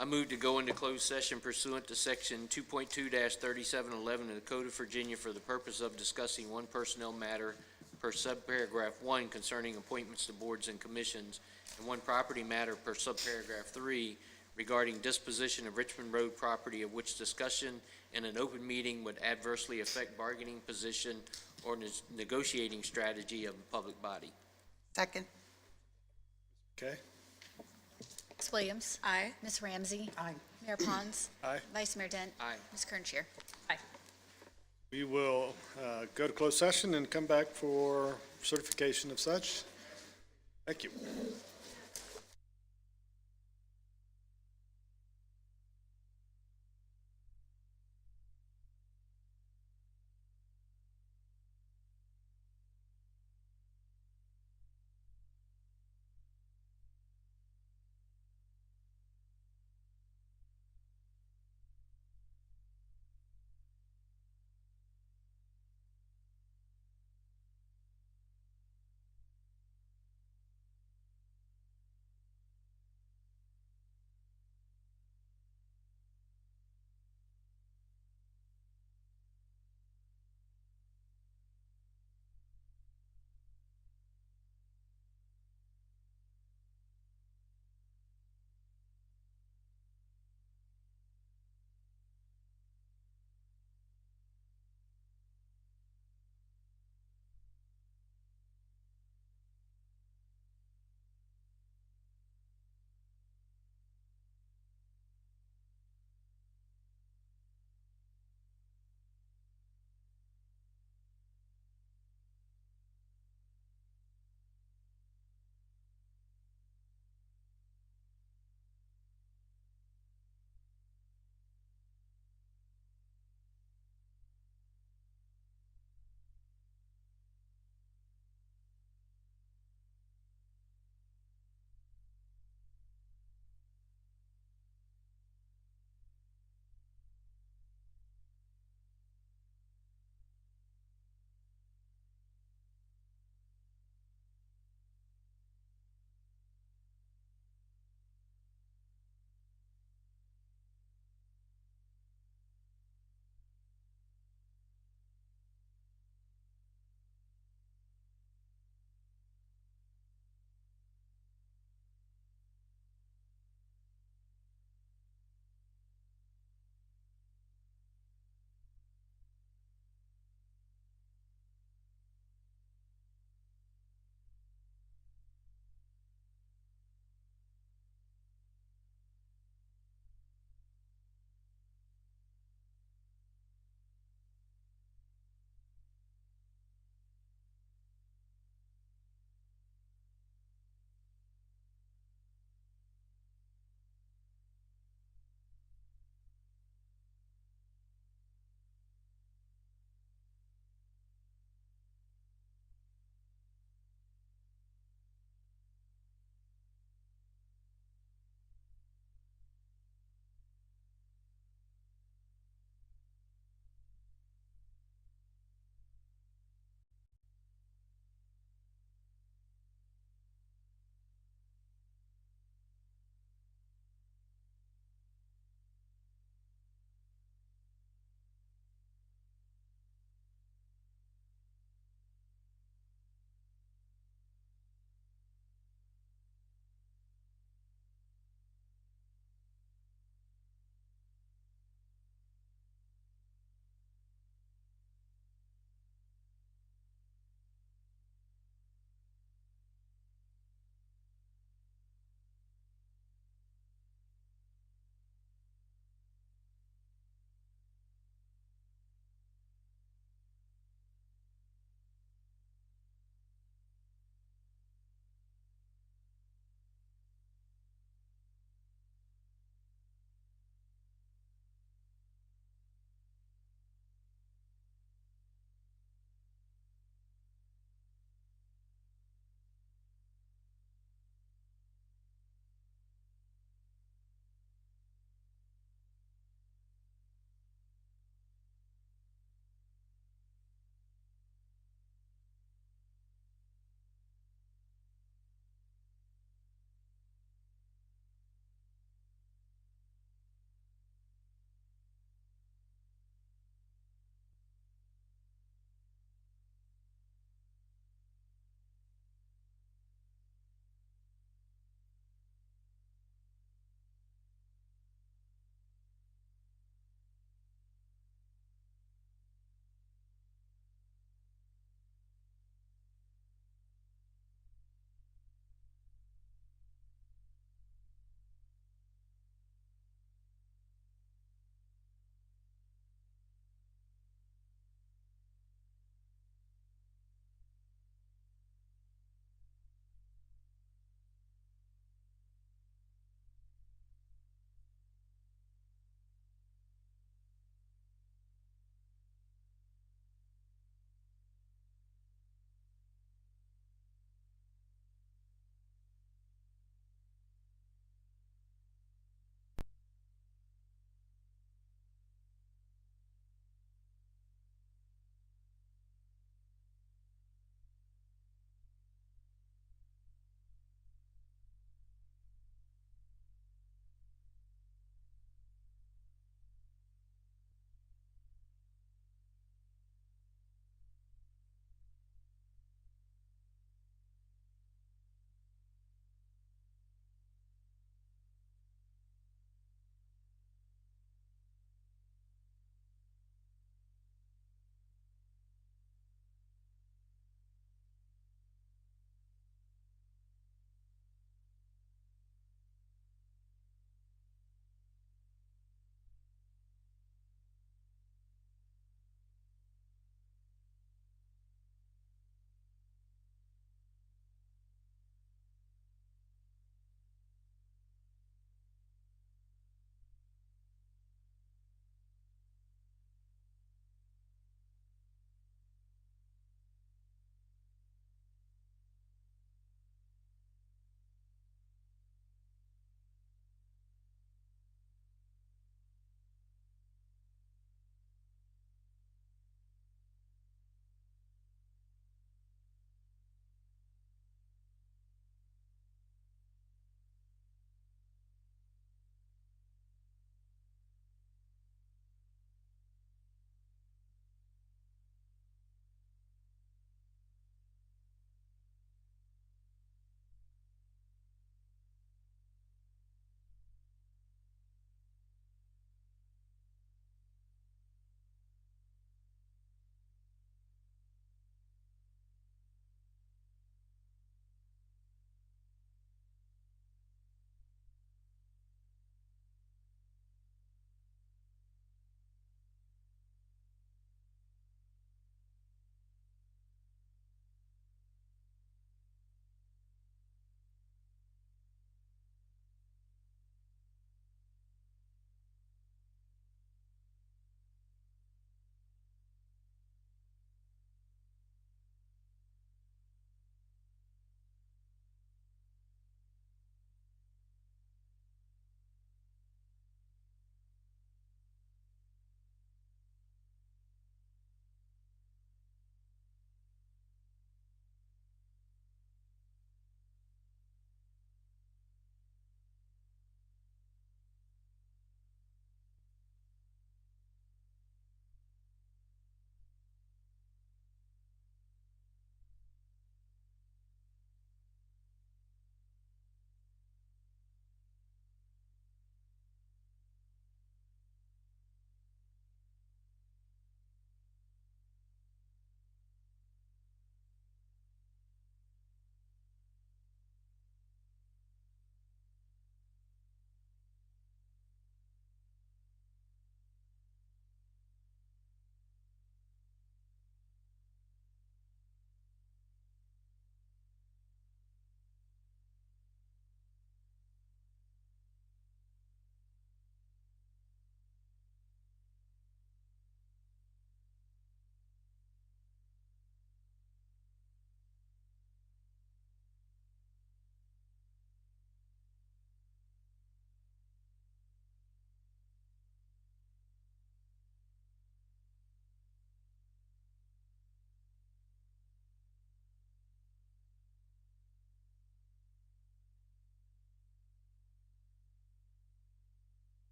I move to go into closed session pursuant to Section 2.2-3711 of the Code of Virginia for the purpose of discussing one personnel matter per subparagraph 1 concerning appointments to boards and commissions, and one property matter per subparagraph 3 regarding disposition of Richmond Road property, of which discussion in an open meeting would adversely affect bargaining position or negotiating strategy of a public body. Second. Okay? Ms. Williams? Aye. Ms. Ramsey? Aye. Mayor Pons? Aye. Vice Mayor Dent? Aye. Ms. Kernscher? We will go to closed session and come back for certification of such. Thank you.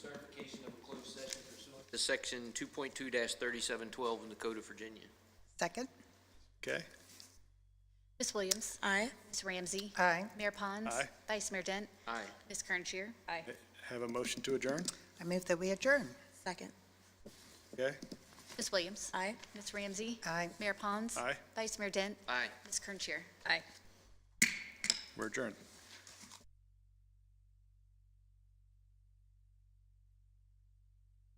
Certification of a closed session pursuant to Section 2.2-3712 in the Code of Virginia. Second? Okay, Ms. Williams. Aye. Ms. Ramsey. Aye. Mayor Pons. Aye. Vice Mayor Dent. Aye. Ms. Kernchenre. Aye. have a motion to adjourn? I move that we adjourn. Second. Okay, Ms. Williams. Aye. Ms. Ramsey. Aye. Mayor Pons. Aye. Vice Mayor Dent. Aye. Ms. Kernchenre. Aye. we're adjourned.